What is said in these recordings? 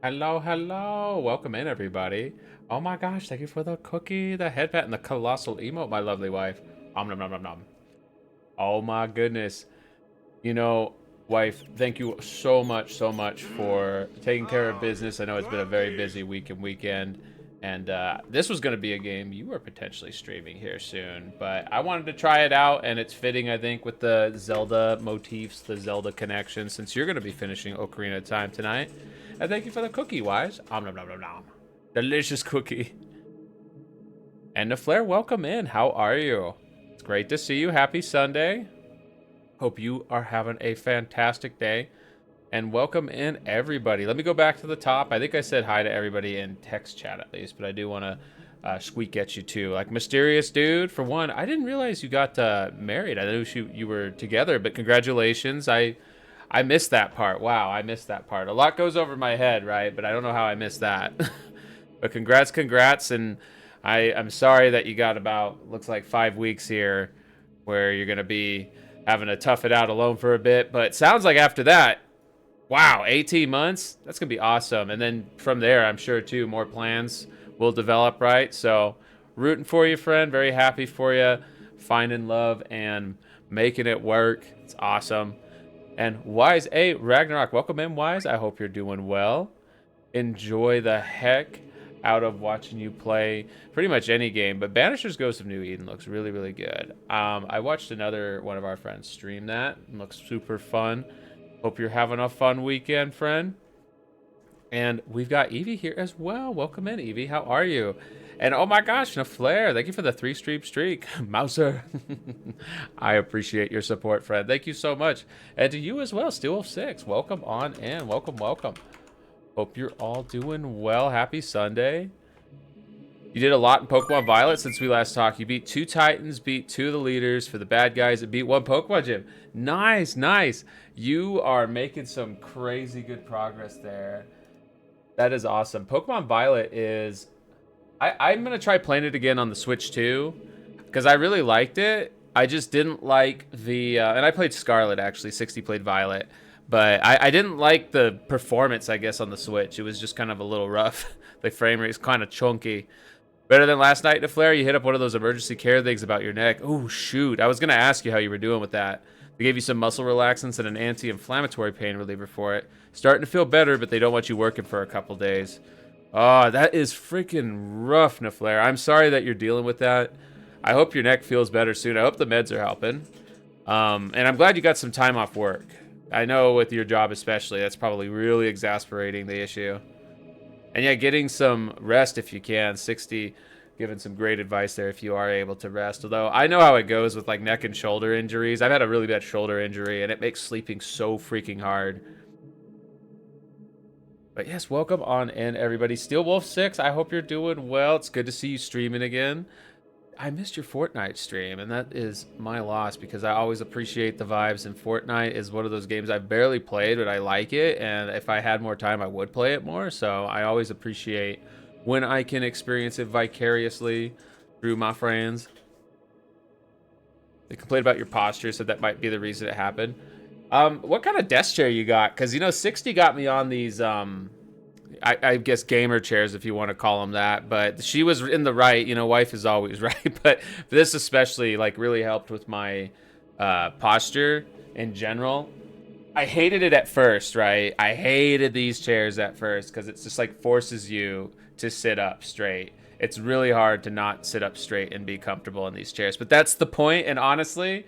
Hello, hello. Welcome in, everybody. Oh my gosh, thank you for the cookie, the headband, and the colossal emote, my lovely wife. Nom nom nom nom. Oh my goodness. You know, wife, thank you so much for taking care of business. I know it's been a very busy week and weekend. And this was going to be a game you were potentially streaming here soon. But I wanted to try it out, and it's fitting, I think, with the Zelda motifs, the Zelda connection, since you're going to be finishing Ocarina of Time tonight. And thank you for the cookie, Wise. Om nom nom nom nom. Delicious cookie. And the Flare, welcome in. How are you? It's great to see you. Happy Sunday. Hope you are having a fantastic day. And welcome in, everybody. Let me go back to the top. I think I said hi to everybody in text chat at least, but I do want to squeak at you too. Like Mysterious Dude, for one, I didn't realize you got married. I knew you were together, but congratulations. I missed that part. Wow, I missed that part. A lot goes over my head, right? But I don't know how I missed that. But congrats, and I'm sorry that you got about, looks like 5 weeks here where you're going to be having to tough it out alone for a bit. But it sounds like after that, wow, 18 months? That's going to be awesome. And then from there, I'm sure, too, more plans will develop, right? So rooting for you, friend. Very happy for you. Finding love and making it work. It's awesome. And Wise A Ragnarok, welcome in, Wise. I hope you're doing well. Enjoy the heck out of watching you play pretty much any game, but Banisher's Ghost of New Eden looks really, really good. I watched another one of our friends stream that. It looks super fun. Hope you're having a fun weekend, friend. And we've got Evie here as well. Welcome in, Evie. How are you? And oh my gosh, Naflare, thank you for the 3-stream streak. Mouser. I appreciate your support, friend. Thank you so much. And to you as well, Steel6. Welcome on in. Welcome, welcome. Hope you're all doing well. Happy Sunday. You did a lot in Pokemon Violet since we last talked. You beat 2 Titans, beat 2 of the leaders for the bad guys, and beat 1 Pokemon Gym. Nice, nice. You are making some crazy good progress there. That is awesome. Pokemon Violet is... I'm going to try playing it again on the Switch too, because I really liked it. I just didn't like the... and I played Scarlet, actually. 60 played Violet. But I didn't like the performance, I guess, on the Switch. It was just kind of a little rough. The frame rate is kind of chunky. Better than last night, Flare. You hit up one of those emergency care things about your neck. Oh, shoot. I was going to ask you how you were doing with that. They gave you some muscle relaxants and an anti-inflammatory pain reliever for it. Starting to feel better, but they don't want you working for a couple days. Oh, that is freaking rough, Naflare. I'm sorry that you're dealing with that. I hope your neck feels better soon. I hope the meds are helping. And I'm glad you got some time off work. I know with your job especially, that's probably really exasperating the issue. And yeah, getting some rest if you can. 60, giving some great advice there if you are able to rest. Although I know how it goes with like neck and shoulder injuries. I've had a really bad shoulder injury and it makes sleeping so freaking hard. But yes, welcome on in, everybody. Steel Wolf 6, I hope you're doing well. It's good to see you streaming again. I missed your Fortnite stream, and that is my loss because I always appreciate the vibes, and Fortnite is one of those games I've barely played, but I like it, and if I had more time, I would play it more, so I always appreciate when I can experience it vicariously through my friends. They complained about your posture, so that might be the reason it happened. What kind of desk chair you got? Because, you know, 60 got me on these... I guess gamer chairs, if you want to call them that, but she was in the right. You know, wife is always right, but this especially like really helped with my posture in general. I hated it at first, right? I hated these chairs at first because it's just like forces you to sit up straight. It's really hard to not sit up straight and be comfortable in these chairs, but that's the point. And honestly,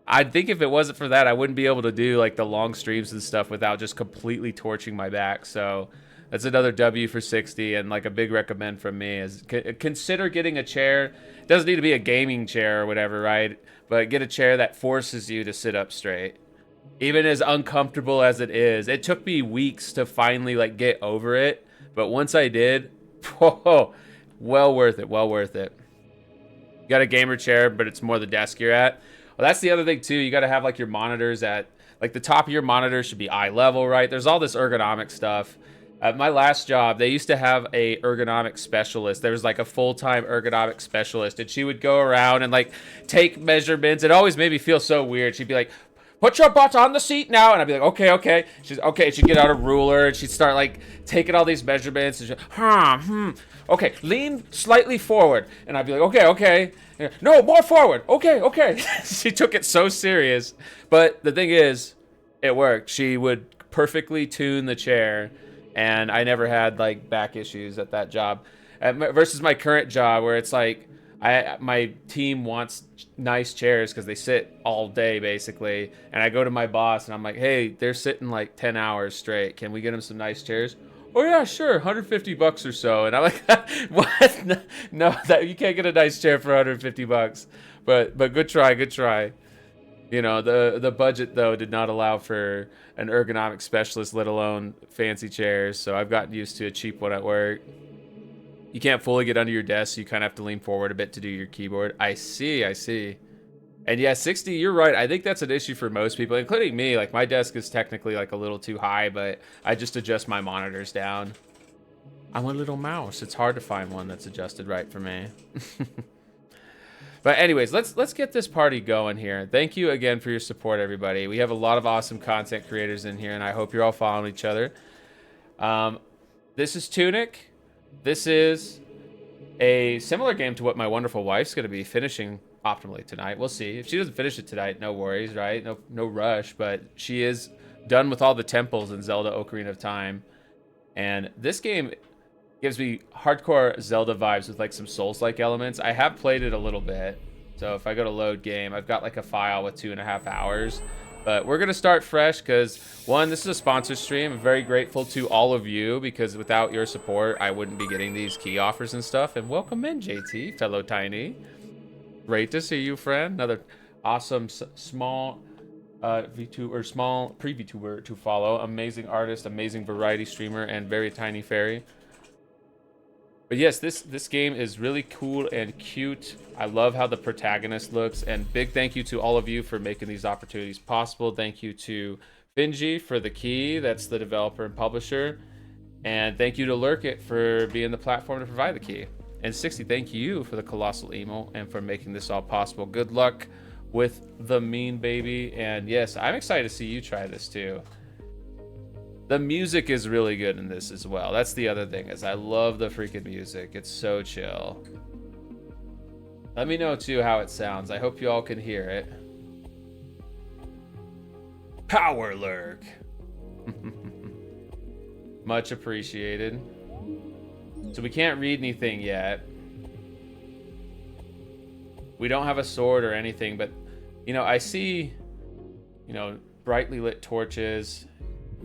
I think if it wasn't for that, I wouldn't be able to do like the long streams and stuff without just completely torching my back. So that's another W for 60, and like a big recommend from me is consider getting a chair. It doesn't need to be a gaming chair or whatever, right? But get a chair that forces you to sit up straight. Even as uncomfortable as it is, it took me weeks to finally like get over it. But once I did, whoa, well worth it, well worth it. You got a gamer chair, but it's more the desk you're at. Well, that's the other thing too. You got to have like your monitors at, like the top of your monitor should be eye level, right? There's all this ergonomic stuff. At my last job, they used to have a ergonomic specialist. There was like a full-time ergonomic specialist, and she would go around and like take measurements. It always made me feel so weird. She'd be like, put your butt on the seat now. And I'd be like, okay, okay. She's okay. She'd get out a ruler and she'd start like taking all these measurements. And okay, lean slightly forward. And I'd be like, okay, okay. No, more forward. Okay, okay. She took it so serious. But the thing is, it worked. She would perfectly tune the chair. And I never had like back issues at that job. Versus my current job where it's like, my team wants nice chairs because they sit all day basically, and I go to my boss and I'm like, hey, they're sitting like 10 hours straight, can we get them some nice chairs? Oh yeah, sure, $150 or so. And I'm like, what? No, that you can't get a nice chair for $150. But good try, good try. You know, the budget though did not allow for an ergonomic specialist, let alone fancy chairs, so I've gotten used to a cheap one at work. You can't fully get under your desk, so you kind of have to lean forward a bit to do your keyboard. I see, I see. And yeah, 60, you're right. I think that's an issue for most people, including me. Like, my desk is technically like a little too high, but I just adjust my monitors down. I'm a little mouse. It's hard to find one that's adjusted right for me. But anyways, let's get this party going here. Thank you again for your support, everybody. We have a lot of awesome content creators in here, and I hope you're all following each other. This is Tunic. This is a similar game to what my wonderful wife's going to be finishing optimally tonight. We'll see. If she doesn't finish it tonight, no worries, right? No rush, but she is done with all the temples in Zelda Ocarina of Time. And this game gives me hardcore Zelda vibes with like some Souls-like elements. I have played it a little bit. So if I go to load game, I've got like a file with 2.5 hours. But we're going to start fresh because, one, this is a sponsor stream. I'm very grateful to all of you because without your support, I wouldn't be getting these key offers and stuff. And welcome in, JT, fellow Tiny. Great to see you, friend. Another awesome small VTuber, small pre-VTuber to follow. Amazing artist, amazing variety streamer, and very tiny fairy. But yes, this game is really cool and cute. I love how the protagonist looks, and big thank you to all of you for making these opportunities possible. Thank you to Finji for the key, that's the developer and publisher, and thank you to Lurkit for being the platform to provide the key. And 60, thank you for the colossal emo and for making this all possible. Good luck with the mean baby, and yes, I'm excited to see you try this too. The music is really good in this as well. That's the other thing, is I love the freaking music. It's so chill. Let me know too how it sounds. I hope you all can hear it. Power Lurk. Much appreciated. So we can't read anything yet. We don't have a sword or anything, but you know, I see, you know, brightly lit torches.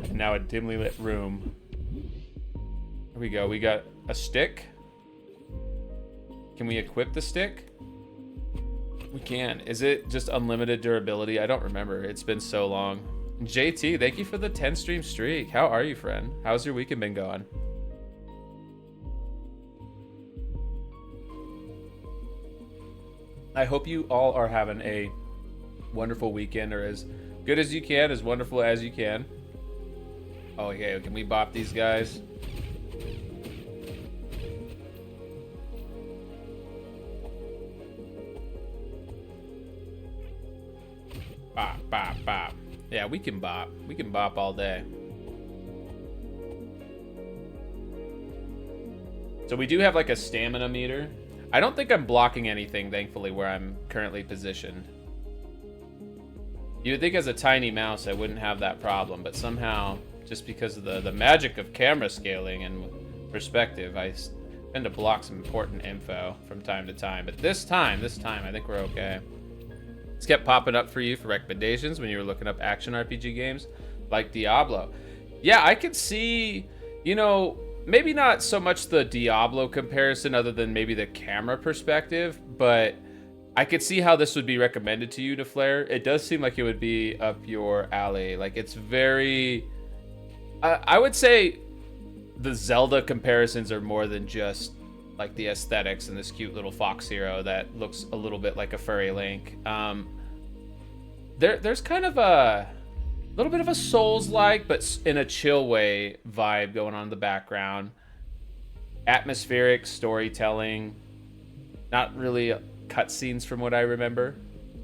And now a dimly lit room. Here we go. We got a stick. Can we equip the stick? We can. Is it just unlimited durability? I don't remember. It's been so long. JT, thank you for the 10 stream streak. How are you, friend? How's your weekend been going? I hope you all are having a wonderful weekend, or as good as you can, as wonderful as you can. Oh, yeah, can we bop these guys? Bop, bop, bop. Yeah, we can bop. We can bop all day. So we do have like a stamina meter. I don't think I'm blocking anything, thankfully, where I'm currently positioned. You would think as a tiny mouse I wouldn't have that problem, but somehow, just because of the magic of camera scaling and perspective, I tend to block some important info from time to time. But this time, I think we're okay. It's kept popping up for you for recommendations when you were looking up action RPG games like Diablo. Yeah, I could see, you know, maybe not so much the Diablo comparison other than maybe the camera perspective, but I could see how this would be recommended to you, DeFlare. It does seem like it would be up your alley. Like, it's very... I would say the Zelda comparisons are more than just like the aesthetics and this cute little fox hero that looks a little bit like a furry Link. There's kind of a little bit of a Souls-like, but in a chill way vibe going on in the background. Atmospheric storytelling, not really cutscenes from what I remember.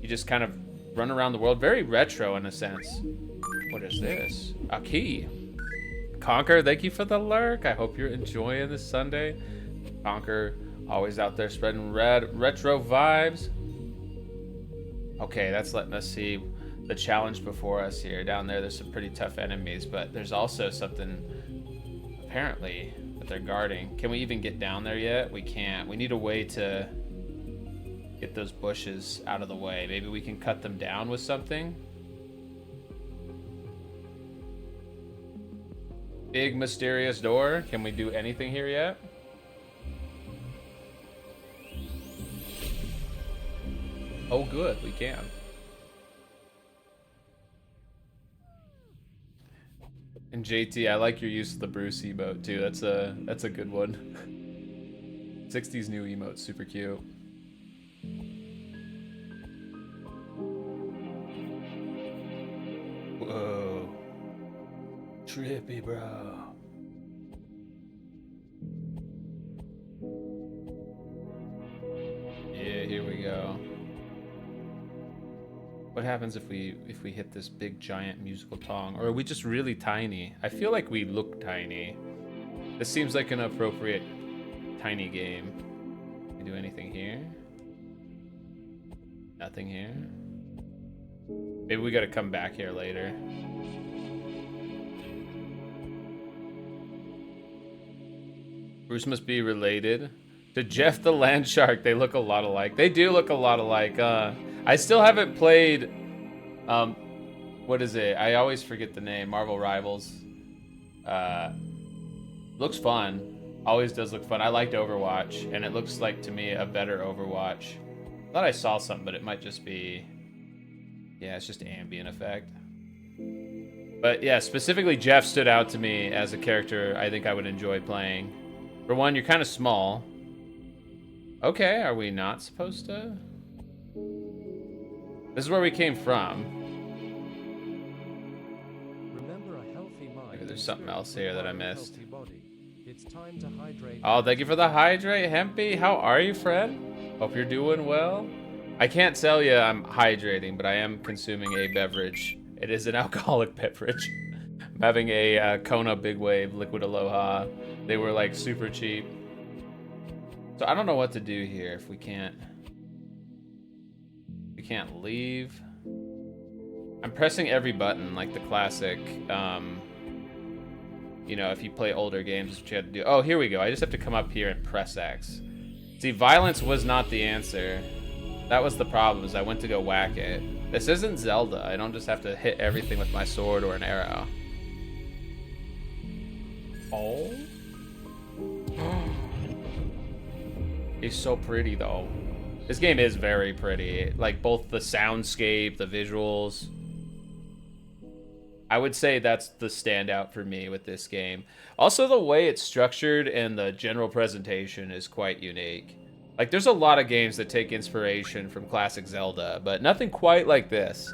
You just kind of run around the world. Very retro in a sense. What is this? A key. Conquer, thank you for the lurk. I hope you're enjoying this Sunday. Conquer, always out there spreading retro vibes. Okay, that's letting us see the challenge before us here. Down there's some pretty tough enemies, but there's also something apparently that they're guarding. Can we even get down there yet? We can't. We need a way to get those bushes out of the way. Maybe we can cut them down with something. Big mysterious door. Can we do anything here yet? Oh, good, we can. And JT, I like your use of the Bruce emote too. That's a good one. 60s new emote, super cute. Whoa. Trippy, bro. Yeah, here we go. What happens if we hit this big giant musical tong? Or are we just really tiny? I feel like we look tiny. This seems like an appropriate tiny game. Can we do anything here? Nothing here. Maybe we gotta come back here later. Bruce must be related to Jeff the Land Shark. They look a lot alike. They do look a lot alike. I still haven't played, what is it? I always forget the name. Marvel Rivals. Looks fun. Always does look fun. I liked Overwatch, and it looks like to me a better Overwatch. I thought I saw something, but it might just be, yeah, it's just ambient effect. But yeah, specifically Jeff stood out to me as a character I think I would enjoy playing. For one, you're kind of small. Okay, are we not supposed to? This is where we came from. Remember, a healthy mind. Maybe there's something else here that I missed. It's time to hydrate. Oh, thank you for the hydrate, Hempy. How are you, friend? Hope you're doing well. I can't tell you I'm hydrating, but I am consuming a beverage. It is an alcoholic beverage. I'm having a Kona Big Wave Liquid Aloha. They were like super cheap. So I don't know what to do here if we can't leave. I'm pressing every button like the classic, you know, if you play older games, that's what you have to do. Oh, here we go. I just have to come up here and press X. See, violence was not the answer. That was the problem, is I went to go whack it. This isn't Zelda. I don't just have to hit everything with my sword or an arrow. Oh. It's so pretty though. This game is very pretty. Like both the soundscape, the visuals. I would say that's the standout for me with this game. Also, the way it's structured and the general presentation is quite unique. Like there's a lot of games that take inspiration from classic Zelda, but nothing quite like this.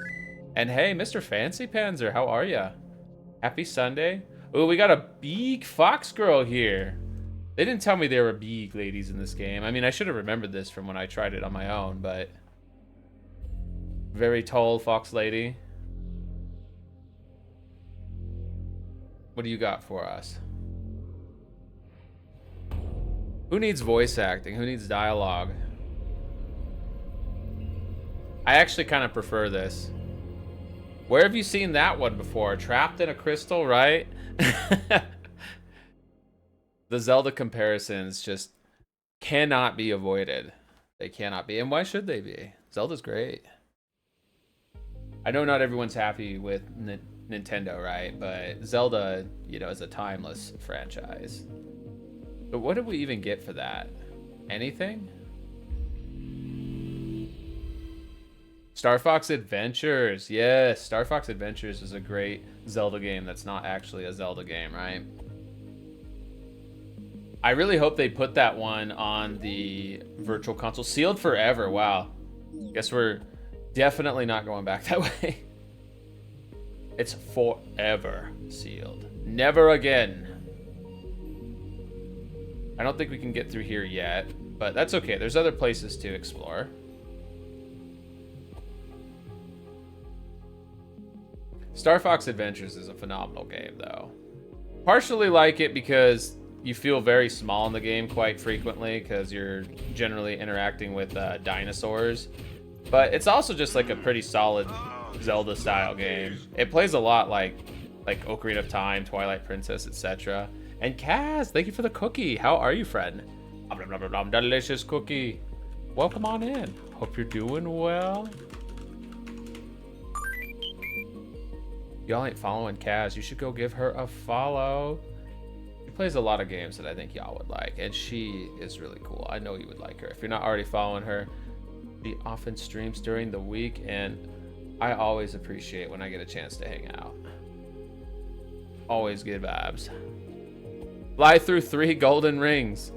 And hey, Mr. Fancy Panzer, how are ya? Happy Sunday. Oh, we got a big fox girl here. They didn't tell me there were big ladies in this game. I mean, I should have remembered this from when I tried it on my own, but... Very tall fox lady. What do you got for us? Who needs voice acting? Who needs dialogue? I actually kind of prefer this. Where have you seen that one before? Trapped in a crystal, right? The Zelda comparisons just cannot be avoided. They cannot be. And why should they be? Zelda's great. I know not everyone's happy with Nintendo, right? But Zelda, you know, is a timeless franchise. But what did we even get for that? Anything? Star Fox Adventures. Yes, Star Fox Adventures is a great Zelda game that's not actually a Zelda game, right? I really hope they put that one on the Virtual Console. Sealed forever, wow. Guess we're definitely not going back that way. It's forever sealed. Never again. I don't think we can get through here yet, but that's okay. There's other places to explore. Star Fox Adventures is a phenomenal game, though. Partially like it because you feel very small in the game quite frequently because you're generally interacting with dinosaurs. But it's also just like a pretty solid Zelda-style game. It plays a lot like Ocarina of Time, Twilight Princess, etc. And Kaz, thank you for the cookie. How are you, friend? Delicious cookie. Welcome on in. Hope you're doing well. Y'all ain't following Kaz. You should go give her a follow. She plays a lot of games that I think y'all would like, and she is really cool. I know you would like her. If you're not already following her, she often streams during the week, and I always appreciate when I get a chance to hang out. Always good vibes. Fly through 3 golden rings.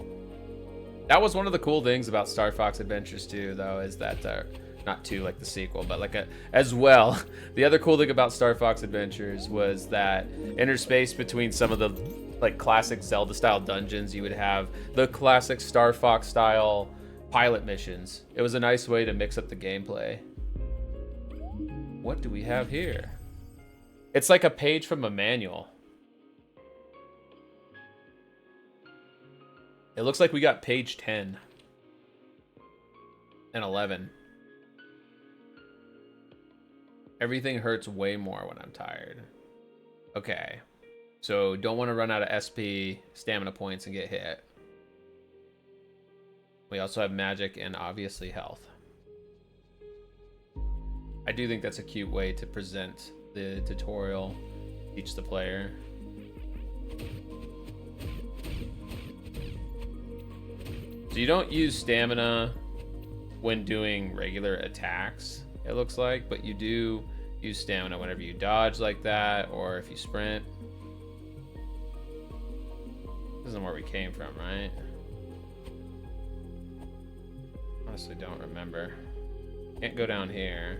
That was one of the cool things about Star Fox Adventures 2, though, is that not 2 like the sequel, but like as well. The other cool thing about Star Fox Adventures was that interspace between some of the like classic Zelda style dungeons, you would have the classic Star Fox style pilot missions. It was a nice way to mix up the gameplay. What do we have here? It's like a page from a manual. It looks like we got page 10 and 11. Everything hurts way more when I'm tired. Okay. So don't want to run out of SP, stamina points, and get hit. We also have magic and obviously health. I do think that's a cute way to present the tutorial, teach the player. So you don't use stamina when doing regular attacks, it looks like, but you do use stamina whenever you dodge like that, or if you sprint. This isn't where we came from, right? Honestly, don't remember. Can't go down here.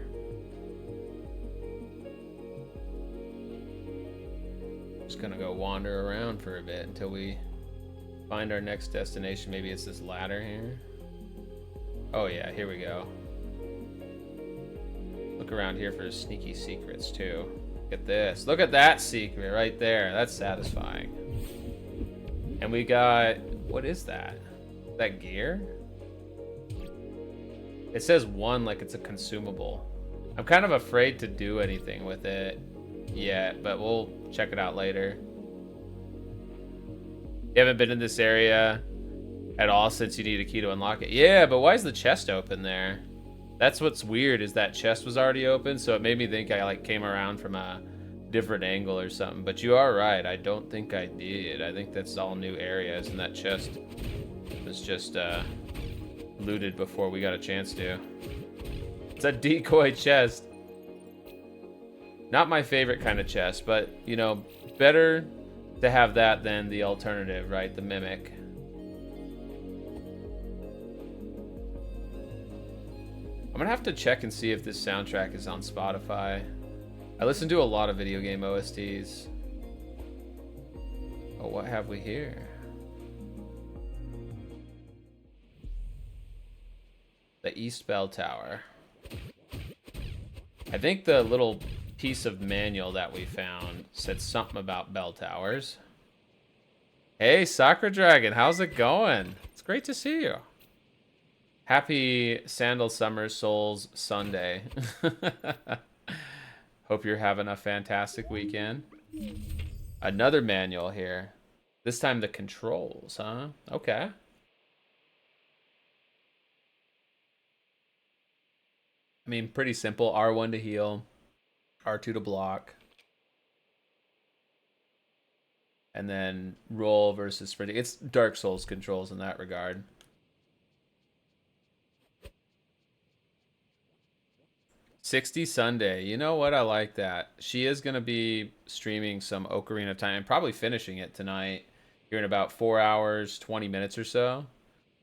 Just gonna go wander around for a bit until we find our next destination. Maybe it's this ladder here. Oh yeah, here we go. Look around here for sneaky secrets too. Look at this. Look at that secret right there. That's satisfying. And we got, what is that? That gear? It says 1 like it's a consumable. I'm kind of afraid to do anything with it yet, but we'll check it out later. You haven't been in this area at all since you need a key to unlock it. Yeah, but why is the chest open there? That's what's weird, is that chest was already open, so it made me think I like came around from a different angle or something. But you are right, I don't think I did. I think that's all new areas, and that chest was just looted before we got a chance to. It's a decoy chest. Not my favorite kind of chest, but you know, better to have that than the alternative, right? The mimic. I'm gonna have to check and see if this soundtrack is on Spotify. I listen to a lot of video game OSTs. Oh, what have we here? The East Bell Tower. I think the little piece of manual that we found said something about bell towers. Hey, Soccer Dragon, how's it going? It's great to see you. Happy Sandal Summer Souls Sunday. Hope you're having a fantastic weekend. Another manual here. This time the controls, huh? Okay. I mean, pretty simple. R1 to heal, R2 to block, and then roll versus sprinting. It's Dark Souls controls in that regard. $60 Sunday. You know what? I like that. She is going to be streaming some Ocarina of Time and probably finishing it tonight here in about 4 hours, 20 minutes or so.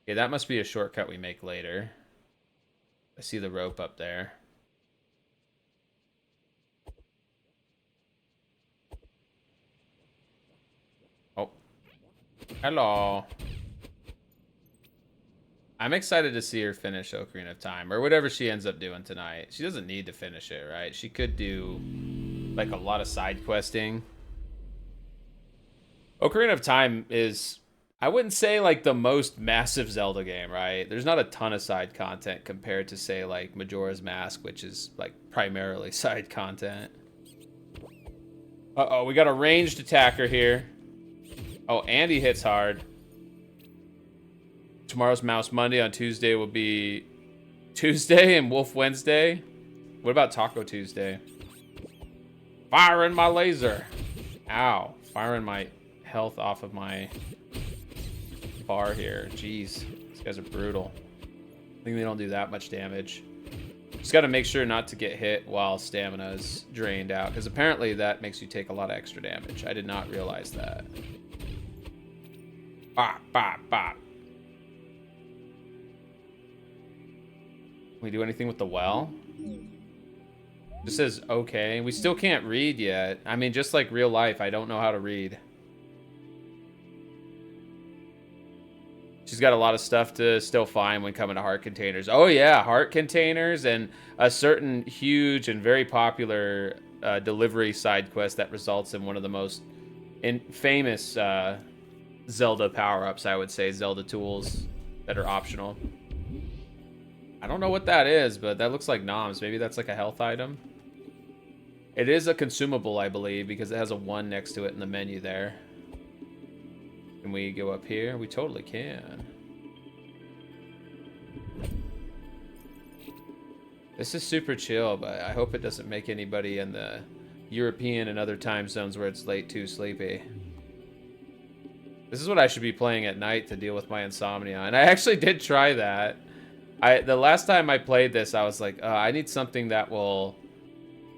Okay, that must be a shortcut we make later. I see the rope up there. Oh. Hello. I'm excited to see her finish Ocarina of Time, or whatever she ends up doing tonight. She doesn't need to finish it, right? She could do like a lot of side questing. Ocarina of Time is, I wouldn't say like the most massive Zelda game, right? There's not a ton of side content compared to say like Majora's Mask, which is like primarily side content. Uh-oh, we got a ranged attacker here. Oh, and he hits hard. Tomorrow's Mouse Monday. On Tuesday will be Tuesday and Wolf Wednesday. What about Taco Tuesday? Firing my laser. Ow. Firing my health off of my bar here. Jeez. These guys are brutal. I think they don't do that much damage. Just got to make sure not to get hit while stamina is drained out, because apparently that makes you take a lot of extra damage. I did not realize that. Bop, bop, bop. Can we do anything with the well? This says okay. We still can't read yet. I mean, just like real life, I don't know how to read. She's got a lot of stuff to still find when coming to heart containers. Oh yeah, heart containers and a certain huge and very popular delivery side quest that results in one of the most famous Zelda power-ups, I would say, Zelda tools that are optional. I don't know what that is, but that looks like noms. Maybe that's like a health item. It is a consumable, I believe, because it has a 1 next to it in the menu there. Can we go up here? We totally can. This is super chill, but I hope it doesn't make anybody in the European and other time zones where it's late too sleepy. This is what I should be playing at night to deal with my insomnia. And I actually did try that. The last time I played this, I was like, I need something that will,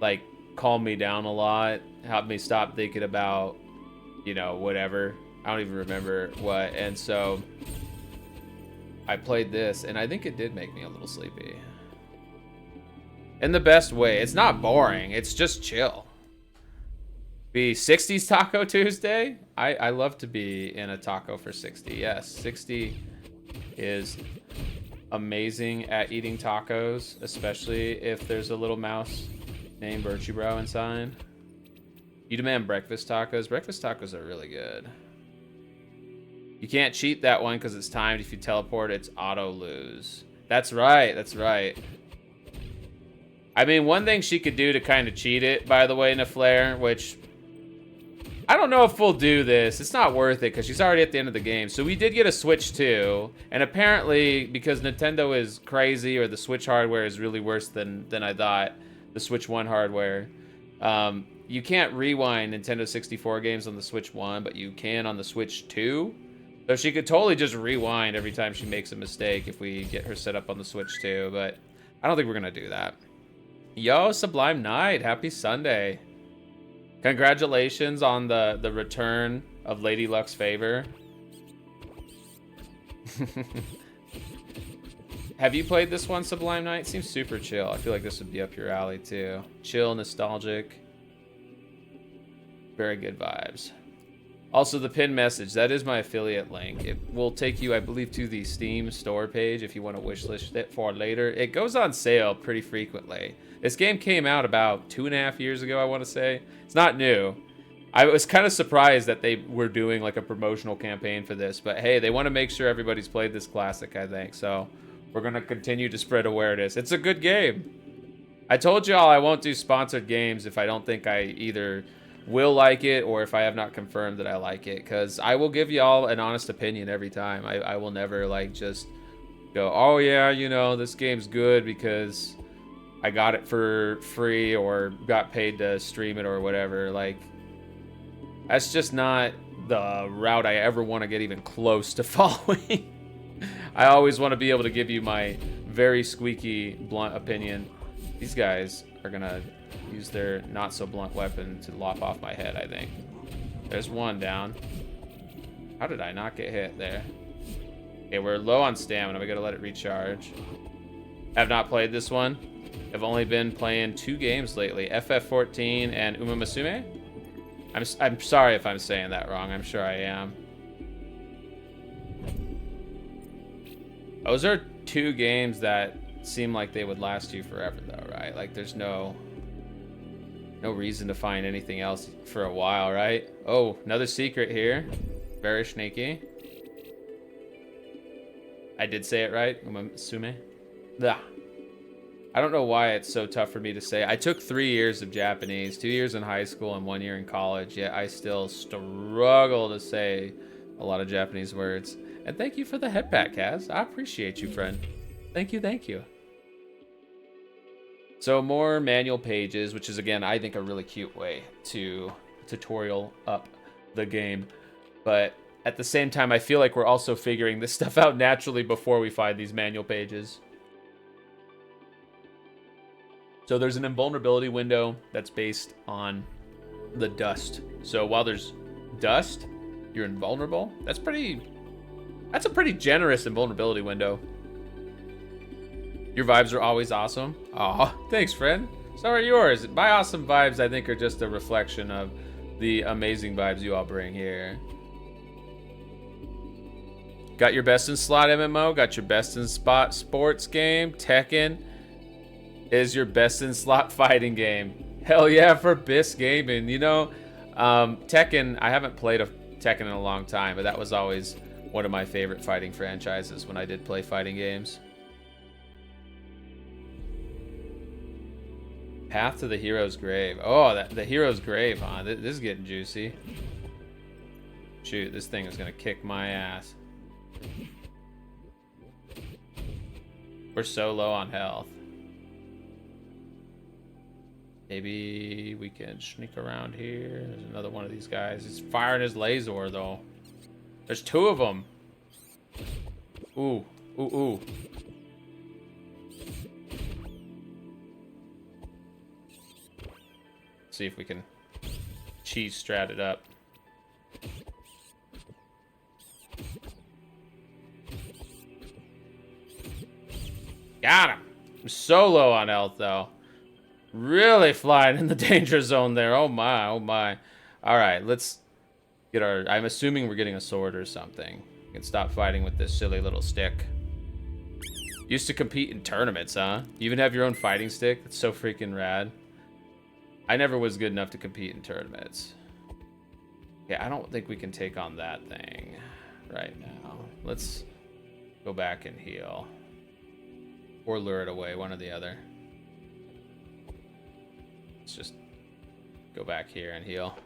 like, calm me down a lot, help me stop thinking about, you know, whatever. I don't even remember what. And so I played this, and I think it did make me a little sleepy. In the best way. It's not boring. It's just chill. Be 60s Taco Tuesday? I love to be in a taco for 60. Yes, 60 is amazing at eating tacos, especially if there's a little mouse named Virtubro inside. You demand breakfast tacos. Breakfast tacos are really good. You can't cheat that one because it's timed. If you teleport, it's auto lose. That's right. That's right. I mean, one thing she could do to kind of cheat it, by the way, Naflare, which I don't know if we'll do this. It's not worth it because she's already at the end of the game. So we did get a Switch 2, and apparently because Nintendo is crazy, or the Switch hardware is really worse than I thought, the Switch 1 hardware, you can't rewind Nintendo 64 games on the Switch 1, but you can on the Switch 2. So she could totally just rewind every time she makes a mistake if we get her set up on the Switch 2, but I don't think we're going to do that. Yo, Sublime Night, happy Sunday. Congratulations on the return of Lady Luck's favor. Have you played this one, Sublime Night? Seems super chill. I feel like this would be up your alley too. Chill, nostalgic. Very good vibes. Also, the pinned message, that is my affiliate link. It will take you, I believe, to the Steam store page if you want to wishlist it for later. It goes on sale pretty frequently. This game came out about 2.5 years ago, I want to say. It's not new. I was kind of surprised that they were doing like a promotional campaign for this, but hey, they want to make sure everybody's played this classic, I think. So we're going to continue to spread awareness. It's a good game. I told y'all I won't do sponsored games if I don't think I either will like it or if I have not confirmed that I like it, because I will give y'all an honest opinion every time. I will never like just go, oh yeah, you know, this game's good because I got it for free or got paid to stream it or whatever. Like, that's just not the route I ever want to get even close to following. I always want to be able to give you my very squeaky blunt opinion. These guys are gonna use their not so blunt weapon to lop off my head, I think. There's one down. How did I not get hit there? Okay, we're low on stamina. We gotta let it recharge. Have not played this one. I've only been playing 2 games lately, FF14 and Uma Musume. I'm sorry if I'm saying that wrong. I'm sure I am. Those are 2 games that seem like they would last you forever, though, right? Like, there's no No reason to find anything else for a while, right? Oh, another secret here. Very sneaky. I did say it right, I'm assuming. Ugh. I don't know why it's so tough for me to say. I took 3 years of Japanese, 2 years in high school and 1 year in college, yet I still struggle to say a lot of Japanese words. And thank you for the head pat, Kaz. I appreciate you, friend. Thank you, thank you. So more manual pages, which is, again, I think a really cute way to tutorial up the game. But at the same time, I feel like we're also figuring this stuff out naturally before we find these manual pages. So there's an invulnerability window that's based on the dust. So while there's dust, you're invulnerable. That's a pretty generous invulnerability window. Your vibes are always awesome. Aw, thanks, friend. So are yours. My awesome vibes, I think, are just a reflection of the amazing vibes you all bring here. Got your best in slot MMO. Got your best in spot sports game. Tekken is your best in slot fighting game. Hell yeah for BIS Gaming. You know, Tekken, I haven't played a Tekken in a long time, but that was always one of my favorite fighting franchises when I did play fighting games. Path to the hero's grave. Oh, the hero's grave, huh? This is getting juicy. Shoot, this thing is gonna kick my ass. We're so low on health. Maybe we can sneak around here. There's another one of these guys. He's firing his laser, though. There's 2 of them. Ooh, ooh, ooh. See if we can cheese strat it up. Got him. I'm so low on health, though. Really flying in the danger zone there. Oh my, oh my. All right, let's get our... I'm assuming we're getting a sword or something. We can stop fighting with this silly little stick. Used to compete in tournaments, huh? You even have your own fighting stick? It's so freaking rad. I never was good enough to compete in tournaments. Okay, I don't think we can take on that thing right now. Let's go back and heal. Or lure it away, one or the other. Let's just go back here and heal.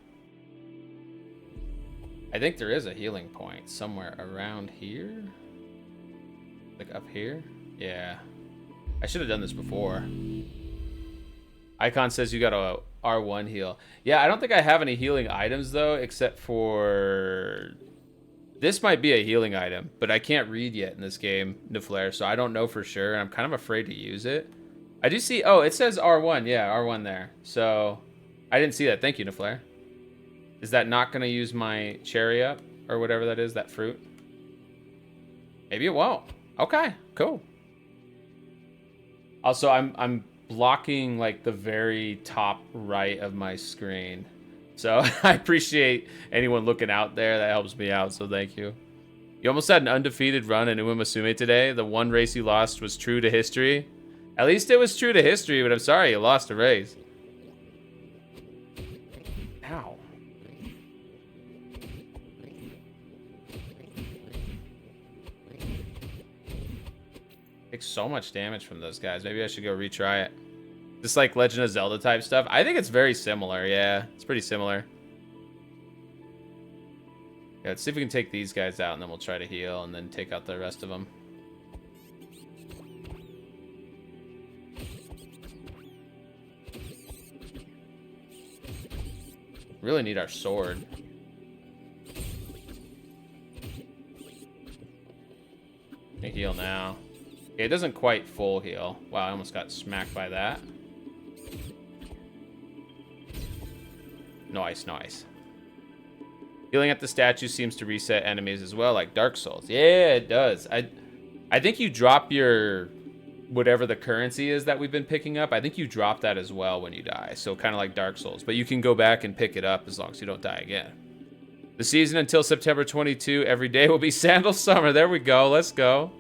I think there is a healing point somewhere around here. Like up here? Yeah. I should have done this before. Icon says you got a R1 heal. Yeah, I don't think I have any healing items, though, except for... This might be a healing item, but I can't read yet in this game, Neflair, so I don't know for sure, and I'm kind of afraid to use it. I do see... Oh, it says R1. Yeah, R1 there. So, I didn't see that. Thank you, Neflair. Is that not going to use my cherry up? Or whatever that is, that fruit? Maybe it won't. Okay, cool. Also, I'm blocking like the very top right of my screen. So I appreciate anyone looking out there. That helps me out, so thank you. You almost had an undefeated run in Uematsume today. The one race you lost was true to history. At least it was true to history, but I'm sorry you lost a race. Ow. Takes so much damage from those guys. Maybe I should go retry it. Just like Legend of Zelda type stuff. I think it's very similar. Yeah, it's pretty similar. Yeah, let's see if we can take these guys out, and then we'll try to heal, and then take out the rest of them. Really need our sword. Can heal now. Okay, it doesn't quite full heal. Wow, I almost got smacked by that. Nice, nice. Healing at the statue seems to reset enemies as well, like Dark Souls. Yeah, it does. I think you drop your... whatever the currency is that we've been picking up, I think you drop that as well when you die. So kind of like Dark Souls. But you can go back and pick it up as long as you don't die again. The season until September 22, every day will be Sandal Summer. There we go. Let's go.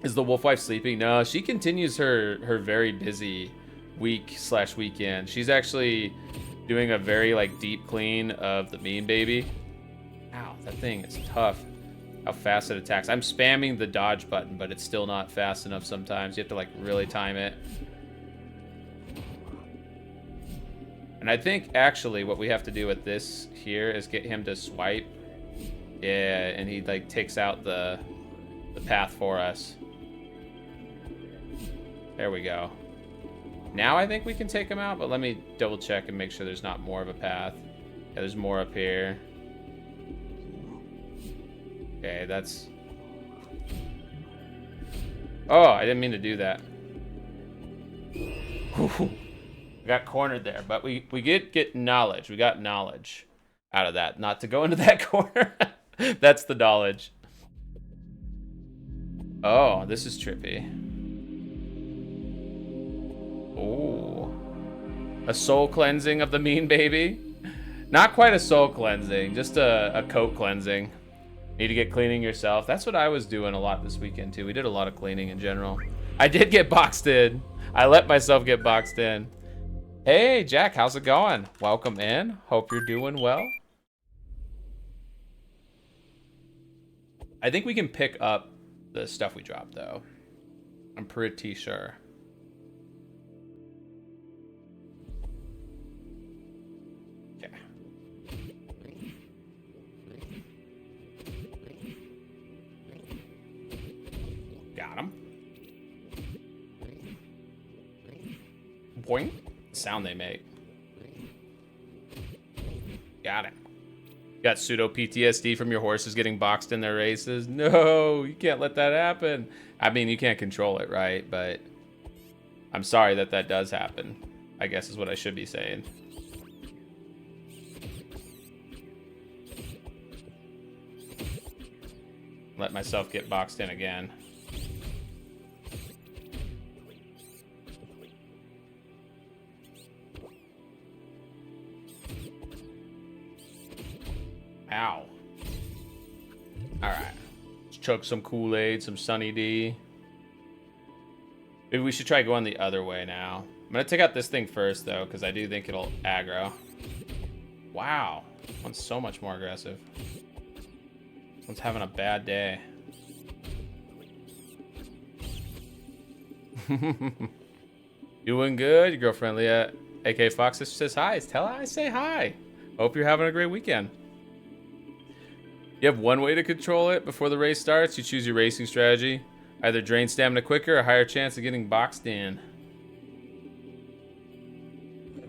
Is the wolf wife sleeping? No, she continues her very busy week/weekend. She's actually doing a very like deep clean of the mean baby. Ow, that thing is tough. How fast it attacks. I'm spamming the dodge button, but it's still not fast enough sometimes. You have to like really time it. And I think actually what we have to do with this here is get him to swipe. Yeah, and he like takes out the path for us. There we go. Now I think we can take him out, but let me double check and make sure there's not more of a path. Yeah, there's more up here. Okay, that's... Oh, I didn't mean to do that. I got cornered there, but we get knowledge. We got knowledge out of that. Not to go into that corner. That's the knowledge. Oh, this is trippy. Oh. A soul cleansing of the mean baby? Not quite a soul cleansing, just a coat cleansing. Need to get cleaning yourself. That's what I was doing a lot this weekend too. We did a lot of cleaning in general. I did get boxed in. I let myself get boxed in. Hey, Jack, how's it going? Welcome in. Hope you're doing well. I think we can pick up the stuff we dropped though. I'm pretty sure. Okay. Got him. Boing. The sound they make. Got him. Got pseudo PTSD from your horses getting boxed in their races? No, you can't let that happen. I mean, you can't control it, right? But I'm sorry that that does happen, I guess is what I should be saying. Let myself get boxed in again. Ow. Alright. Let's chug some Kool-Aid, some Sunny D. Maybe we should try going the other way now. I'm gonna take out this thing first, though, because I do think it'll aggro. Wow. One's so much more aggressive. One's having a bad day. Doing good? Your girlfriend Leah, aka Fox, says hi. Tell her I say hi. Hope you're having a great weekend. You have one way to control it before the race starts. You choose your racing strategy. Either drain stamina quicker or a higher chance of getting boxed in.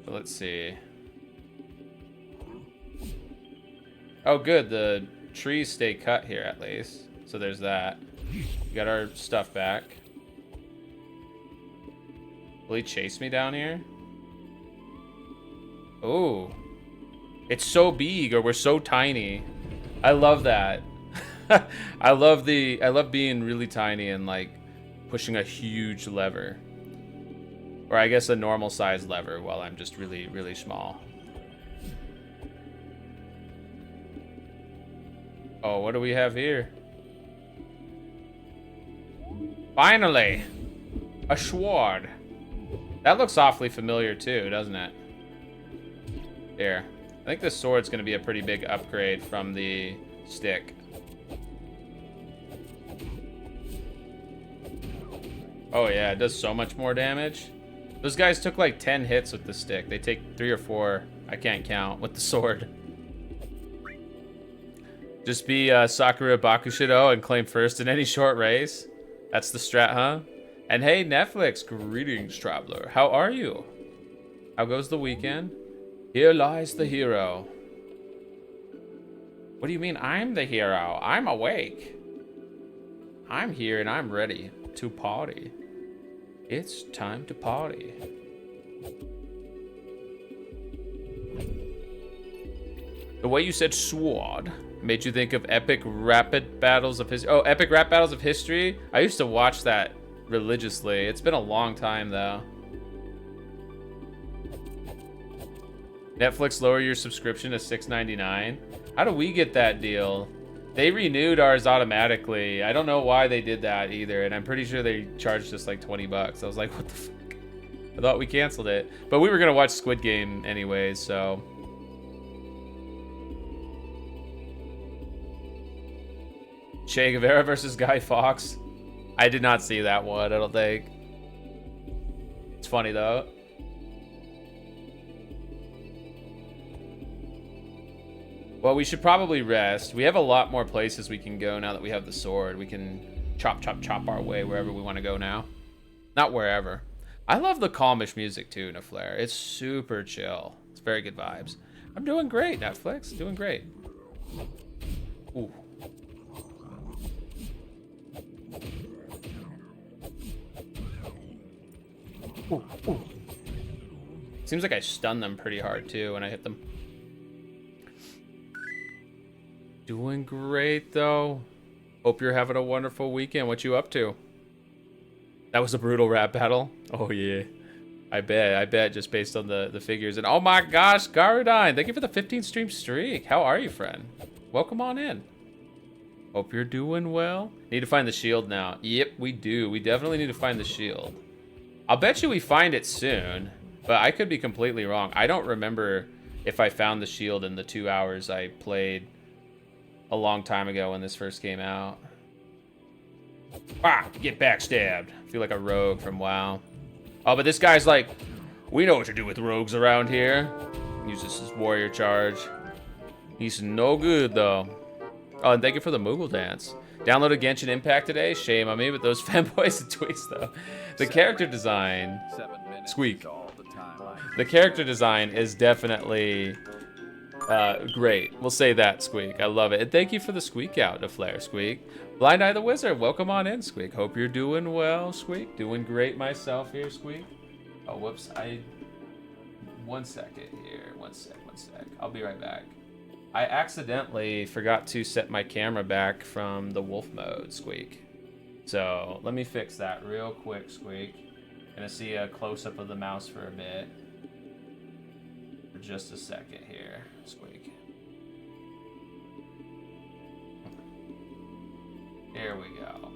But let's see. Oh, good. The trees stay cut here at least. So there's that. We got our stuff back. Will he chase me down here? Oh. It's so big, or we're so tiny. I love that. I love being really tiny and like pushing a huge lever. Or I guess a normal size lever while I'm just really, really small. Oh, what do we have here? Finally! A sword. That looks awfully familiar too, doesn't it? Here. I think this sword's going to be a pretty big upgrade from the stick. Oh yeah, it does so much more damage. Those guys took like 10 hits with the stick. They take 3 or 4, I can't count, with the sword. Just be Sakura Bakushido and claim first in any short race. That's the strat, huh? And hey, Netflix, greetings, traveler. How are you? How goes the weekend? Here lies the hero. What do you mean I'm the hero? I'm awake. I'm here and I'm ready to party. It's time to party. The way you said sword made you think of epic rapid battles of history. Oh, epic rap battles of history? I used to watch that religiously. It's been a long time though. Netflix lower your subscription to $6.99. How do we get that deal? They renewed ours automatically. I don't know why they did that either, and I'm pretty sure they charged us like 20 bucks. I was like, what the fuck? I thought we canceled it. But we were going to watch Squid Game anyways, so... Che Guevara versus Guy Fawkes. I did not see that one, I don't think. It's funny, though. Well, we should probably rest. We have a lot more places we can go now that we have the sword. We can chop, chop, chop our way wherever we want to go now. Not wherever. I love the calmish music, too, Naflare. It's super chill. It's very good vibes. I'm doing great, Netflix. Doing great. Ooh. Ooh, ooh. Seems like I stunned them pretty hard, too, when I hit them. Doing great, though. Hope you're having a wonderful weekend. What you up to? That was a brutal rap battle. Oh, yeah. I bet, just based on the figures. And oh my gosh, Garudine, thank you for the 15 stream streak. How are you, friend? Welcome on in. Hope you're doing well. Need to find the shield now. Yep, we do. We definitely need to find the shield. I'll bet you we find it soon, but I could be completely wrong. I don't remember if I found the shield in the 2 hours I played a long time ago when this first came out. Ah, get backstabbed. I feel like a rogue from WoW. Oh, but this guy's like, we know what to do with rogues around here. Uses his warrior charge. He's no good, though. Oh, and thank you for the Moogle dance. Downloaded Genshin Impact today. Shame on me, but those fanboys and tweets, though. The character design... Squeak. The character design is definitely... great. We'll say that, Squeak. I love it. And thank you for the Squeak out to Flare, Squeak. Blind Eye the Wizard, welcome on in, Squeak. Hope you're doing well, Squeak. Doing great myself here, Squeak. Oh, whoops. One second here. One sec. I'll be right back. I accidentally forgot to set my camera back from the wolf mode, Squeak. So let me fix that real quick, Squeak. Gonna see a close-up of the mouse for a bit. For just a second here, Squeak. Here we go.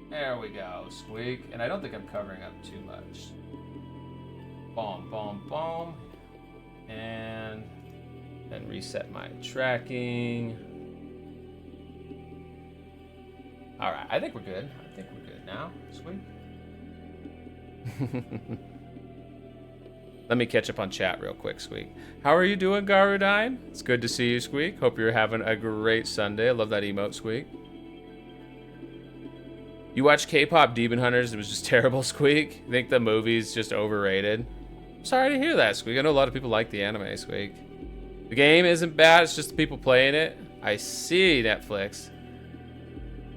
There we go, Squeak. And I don't think I'm covering up too much. Boom, boom, boom. And then reset my tracking. All right, I think we're good. I think we're good now, Squeak. Let me catch up on chat real quick, Squeak. How are you doing, Garudine? It's good to see you, Squeak. Hope you're having a great Sunday. I love that emote, Squeak. You watched K-pop Demon Hunters? It was just terrible, Squeak. I think the movie's just overrated. I'm sorry to hear that, Squeak. I know a lot of people like the anime, Squeak. The game isn't bad. It's just the people playing it. I see, Netflix.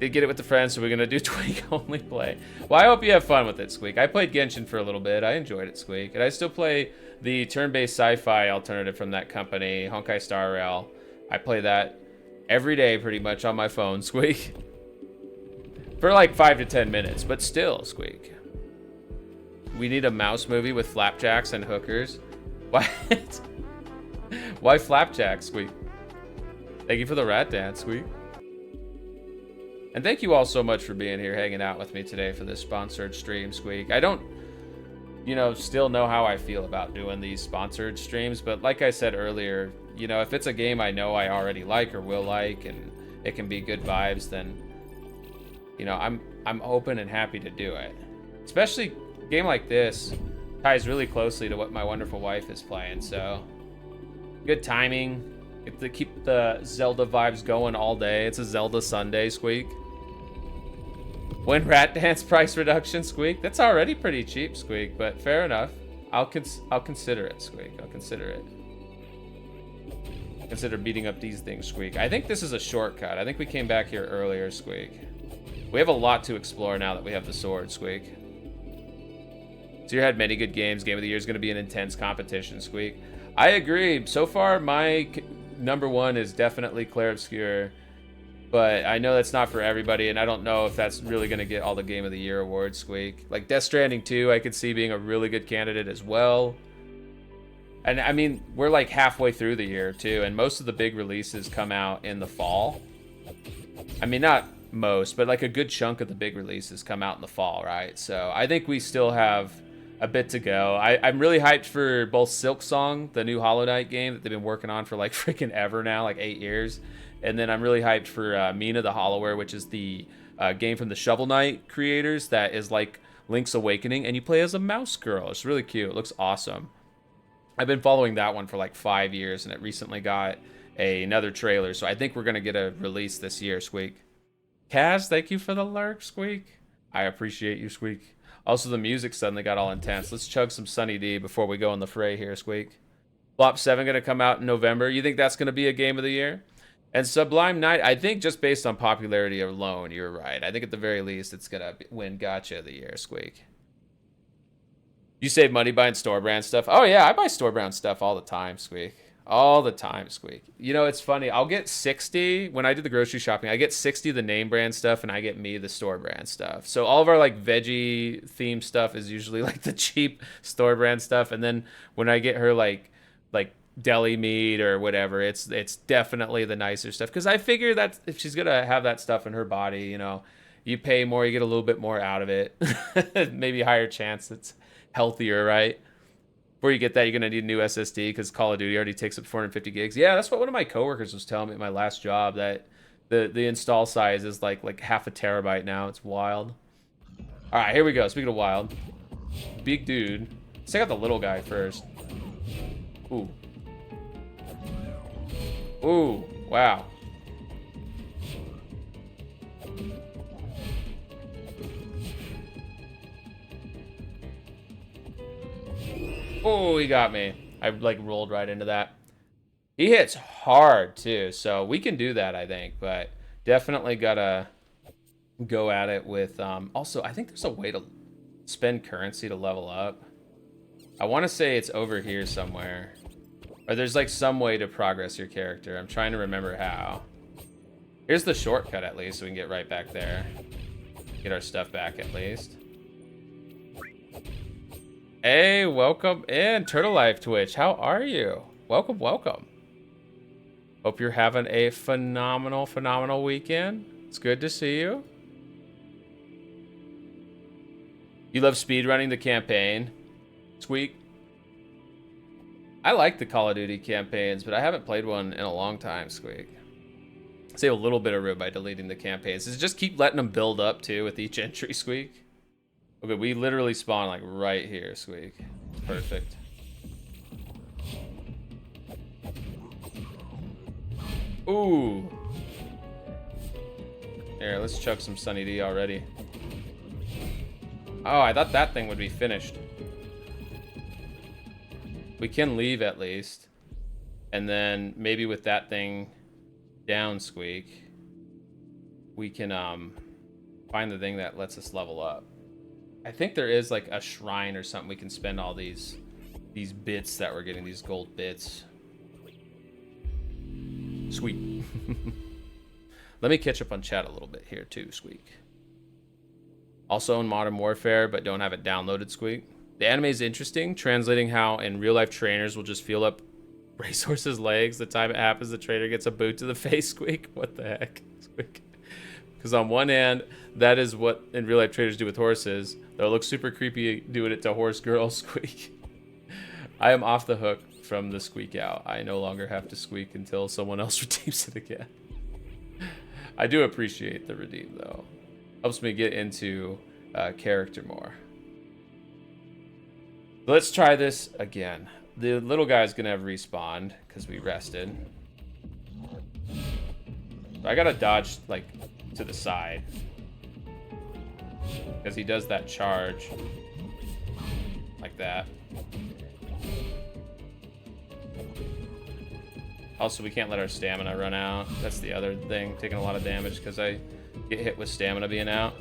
Did get it with the friends, so we're going to do Twig only play. Well, I hope you have fun with it, Squeak. I played Genshin for a little bit. I enjoyed it, Squeak. And I still play the turn-based sci-fi alternative from that company, Honkai Star Rail. I play that every day pretty much on my phone, Squeak. For like 5 to 10 minutes, but still, Squeak. We need a mouse movie with flapjacks and hookers. What? Why flapjacks, Squeak? Thank you for the rat dance, Squeak. And thank you all so much for being here, hanging out with me today for this sponsored stream, Squeak. I don't, still know how I feel about doing these sponsored streams, but like I said earlier, if it's a game I know I already like or will like, and it can be good vibes, then, I'm open and happy to do it. Especially a game like this ties really closely to what my wonderful wife is playing, so good timing. Get to keep the Zelda vibes going all day. It's a Zelda Sunday, Squeak. When Rat Dance price reduction, Squeak? That's already pretty cheap, Squeak, but fair enough. I'll consider it, Squeak. I'll consider it. Consider beating up these things, Squeak. I think this is a shortcut. I think we came back here earlier, Squeak. We have a lot to explore now that we have the sword, Squeak. So you had many good games. Game of the Year is going to be an intense competition, Squeak. I agree. So far, my number one is definitely Clair Obscur. But I know that's not for everybody, and I don't know if that's really going to get all the Game of the Year awards, Squeak. Like Death Stranding 2, I could see being a really good candidate as well. And I mean, we're like halfway through the year, too, and most of the big releases come out in the fall. I mean, not most, but like a good chunk of the big releases come out in the fall, right? So I think we still have a bit to go. I'm really hyped for both Silk Song, the new Hollow Knight game that they've been working on for like freaking ever now, like 8 years. And then I'm really hyped for Mina the Hollower, which is the game from the Shovel Knight creators that is like Link's Awakening, and you play as a mouse girl. It's really cute. It looks awesome. I've been following that one for like 5 years, and it recently got another trailer. So I think we're going to get a release this year, Squeak. Kaz, thank you for the lurk, Squeak. I appreciate you, Squeak. Also, the music suddenly got all intense. Let's chug some Sunny D before we go in the fray here, Squeak. Flop 7 going to come out in November. You think that's going to be a game of the year? And Sublime Night, I think just based on popularity alone, you're right. I think at the very least, it's going to win Gotcha of the Year, Squeak. You save money buying store brand stuff? Oh, yeah, I buy store brand stuff all the time, Squeak. All the time, Squeak. You know, it's funny. I'll get 60 when I do the grocery shopping. I get 60 the name brand stuff, and I get me the store brand stuff. So all of our like veggie themed stuff is usually like the cheap store brand stuff, and then when I get her like deli meat or whatever, it's definitely the nicer stuff, because I figure that if she's gonna have that stuff in her body, you know, you pay more, you get a little bit more out of it. Maybe higher chance it's healthier, right? Before you get that, you're going to need a new SSD because Call of Duty already takes up 450 gigs. Yeah, that's what one of my coworkers was telling me at my last job, that the install size is like half a terabyte now. It's wild. All right, here we go. Speaking of wild, big dude. Let's check out the little guy first. Ooh. Ooh, wow. Oh, he got me. I like rolled right into that. He hits hard too, so we can do that, I think, but definitely gotta go at it with also I think there's a way to spend currency to level up. I want to say it's over here somewhere, or there's like some way to progress your character. I'm trying to remember how. Here's the shortcut, at least, so we can get right back there, get our stuff back at least. Hey, welcome in, Turtle Life Twitch. How are you? Welcome, welcome. Hope you're having a phenomenal weekend. It's good to see you. You love speedrunning the campaign, Squeak? I like the Call of Duty campaigns, but I haven't played one in a long time, Squeak. Save a little bit of room by deleting the campaigns. Is just keep letting them build up, too, with each entry, Squeak? Okay, we literally spawn, like, right here, Squeak. Perfect. Ooh. Here, let's chuck some Sunny D already. Oh, I thought that thing would be finished. We can leave, at least. And then, maybe with that thing down, Squeak, we can, find the thing that lets us level up. I think there is like a shrine or something we can spend all these bits that we're getting, these gold bits. Sweet. Let me catch up on chat a little bit here too, Squeak. Also in Modern Warfare, but don't have it downloaded, Squeak. The anime is interesting, translating how in real life trainers will just feel up racehorses' legs. The time it happens, the trainer gets a boot to the face, Squeak. What the heck, Squeak? Because on one hand, that is what in real life trainers do with horses. They'll look super creepy doing it to horse girls, Squeak. I am off the hook from the squeak out. I no longer have to squeak until someone else redeems it again. I do appreciate the redeem, though. Helps me get into character more. Let's try this again. The little guy's gonna have respawned because we rested. I gotta dodge, like, to the side. Because he does that charge. Like that. Also, we can't let our stamina run out. That's the other thing, taking a lot of damage because I get hit with stamina being out.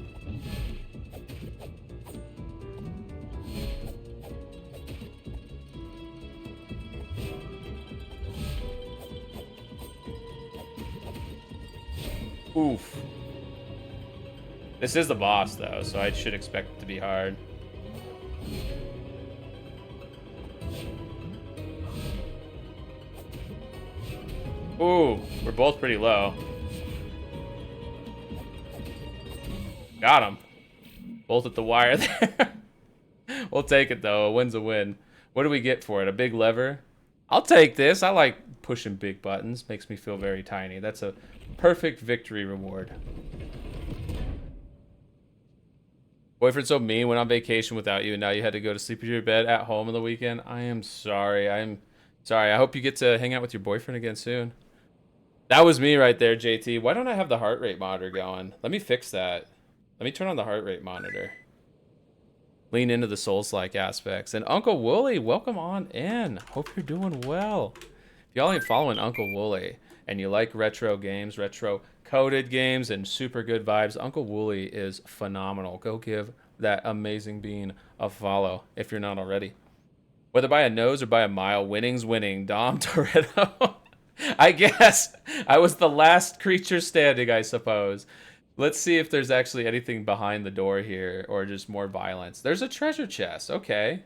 Oof. This is the boss, though, so I should expect it to be hard. Ooh, we're both pretty low. Got him. Both at the wire there. We'll take it though. A win's a win. What do we get for it? A big lever? I'll take this. I like pushing big buttons. Makes me feel very tiny. That's a perfect victory reward. Boyfriend's so mean, went on vacation without you, and now you had to go to sleep in your bed at home on the weekend. I am sorry. I'm sorry. I hope you get to hang out with your boyfriend again soon. That was me right there, JT. Why don't I have the heart rate monitor going? Let me fix that. Let me turn on the heart rate monitor. Lean into the Souls-like aspects. And Uncle Wooly, welcome on in. Hope you're doing well. If y'all ain't following Uncle Wooly and you like retro games, retro coded games, and super good vibes, Uncle Wooly is phenomenal. Go give that amazing bean a follow if you're not already. Whether by a nose or by a mile, winning's winning. Dom Toretto. I guess I was the last creature standing, I suppose. Let's see if there's actually anything behind the door here or just more violence. There's a treasure chest. Okay.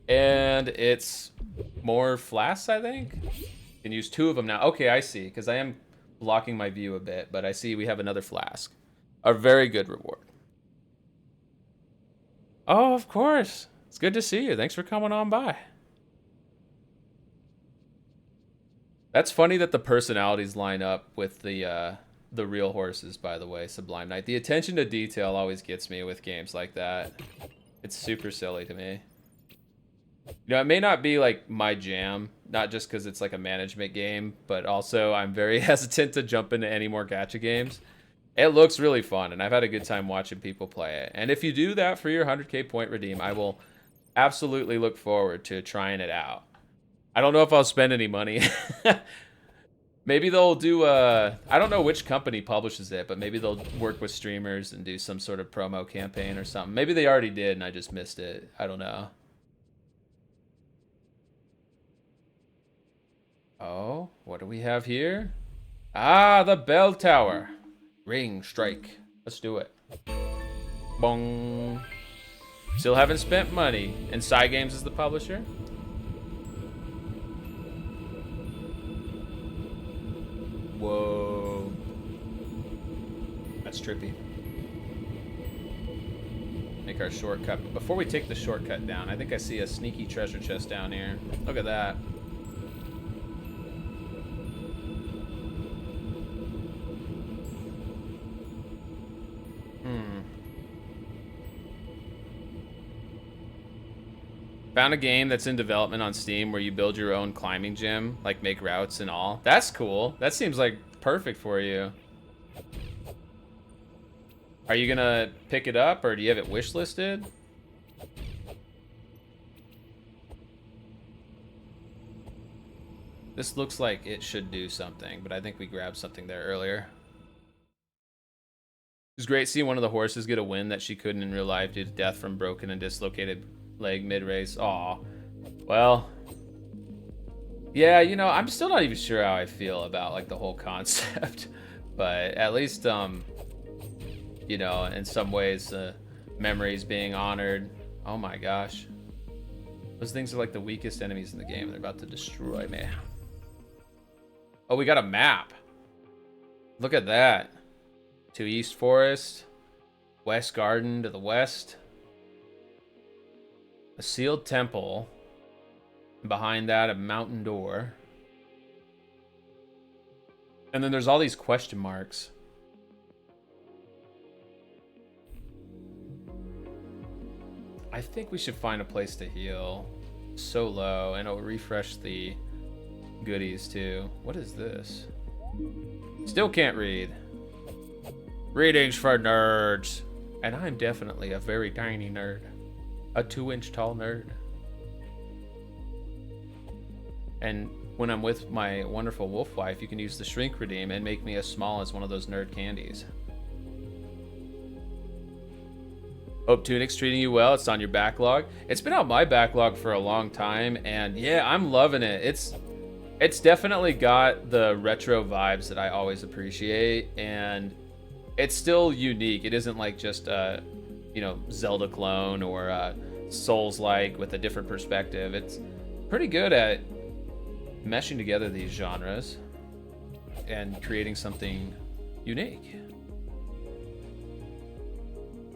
And it's more flasks, I think. You can use 2 of them now. Okay, I see. Because I am blocking my view a bit. But I see we have another flask. A very good reward. Oh, of course. It's good to see you. Thanks for coming on by. That's funny that the personalities line up with the real horses, by the way, Sublime Knight. The attention to detail always gets me with games like that. It's super silly to me. You know, it may not be like my jam, not just because it's like a management game, but also I'm very hesitant to jump into any more gacha games. It looks really fun, and I've had a good time watching people play it. And if you do that for your 100k point redeem, I will absolutely look forward to trying it out. I don't know if I'll spend any money. Maybe they'll do I don't know which company publishes it, but maybe they'll work with streamers and do some sort of promo campaign or something. Maybe they already did and I just missed it. I don't know. Oh, what do we have here? Ah, the bell tower. Ring strike. Let's do it. Bong. Still haven't spent money. And Cygames is the publisher? Whoa. That's trippy. Make our shortcut. But before we take the shortcut down, I think I see a sneaky treasure chest down here. Look at that. Found a game that's in development on Steam where you build your own climbing gym, like make routes and all. That's cool. That seems like perfect for you. Are you gonna pick it up or do you have it wish listed? This looks like it should do something, but I think we grabbed something there earlier. It was great seeing one of the horses get a win that she couldn't in real life due to death from broken and dislocated leg mid-race. Aw. Well. Yeah, you know, I'm still not even sure how I feel about, like, the whole concept. But at least, you know, in some ways, memories being honored. Oh my gosh. Those things are like the weakest enemies in the game. They're about to destroy me. Oh, we got a map. Look at that. To East Forest, West Garden to the west, a sealed temple, and behind that a mountain door, and then there's all these question marks. I think we should find a place to heal. So low, and it'll refresh the goodies too. What is this? Still can't read. Readings for nerds. And I'm definitely a very tiny nerd. A 2-inch tall nerd. And when I'm with my wonderful wolf wife, you can use the shrink redeem and make me as small as one of those nerd candies. Hope Tunic's treating you well. It's on your backlog. It's been on my backlog for a long time, and yeah, I'm loving it. It's definitely got the retro vibes that I always appreciate, and it's still unique. It isn't like just a, you know, Zelda clone or a Souls-like with a different perspective. It's pretty good at meshing together these genres and creating something unique.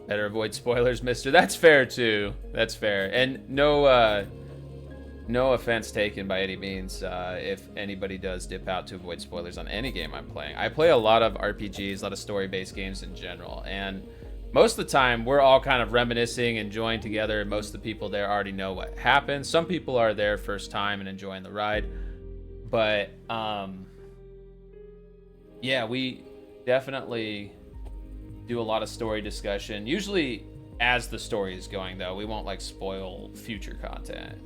Better avoid spoilers, mister. That's fair, too. That's fair. And no offense taken by any means if anybody does dip out to avoid spoilers on any game I'm playing. I play a lot of RPGs, a lot of story-based games in general, and most of the time we're all kind of reminiscing, enjoying together. Most of the people there already know what happened. Some people are there first time and enjoying the ride. But yeah, we definitely do a lot of story discussion. Usually as the story is going, though. We won't like spoil future content.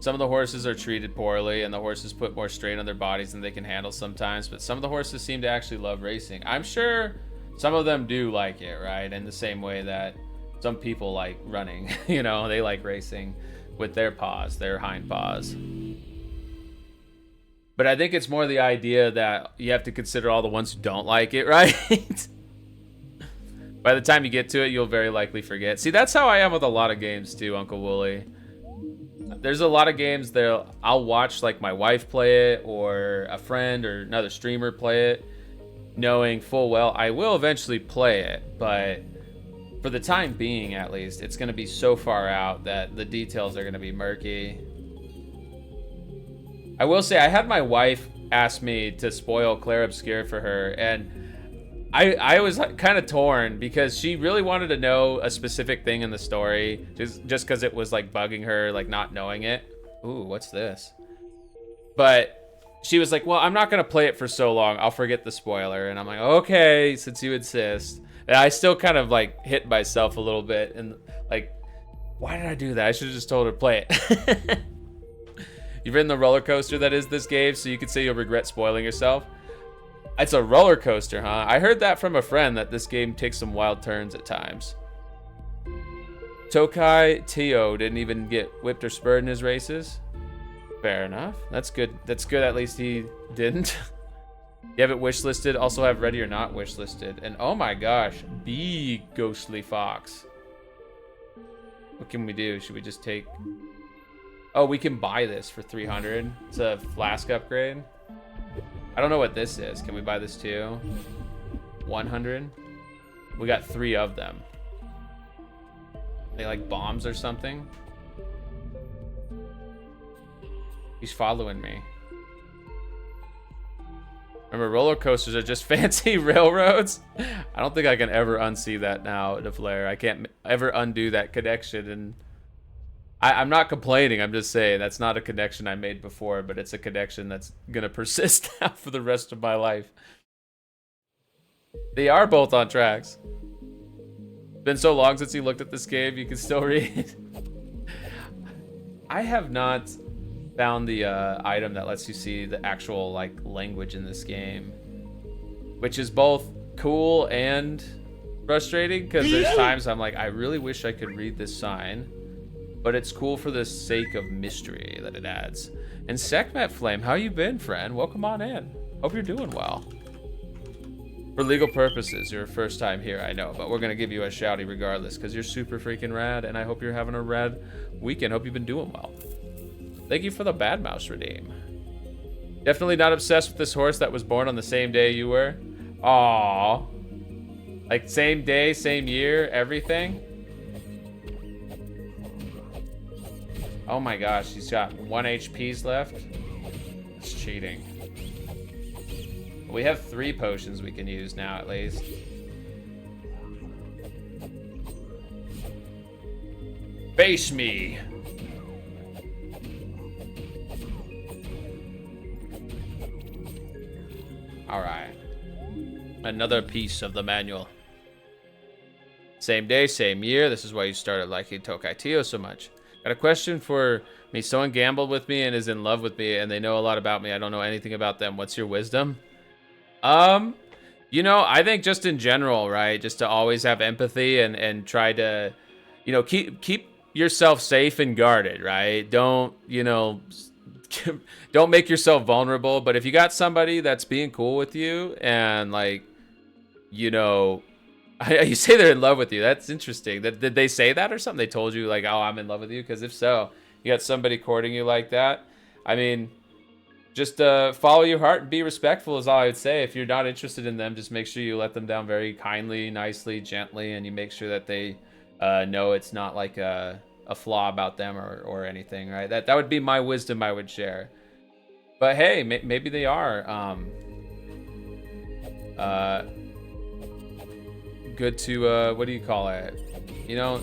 Some of the horses are treated poorly, and the horses put more strain on their bodies than they can handle sometimes, but some of the horses seem to actually love racing. I'm sure some of them do like it, right? In the same way that some people like running, you know, they like racing with their paws, their hind paws. But I think it's more the idea that you have to consider all the ones who don't like it, right? By the time you get to it, you'll very likely forget. See, that's how I am with a lot of games too, Uncle Wooly. There's a lot of games that I'll watch like my wife play it or a friend or another streamer play it, knowing full well I will eventually play it, but for the time being at least, it's going to be so far out that the details are going to be murky. I will say I had my wife ask me to spoil Claire Obscure for her, and I was like kind of torn because she really wanted to know a specific thing in the story just because it was like bugging her, like not knowing it. Ooh, what's this? But she was like, well, I'm not going to play it for so long. I'll forget the spoiler. And I'm like, okay, since you insist. And I still kind of like hit myself a little bit and like, why did I do that? I should have just told her to play it. You've ridden the roller coaster that is this game, so you could say you'll regret spoiling yourself. It's a roller coaster, huh? I heard that from a friend that this game takes some wild turns at times. Tokai Tio didn't even get whipped or spurred in his races. Fair enough. That's good. That's good. At least he didn't. You have it wish listed. Also have ready or not wish listed. And oh my gosh, big ghostly fox. What can we do? Should we just take? Oh, we can buy this for 300. It's a flask upgrade. I don't know what this is. Can we buy this too? 100. We got 3 of them. They like bombs or something. He's following me. Remember, roller coasters are just fancy railroads. I don't think I can ever unsee that now, DeFlair. I can't ever undo that connection. And I'm not complaining. I'm just saying that's not a connection I made before, but it's a connection that's going to persist now for the rest of my life. They are both on tracks. Been so long since you looked at this game, you can still read. I have not found the item that lets you see the actual like language in this game, which is both cool and frustrating because there's times I'm like, I really wish I could read this sign, but it's cool for the sake of mystery that it adds. And Sekhmet Flame, how you been, friend? Welcome on in. Hope you're doing well. For legal purposes, your first time here, I know, but we're gonna give you a shouty regardless because you're super freaking rad, and I hope you're having a rad weekend. Hope you've been doing well. Thank you for the Bad Mouse redeem. Definitely not obsessed with this horse that was born on the same day you were. Aww. Like same day, same year, everything. Oh my gosh, he's got 1 HP's left. It's cheating. We have 3 potions we can use now at least. Face me. All right. Another piece of the manual. Same day, same year. This is why you started liking Tokai Tio so much. Got a question for me. Someone gambled with me and is in love with me, and they know a lot about me. I don't know anything about them. What's your wisdom? You know, I think just in general, right? Just to always have empathy and try to, you know, keep yourself safe and guarded, right? Don't, you know, don't make yourself vulnerable. But if you got somebody that's being cool with you and like, you know, you say they're in love with you. That's interesting. Did they say that or something? They told you like, oh, I'm in love with you? Because if so, you got somebody courting you like that. I mean, Just follow your heart and be respectful is all I would say. If you're not interested in them, just make sure you let them down very kindly, nicely, gently, and you make sure that they know it's not like a flaw about them or anything, right? That would be my wisdom I would share. But hey, maybe they are good to what do you call it? You know,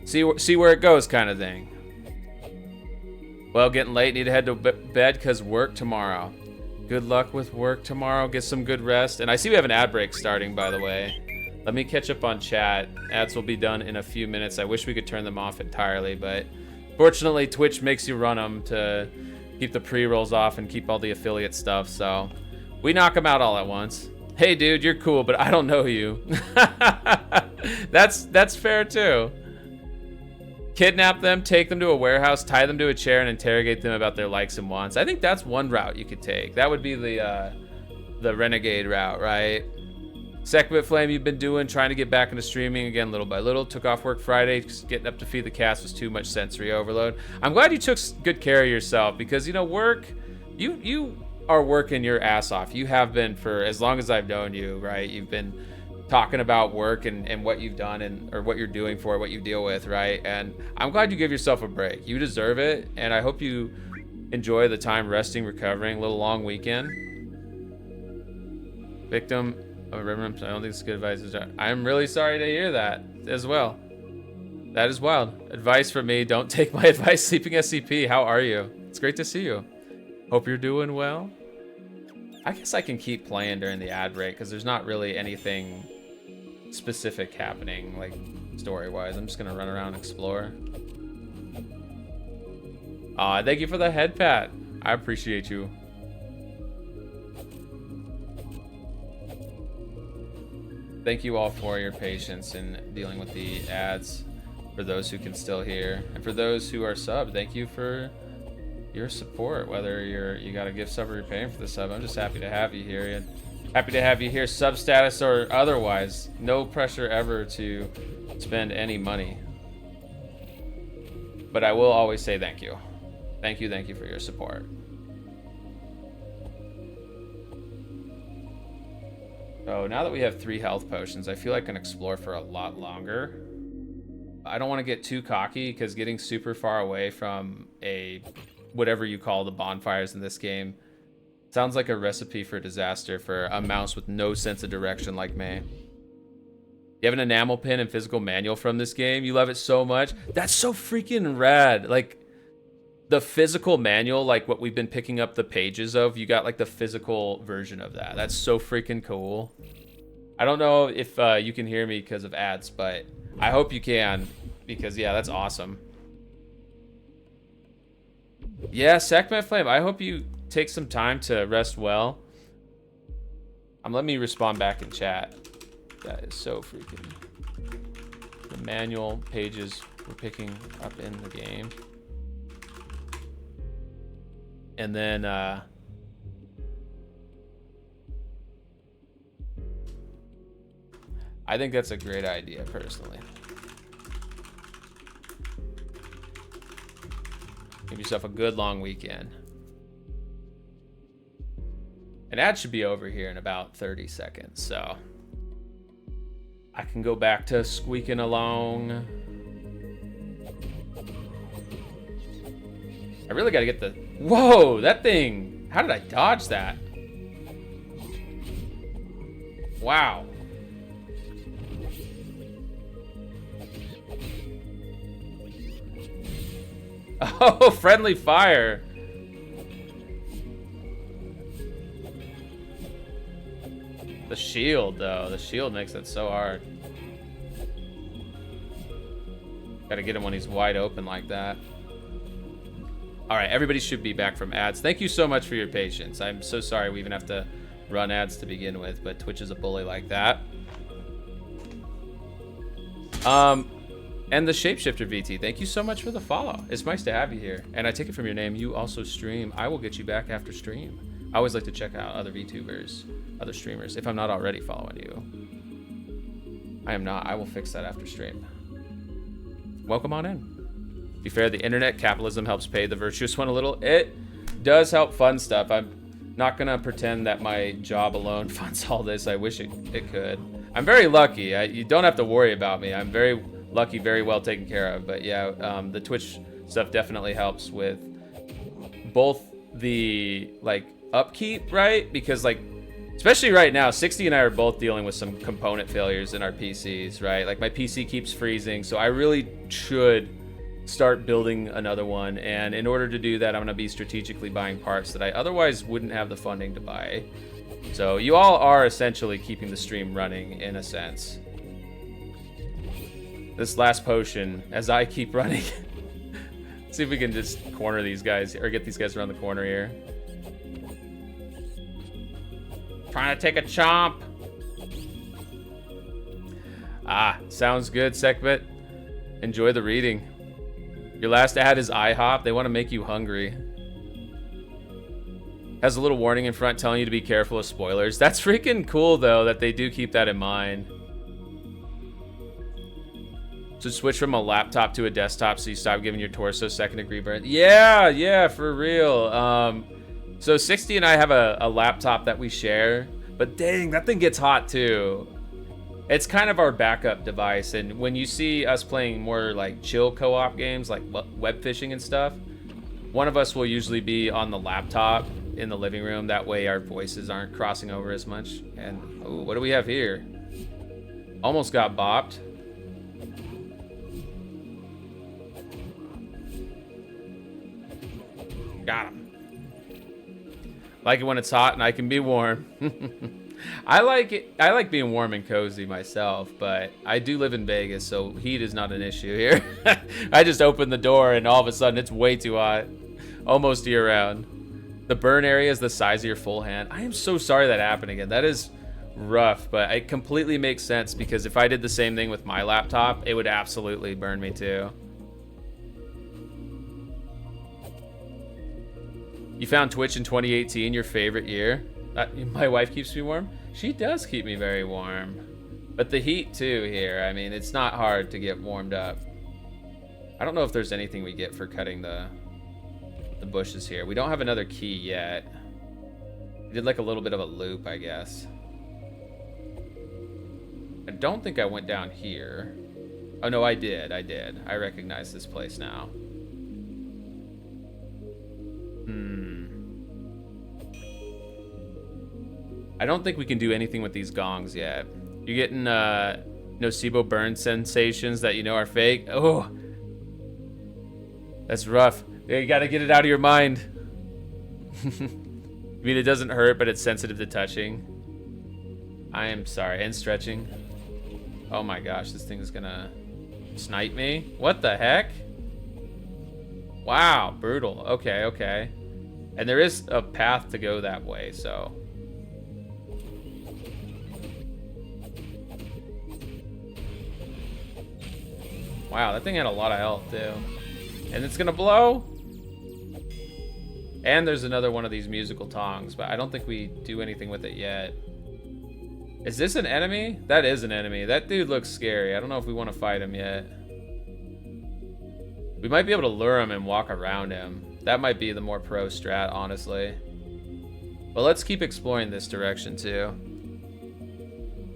see where it goes, kind of thing. Well, getting late. Need to head to bed because work tomorrow. Good luck with work tomorrow. Get some good rest. And I see we have an ad break starting, by the way. Let me catch up on chat. Ads will be done in a few minutes. I wish we could turn them off entirely, but fortunately, Twitch makes you run them to keep the pre-rolls off and keep all the affiliate stuff. So we knock them out all at once. Hey, dude, you're cool, but I don't know you. That's fair too. Kidnap them, take them to a warehouse, tie them to a chair, and interrogate them about their likes and wants. I think that's one route you could take. That would be the renegade route, right? Sekhmet Flame, you've been doing, trying to get back into streaming again little by little. Took off work Friday, just getting up to feed the cats was too much sensory overload. I'm glad you took good care of yourself because, you know, work, you are working your ass off. You have been for as long as I've known you, right? You've been talking about work and what you've done and or what you're doing for it, what you deal with, right? And I'm glad you give yourself a break. You deserve it, and I hope you enjoy the time resting, recovering. A little long weekend. Victim of remembrance. I don't think it's good advice. I'm really sorry to hear that as well. That is wild. Advice from me: don't take my advice. Sleeping SCP. How are you? It's great to see you. Hope you're doing well. I guess I can keep playing during the ad break because there's not really anything specific happening, like story-wise. I'm just gonna run around and explore. Thank you for the head pat. I appreciate you. Thank you all for your patience in dealing with the ads. For those who can still hear, and for those who are subbed, thank you for your support. Whether you got a gift sub or you're paying for the sub, I'm just happy to have you here. And happy to have you here, sub status or otherwise. No pressure ever to spend any money. But I will always say thank you. Thank you for your support. So now that we have 3 health potions, I feel I can explore for a lot longer. I don't want to get too cocky because getting super far away from whatever you call the bonfires in this game sounds like a recipe for disaster for a mouse with no sense of direction like me. You have an enamel pin and physical manual from this game. You love it so much. That's so freaking rad. Like the physical manual, like what we've been picking up the pages of, you got like the physical version of that. That's so freaking cool. I don't know if you can hear me because of ads, but I hope you can because yeah, that's awesome. Yeah, Sekhmet Flame, I hope you take some time to rest well. Let me respond back in chat. That is so freaking... The manual pages we're picking up in the game. And then, I think that's a great idea, personally. Give yourself a good long weekend. An ad should be over here in about 30 seconds, so I can go back to squeaking along. I really gotta get the... Whoa, that thing! How did I dodge that? Wow. Oh, friendly fire. The shield, though. The shield makes it so hard. Gotta get him when he's wide open like that. Alright, everybody should be back from ads. Thank you so much for your patience. I'm so sorry we even have to run ads to begin with, but Twitch is a bully like that. And the Shapeshifter VT, thank you so much for the follow. It's nice to have you here. And I take it from your name, you also stream. I will get you back after stream. I always like to check out other VTubers, other streamers, if I'm not already following you. I am not. I will fix that after stream. Welcome on in. To be fair, the internet capitalism helps pay the virtuous one a little. It does help fund stuff. I'm not gonna pretend that my job alone funds all this. I wish it could. I'm very lucky. You don't have to worry about me. I'm very lucky, very well taken care of. But yeah, the Twitch stuff definitely helps with both the like upkeep, right? Because like, especially right now, 60 and I are both dealing with some component failures in our PCs, right? Like my PC keeps freezing, so I really should start building another one. And in order to do that, I'm gonna be strategically buying parts that I otherwise wouldn't have the funding to buy. So you all are essentially keeping the stream running in a sense. This last potion, as I keep running. See if we can just corner these guys, or get these guys around the corner here. Trying to take a chomp. Ah, sounds good, Sekbit. Enjoy the reading. Your last ad is IHOP. They want to make you hungry. Has a little warning in front telling you to be careful of spoilers. That's freaking cool, though, that they do keep that in mind. So switch from a laptop to a desktop so you stop giving your torso second-degree burn. Yeah, for real. So 60 and I have a laptop that we share, but dang, that thing gets hot too. It's kind of our backup device, and when you see us playing more like chill co-op games, like web fishing and stuff, one of us will usually be on the laptop in the living room. That way our voices aren't crossing over as much. And ooh, what do we have here? Almost got bopped. Got him. Like it when it's hot and I can be warm. I like it. I like being warm and cozy myself, but I do live in Vegas, so heat is not an issue here. I just open the door and all of a sudden it's way too hot, almost year round. The burn area is the size of your full hand. I am so sorry that happened again. That is rough, but it completely makes sense because if I did the same thing with my laptop, it would absolutely burn me too. You found Twitch in 2018 your favorite year? My wife keeps me warm? She does keep me very warm. But the heat too here, I mean, it's not hard to get warmed up. I don't know if there's anything we get for cutting the bushes here. We don't have another key yet. We did like a little bit of a loop, I guess. I don't think I went down here. Oh no, I did. I recognize this place now. I don't think we can do anything with these gongs yet. You're getting nocebo burn sensations that you know are fake. Oh, that's rough. You gotta get it out of your mind. I mean, it doesn't hurt, but it's sensitive to touching. I am sorry. And stretching. Oh my gosh, this thing is gonna snipe me. What the heck? Wow, brutal. Okay. And there is a path to go that way, so. Wow, that thing had a lot of health too. And it's gonna blow. And there's another one of these musical tongs, but I don't think we do anything with it yet. Is this an enemy? That is an enemy. That dude looks scary. I don't know if we want to fight him yet. We might be able to lure him and walk around him. That might be the more pro strat, honestly. But let's keep exploring this direction too.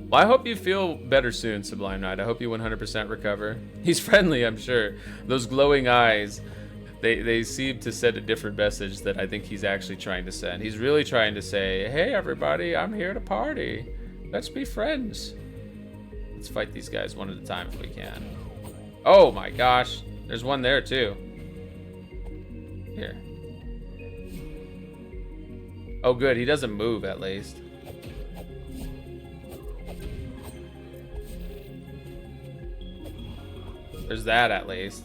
Well, I hope you feel better soon, Sublime Knight. I hope you 100% recover. He's friendly, I'm sure. Those glowing eyes, they seem to send a different message that I think he's actually trying to send. He's really trying to say, hey, everybody, I'm here to party. Let's be friends. Let's fight these guys one at a time if we can. Oh my gosh. There's one there too. Here. Oh good, he doesn't move at least. There's that at least.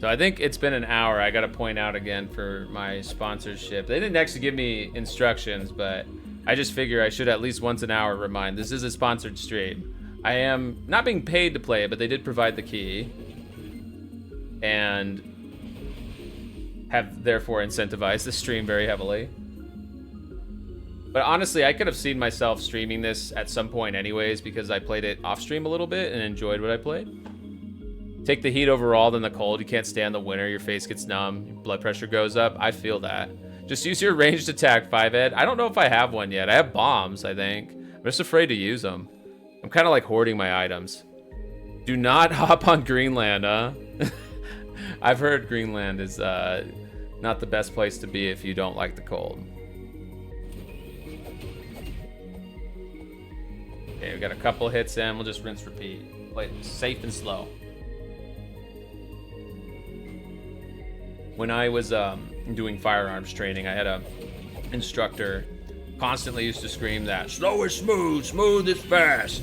So I think it's been an hour. I gotta point out again for my sponsorship. They didn't actually give me instructions, but I just figure I should at least once an hour remind. This is a sponsored stream. I am not being paid to play it, but they did provide the key. And have therefore incentivized the stream very heavily. But honestly, I could have seen myself streaming this at some point anyways because I played it off stream a little bit and enjoyed what I played. Take the heat overall than the cold. You can't stand the winter. Your face gets numb. Your blood pressure goes up. I feel that. Just use your ranged attack, 5Ed. I don't know if I have one yet. I have bombs, I think. I'm just afraid to use them. I'm kind of like hoarding my items. Do not hop on Greenland, huh? I've heard Greenland is not the best place to be if you don't like the cold. Okay, we got a couple hits in. We'll just rinse, repeat. Play it safe and slow. When I was doing firearms training, I had a instructor constantly used to scream that slow is smooth, smooth is fast.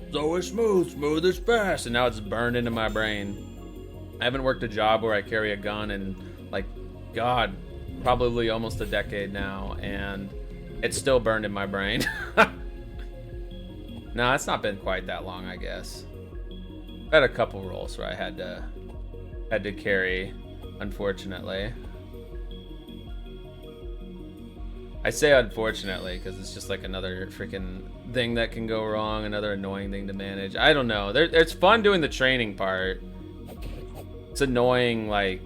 Slow is smooth, smooth is fast. And now it's burned into my brain. I haven't worked a job where I carry a gun in, like, God, probably almost a decade now, and it's still burned in my brain. No, it's not been quite that long, I guess. I had a couple roles where I had to carry, unfortunately. I say unfortunately because it's just like another freaking thing that can go wrong, another annoying thing to manage. I don't know. It's fun doing the training part. It's annoying, like,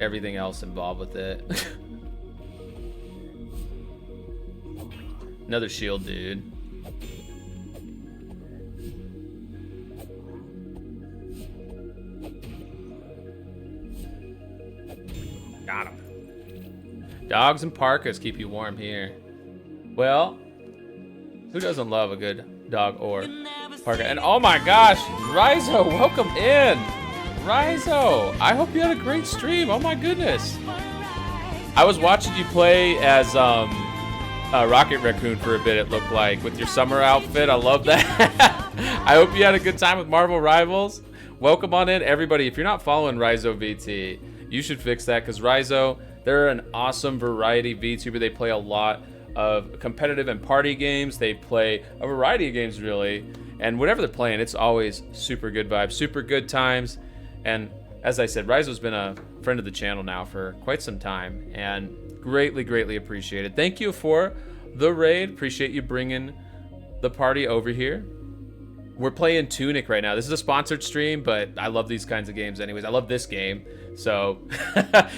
everything else involved with it. Another shield dude. Got him. Dogs and parkas keep you warm here. Well, who doesn't love a good dog or parka? And oh my gosh, Rizo, welcome in. Rizo, I hope you had a great stream. Oh my goodness. I was watching you play as Rocket Raccoon for a bit, it looked like, with your summer outfit. I love that. I hope you had a good time with Marvel Rivals. Welcome on in, everybody. If you're not following Rizo VT, you should fix that, because Rizo, they're an awesome variety VTuber. They play a lot of competitive and party games. They play a variety of games, really. And whatever they're playing, it's always super good vibes, super good times. And as I said, Rizo's been a friend of the channel now for quite some time, and greatly, greatly appreciated. Thank you for the raid. Appreciate you bringing the party over here. We're playing Tunic right now. This is a sponsored stream, but I love these kinds of games anyways. I love this game, so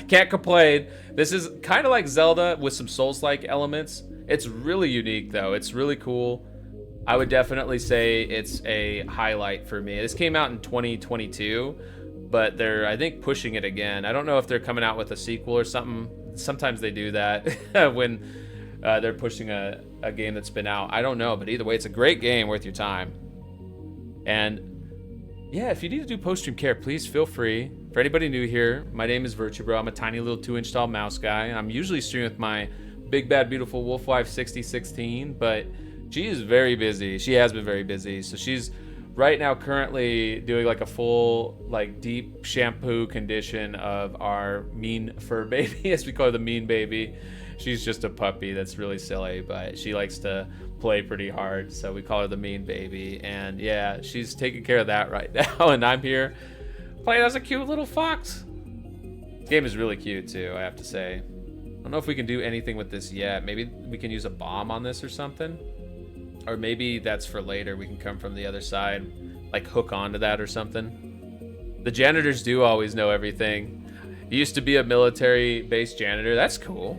can't complain. This is kind of like Zelda with some Souls-like elements. It's really unique, though. It's really cool. I would definitely say it's a highlight for me. This came out in 2022, but they're, I think, pushing it again. I don't know if they're coming out with a sequel or something. Sometimes they do that when they're pushing a game that's been out. I don't know, but either way, it's a great game worth your time. And yeah, if you need to do post-stream care, please feel free. For anybody new here, my name is vtuber. I'm a tiny little 2-inch tall mouse guy. I'm usually streaming with my big, bad, beautiful wolf wife 6016, but she is very busy. She has been very busy. So she's right now currently doing like a full, like, deep shampoo condition of our mean fur baby, as we call her, the mean baby. She's just a puppy that's really silly, but she likes to play pretty hard, so we call her the mean baby. And yeah, she's taking care of that right now, and I'm here playing as a cute little fox. This game is really cute too, I have to say. I don't know if we can do anything with this yet. Maybe we can use a bomb on this or something, or maybe that's for later. We can come from the other side, like hook onto that or something. The janitors do always know everything. Used to be a military-based janitor. That's cool.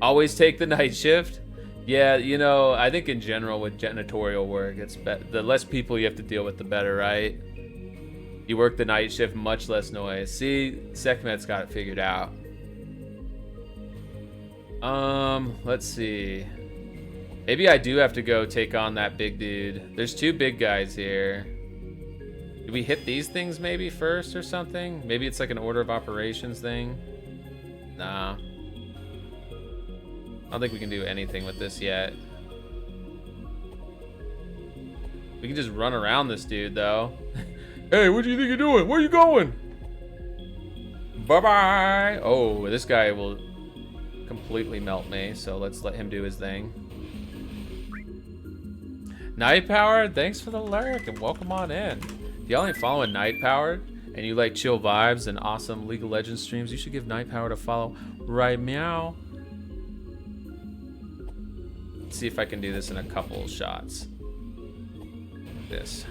Always take the night shift. Yeah, you know, I think in general with janitorial work, it's the less people you have to deal with, the better, right? You work the night shift, much less noise. See, Sekhmet's got it figured out. Let's see. Maybe I do have to go take on that big dude. There's two big guys here. Do we hit these things maybe first or something? Maybe it's like an order of operations thing. Nah. I don't think we can do anything with this yet. We can just run around this dude, though. Hey, what do you think you're doing? Where are you going? Bye-bye. Oh, this guy will completely melt me, so let's let him do his thing. Night Powered, thanks for the lurk, and welcome on in. If y'all ain't following Night Powered, and you like chill vibes and awesome League of Legends streams, you should give Night Powered a follow right meow. see if I can do this in a couple shots. This.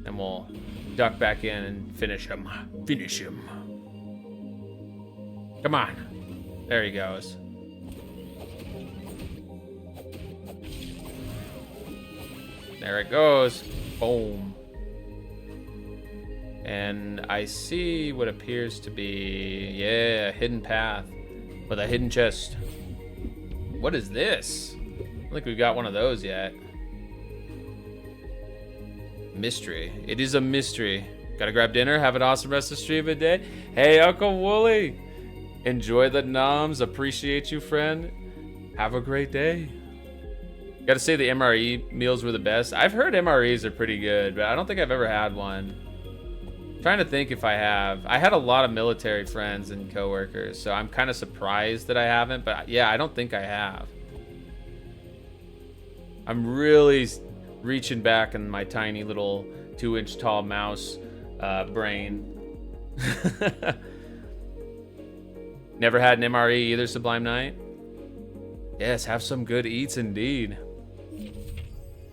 And we'll duck back in and finish him. Finish him. Come on. There he goes. There it goes. Boom. And I see what appears to be, yeah, a hidden path with a hidden chest. What is this? I don't think we've got one of those yet. Mystery. It is a mystery. Gotta grab dinner. Have an awesome rest of the stream of the day. Hey, Uncle Wooly. Enjoy the noms. Appreciate you, friend. Have a great day. Gotta say the MRE meals were the best. I've heard MREs are pretty good, but I don't think I've ever had one. I'm trying to think if I have. I had a lot of military friends and coworkers, so I'm kind of surprised that I haven't, but yeah, I don't think I have. I'm really reaching back in my tiny little 2-inch tall mouse brain. Never had an MRE either, Sublime Knight. Yes, have some good eats indeed.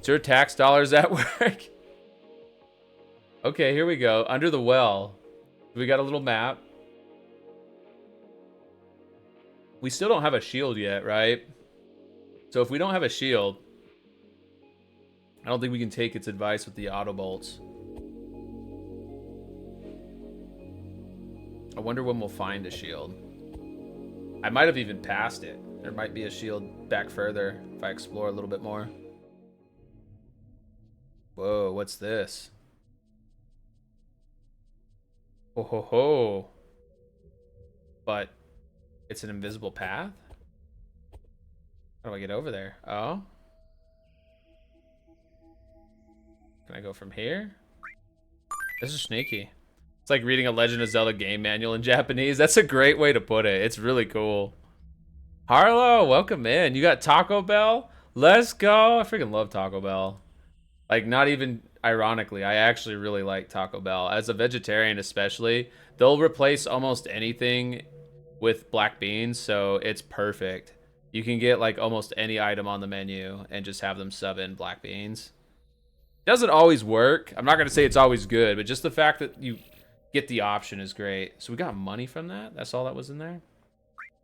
Sure, tax dollars at work. Okay, here we go. Under the well. We got a little map. We still don't have a shield yet, right? So if we don't have a shield, I don't think we can take its advice with the auto bolts. I wonder when we'll find a shield. I might have even passed it. There might be a shield back further if I explore a little bit more. Whoa, what's this? Ho ho ho. But it's an invisible path? How do I get over there? Oh. Can I go from here? This is sneaky. It's like reading a Legend of Zelda game manual in Japanese. That's a great way to put it. It's really cool. Harlow, welcome in. You got Taco Bell? Let's go. I freaking love Taco Bell. Like, not even ironically, I actually really like Taco Bell. As a vegetarian especially, they'll replace almost anything with black beans, so it's perfect. You can get like almost any item on the menu and just have them sub in black beans. Doesn't always work. I'm not going to say it's always good, but just the fact that you get the option is great. So we got money from that? That's all that was in there?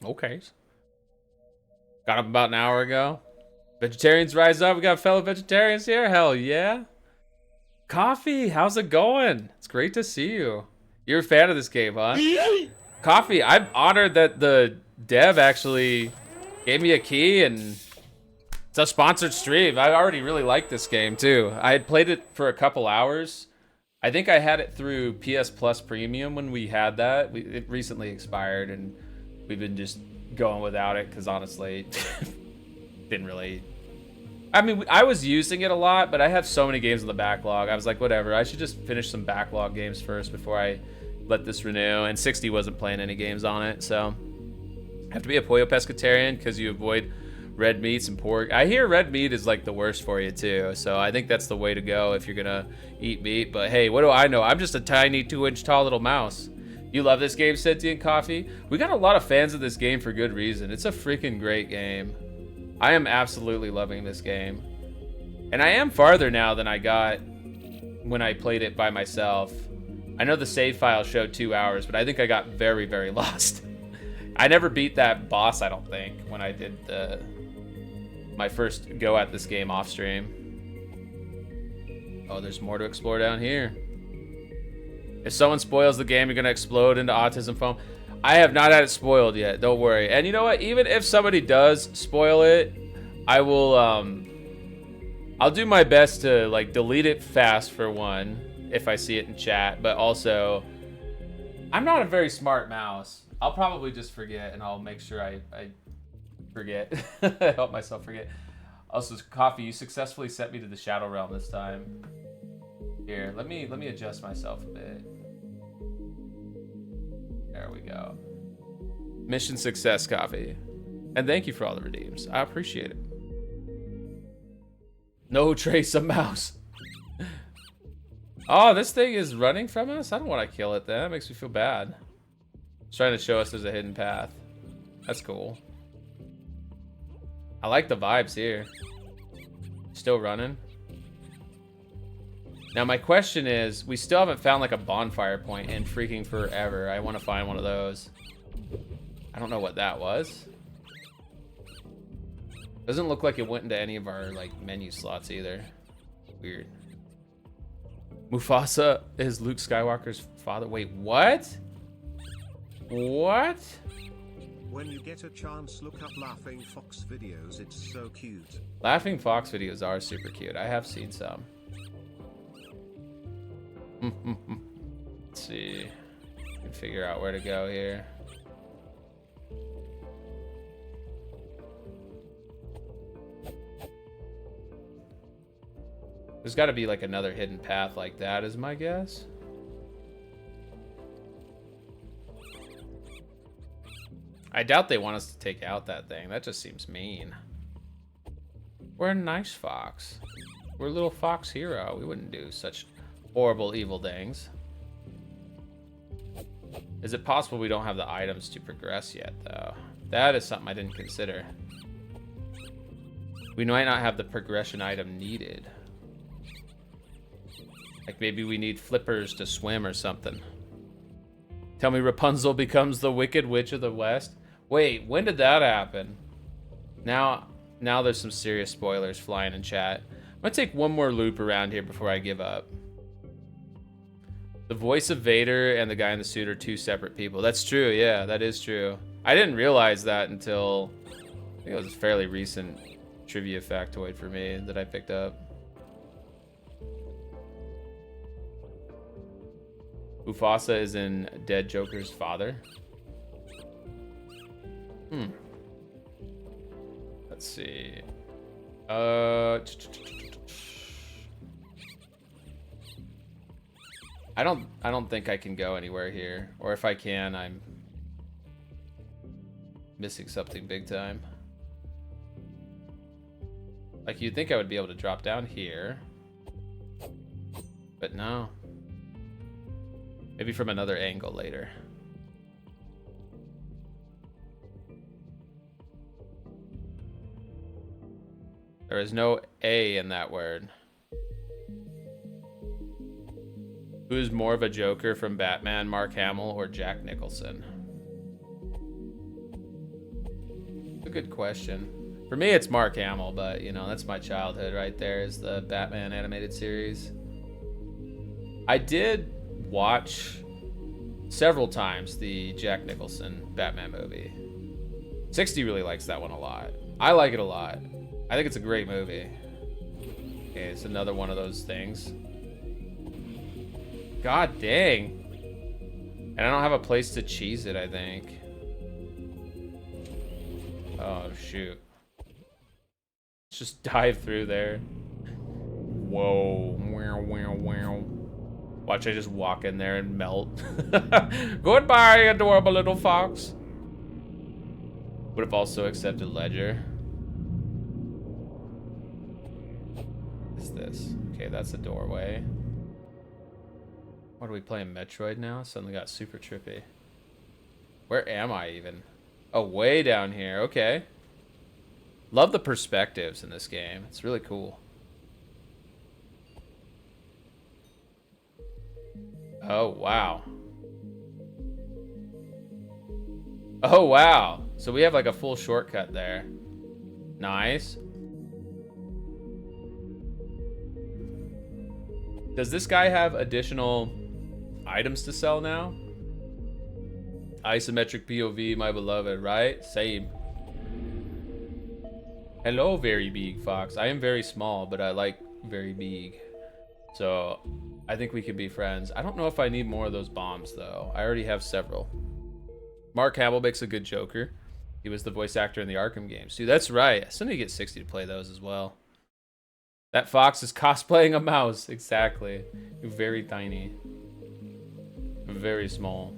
Okay. Got up about an hour ago. Vegetarians rise up. We got fellow vegetarians here. Hell yeah. Coffee, how's it going? It's great to see you. You're a fan of this game, huh? Coffee, I'm honored that the dev actually gave me a key and it's a sponsored stream. I already really like this game too. I had played it for a couple hours. I think I had it through PS Plus Premium when we had that. It recently expired and we've been just going without it because honestly, didn't really. I mean, I was using it a lot, but I have so many games in the backlog. I was like, whatever, I should just finish some backlog games first before I let this renew. And 60 wasn't playing any games on it, so have to be a pollo pescatarian because you avoid red meats and pork. I hear red meat is like the worst for you too, so I think that's the way to go if you're gonna eat meat. But hey, what do I know? I'm just a tiny 2-inch tall little mouse. You love this game, Sentient Coffee? We got a lot of fans of this game for good reason. It's a freaking great game. I am absolutely loving this game. And I am farther now than I got when I played it by myself. I know the save file showed 2 hours, but I think I got very, very lost. I never beat that boss, I don't think, when I did my first go at this game off stream. Oh, there's more to explore down here. If someone spoils the game, you're gonna explode into autism foam. I have not had it spoiled yet, don't worry. And you know what? Even if somebody does spoil it, I will, I'll do my best to like delete it fast for one, if I see it in chat, but also, I'm not a very smart mouse. I'll probably just forget and I'll make sure I forget. Help myself forget. Also, Coffee, you successfully sent me to the Shadow Realm this time. Here, let me adjust myself a bit. There we go. Mission success, Coffee. And thank you for all the redeems. I appreciate it. No trace of mouse. Oh, this thing is running from us? I don't want to kill it then. That makes me feel bad. It's trying to show us there's a hidden path. That's cool. I like the vibes here. Still running. Now my question is, we still haven't found like a bonfire point in freaking forever. I want to find one of those. I don't know what that was. Doesn't look like it went into any of our like menu slots either. Weird. Mufasa is Luke Skywalker's father. Wait, what? What? When you get a chance, look up Laughing Fox videos. It's so cute. Laughing Fox videos are super cute. I have seen some. Let's see. I can figure out where to go here. There's got to be like another hidden path like that, is my guess. I doubt they want us to take out that thing. That just seems mean. We're a nice fox. We're a little fox hero. We wouldn't do such horrible, evil things. Is it possible we don't have the items to progress yet, though? That is something I didn't consider. We might not have the progression item needed. Like maybe we need flippers to swim or something. Tell me Rapunzel becomes the Wicked Witch of the West. Wait, when did that happen? Now there's some serious spoilers flying in chat. I'm gonna take one more loop around here before I give up. The voice of Vader and the guy in the suit are two separate people. That's true, yeah, that is true. I didn't realize that until, I think it was a fairly recent trivia factoid for me that I picked up. Mufasa is in Dead Joker's father. Let's see. I don't think I can go anywhere here. Or if I can, I'm missing something big time. Like you'd think I would be able to drop down here. But no. Maybe from another angle later. There is no A in that word. Who's more of a Joker from Batman, Mark Hamill or Jack Nicholson? A good question. For me, it's Mark Hamill, but you know, that's my childhood right there, is the Batman animated series. I did watch several times the Jack Nicholson Batman movie. 60 really likes that one a lot. I like it a lot. I think it's a great movie. Okay, it's another one of those things. God dang. And I don't have a place to cheese it, I think. Oh, shoot. Let's just dive through there. Whoa. Watch, I just walk in there and melt. Goodbye, adorable little fox. Would have also accepted Ledger. What is this? Okay, that's a doorway. What are we playing, Metroid now? Suddenly got super trippy. Where am I even? Oh, way down here. Okay. Love the perspectives in this game. It's really cool. Oh, wow. Oh, wow. So we have like a full shortcut there. Nice. Does this guy have additional items to sell now? Isometric POV, my beloved, right? Same. Hello, very big fox. I am very small, but I like very big. So I think we could be friends. I don't know if I need more of those bombs, though. I already have several. Mark Hamill makes a good Joker. He was the voice actor in the Arkham games. Dude, that's right. I still need to get 60 to play those as well. That fox is cosplaying a mouse. Exactly. Very tiny. Very small.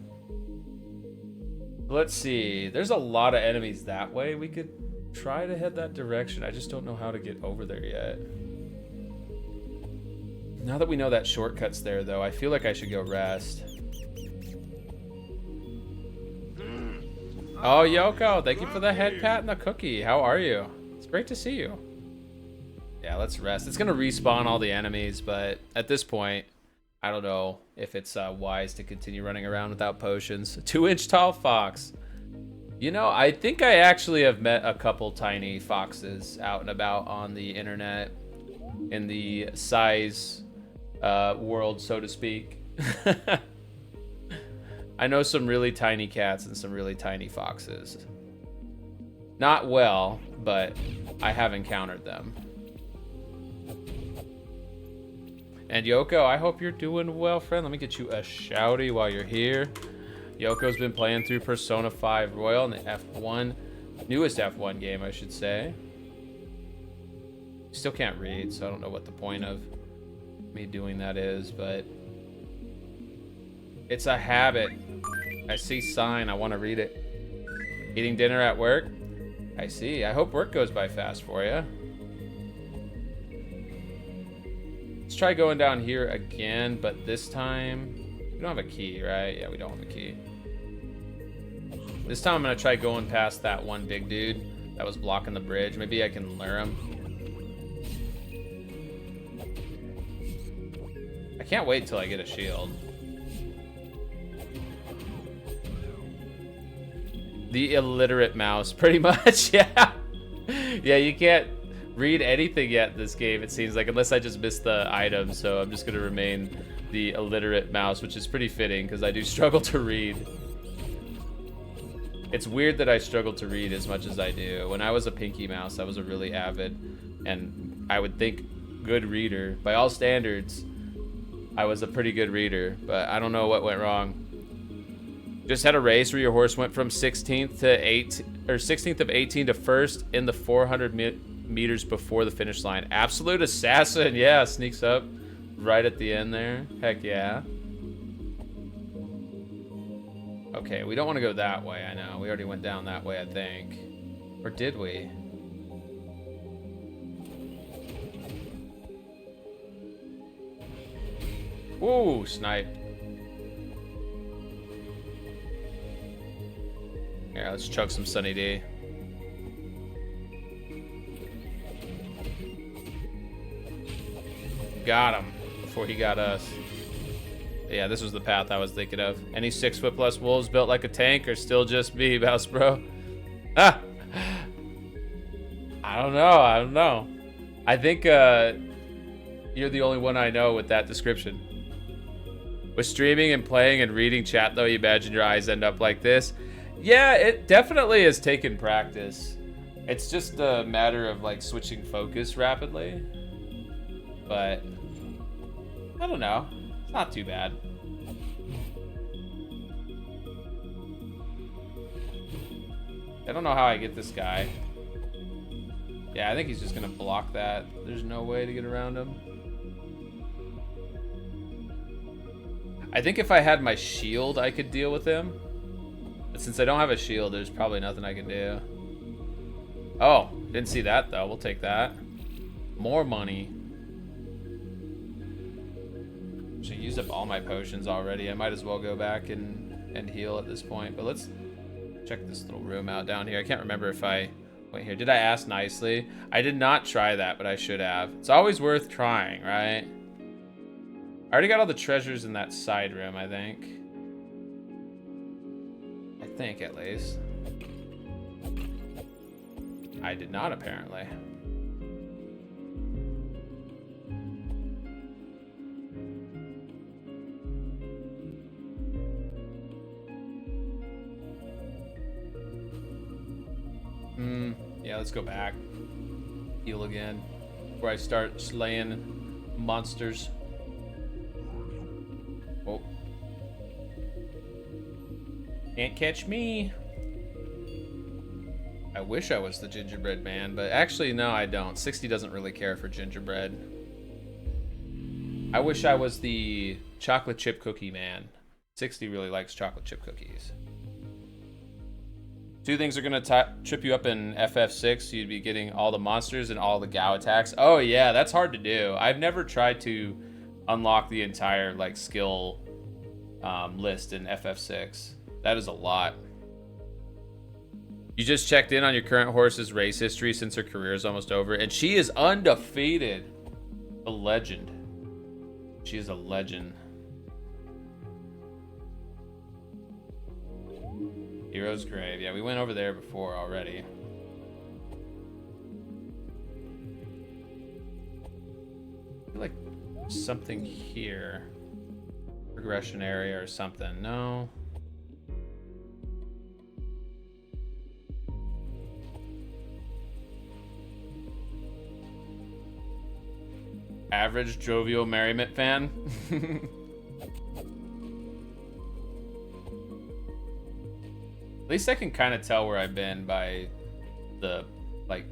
Let's see. There's a lot of enemies that way. We could try to head that direction. I just don't know how to get over there yet. Now that we know that shortcut's there, though, I feel like I should go rest. Oh, Yoko, thank you for the head pat and the cookie. How are you? It's great to see you. Yeah, let's rest. It's gonna respawn all the enemies, but at this point, I don't know if it's wise to continue running around without potions. A 2-inch tall fox. You know, I think I actually have met a couple tiny foxes out and about on the internet in the size world, so to speak. I know some really tiny cats and some really tiny foxes. Not well, but I have encountered them. And Yoko, I hope you're doing well, friend. Let me get you a shouty while you're here. Yoko's been playing through Persona 5 Royal in the F1, newest F1 game, I should say. Still can't read, so I don't know what the point of me doing that is, but it's a habit. I see sign, I want to read it. Eating dinner at work? I see. I hope work goes by fast for you. Let's try going down here again, but this time we don't have a key, right? Yeah, we don't have a key. This time I'm gonna try going past that one big dude that was blocking the bridge. Maybe I can lure him. I can't wait till I get a shield. The illiterate mouse, pretty much, yeah. Yeah, you can't read anything yet in this game, it seems like, unless I just missed the item, so I'm just gonna remain the illiterate mouse, which is pretty fitting, because I do struggle to read. It's weird that I struggle to read as much as I do. When I was a Pinky Mouse, I was a really avid, and I would think good reader. By all standards, I was a pretty good reader, but I don't know what went wrong. Just had a race where your horse went from 16th to 8, or 16th of 18 to 1st in the 400 meters before the finish line. Absolute assassin, yeah, sneaks up right at the end there. Heck yeah. Okay, we don't want to go that way, I know. We already went down that way, I think. Or did we? Ooh, snipe. Here, let's chug some Sunny D. Got him before he got us. Yeah, this was the path I was thinking of. Any 6-foot plus wolves built like a tank or still just me, Mouse Bro? Ah! I don't know. I think you're the only one I know with that description. With streaming and playing and reading chat, though, you imagine your eyes end up like this. Yeah, it definitely has taken practice. It's just a matter of like switching focus rapidly. But I don't know. It's not too bad. I don't know how I get this guy. Yeah, I think he's just gonna block that. There's no way to get around him. I think if I had my shield, I could deal with him. But since I don't have a shield, there's probably nothing I can do. Oh, didn't see that though. We'll take that. More money. I used up all my potions already. I might as well go back and heal at this point. But let's check this little room out down here. I can't remember if I went here. Did I ask nicely? I did not try that, but I should have. It's always worth trying, right? I already got all the treasures in that side room, I think. I think, at least. I did not, apparently. Yeah, let's go back. Heal again. Before I start slaying monsters. Oh. Can't catch me. I wish I was the gingerbread man, but actually, no, I don't. 60 doesn't really care for gingerbread. I wish I was the chocolate chip cookie man. 60 really likes chocolate chip cookies. Two things are gonna trip you up in FF6. You'd be getting all the monsters and all the Gao attacks. Oh yeah, that's hard to do. I've never tried to unlock the entire like skill list in FF6. That is a lot. You just checked in on your current horse's race history since her career is almost over, and she is undefeated. A legend. She is a legend. Hero's Grave. Yeah, we went over there before already. I feel like something here. Progression area or something. No. Average jovial merriment fan. At least I can kind of tell where I've been by the, like,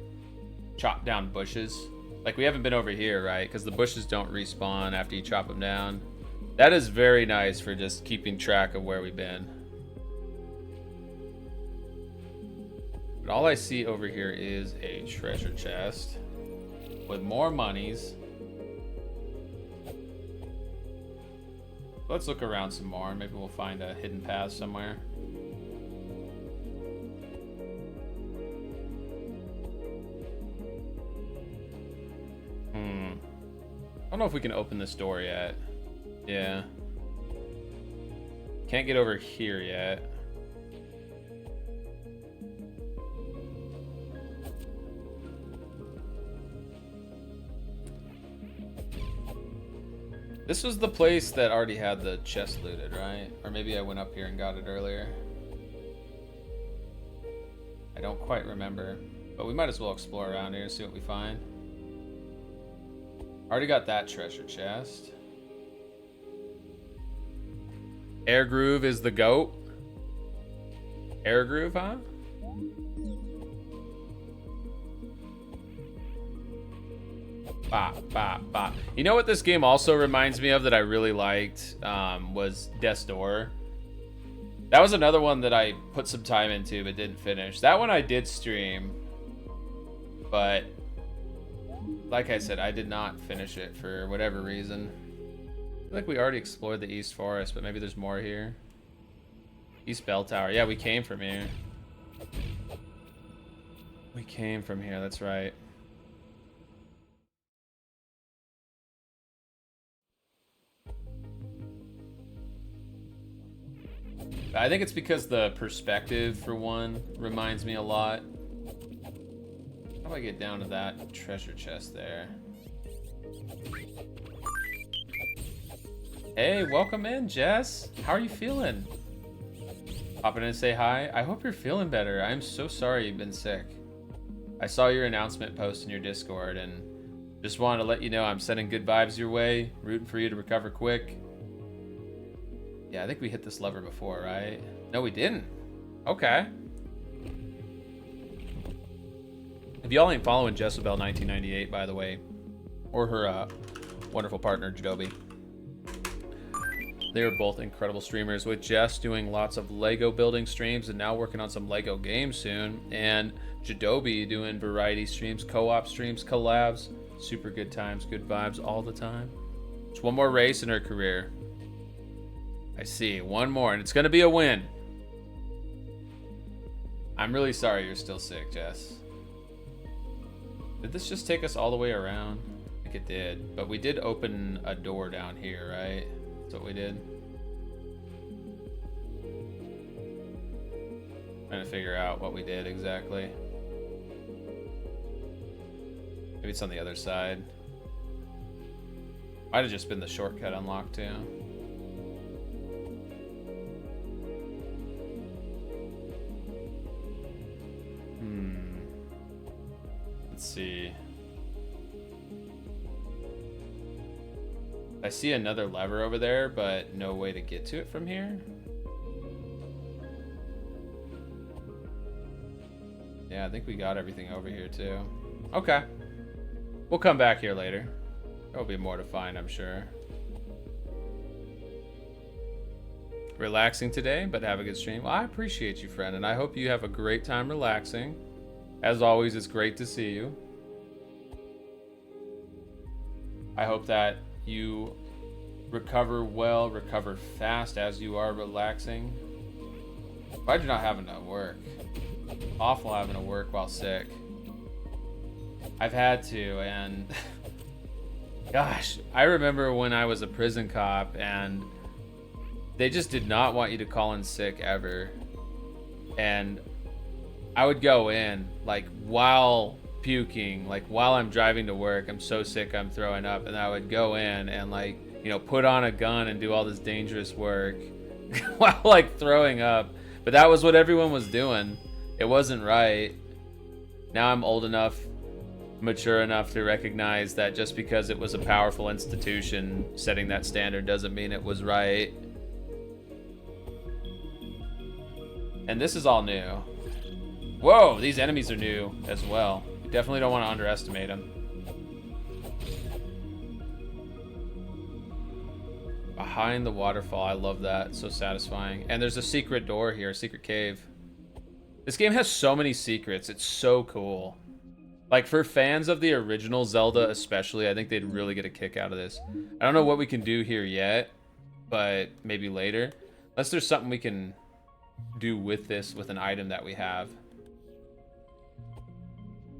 chopped down bushes. Like, we haven't been over here, right? Because the bushes don't respawn after you chop them down. That is very nice for just keeping track of where we've been. But all I see over here is a treasure chest with more monies. Let's look around some more. Maybe we'll find a hidden path somewhere. I don't know if we can open this door yet. Yeah. Can't get over here yet. This was the place that already had the chest looted, right? Or maybe I went up here and got it earlier. I don't quite remember. But we might as well explore around here and see what we find. Already got that treasure chest. Air Groove is the goat. Air Groove, huh? Bop, bop, bop. You know what this game also reminds me of that I really liked was Death's Door. That was another one that I put some time into but didn't finish. That one I did stream, but like I said, I did not finish it for whatever reason. I feel like we already explored the East Forest, but maybe there's more here. East Bell Tower. Yeah, we came from here. We came from here, that's right. I think it's because the perspective, for one, reminds me a lot. How do I get down to that treasure chest there? Hey, welcome in, Jess. How are you feeling? Popping in to say hi. I hope you're feeling better. I'm so sorry you've been sick. I saw your announcement post in your Discord and just wanted to let you know I'm sending good vibes your way, rooting for you to recover quick. Yeah, I think we hit this lever before, right? No, we didn't. Okay. If y'all ain't following Jessabel1998, by the way, or her wonderful partner, Jadobi, they are both incredible streamers, with Jess doing lots of Lego building streams and now working on some Lego games soon, and Jadobi doing variety streams, co-op streams, collabs. Super good times, good vibes all the time. Just one more race in her career. I see, one more, and it's gonna be a win. I'm really sorry you're still sick, Jess. Did this just take us all the way around? I think it did, but we did open a door down here, right? That's what we did. Trying to figure out what we did exactly. Maybe it's on the other side. Might have just been the shortcut unlocked too. Let's see. I see another lever over there, but no way to get to it from here. Yeah, I think we got everything over here too. Okay. We'll come back here later. There'll be more to find, I'm sure. Relaxing today, but have a good stream. Well, I appreciate you, friend, and I hope you have a great time relaxing. As always, it's great to see you. I hope that you recover well, recover fast as you are relaxing. Why'd you not have enough work? Awful having to work while sick. I've had to, and gosh, I remember when I was a prison cop and they just did not want you to call in sick ever. And I would go in like while puking, like while I'm driving to work, I'm so sick I'm throwing up, and I would go in and like, you know, put on a gun and do all this dangerous work while like throwing up. But that was what everyone was doing. It wasn't right. Now I'm old enough, mature enough to recognize that just because it was a powerful institution setting that standard doesn't mean it was right. And this is all new. Whoa, these enemies are new as well. You definitely don't want to underestimate them. Behind the waterfall, I love that. It's so satisfying. And there's a secret door here, a secret cave. This game has so many secrets. It's so cool. Like, for fans of the original Zelda especially, I think they'd really get a kick out of this. I don't know what we can do here yet, but maybe later. Unless there's something we can do with this, with an item that we have.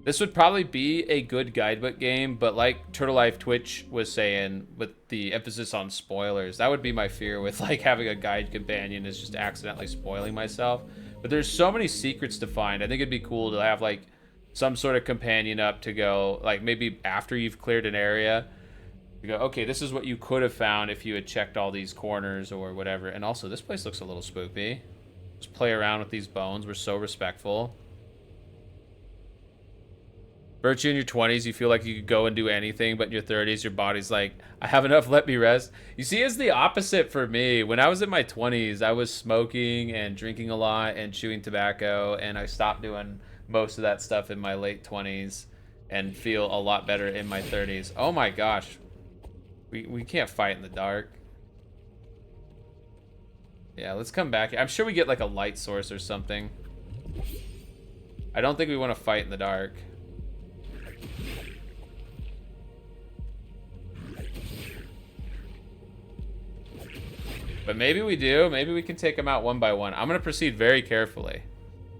This would probably be a good guidebook game, but like Turtle Life Twitch was saying, with the emphasis on spoilers, that would be my fear with like having a guide companion, is just accidentally spoiling myself. But there's so many secrets to find. I think it'd be cool to have like some sort of companion up to go, like maybe after you've cleared an area, you go, okay, this is what you could have found if you had checked all these corners or whatever. And also, this place looks a little spooky. Just play around with these bones. We're so respectful. Virtue in your 20s, you feel like you could go and do anything, but in your 30s, your body's like, I have enough, let me rest. You see, it's the opposite for me. When I was in my 20s, I was smoking and drinking a lot and chewing tobacco, and I stopped doing most of that stuff in my late 20s and feel a lot better in my 30s. Oh my gosh. We can't fight in the dark. Yeah, let's come back. I'm sure we get like a light source or something. I don't think we want to fight in the dark. But maybe we do. Maybe we can take them out one by one. I'm going to proceed very carefully.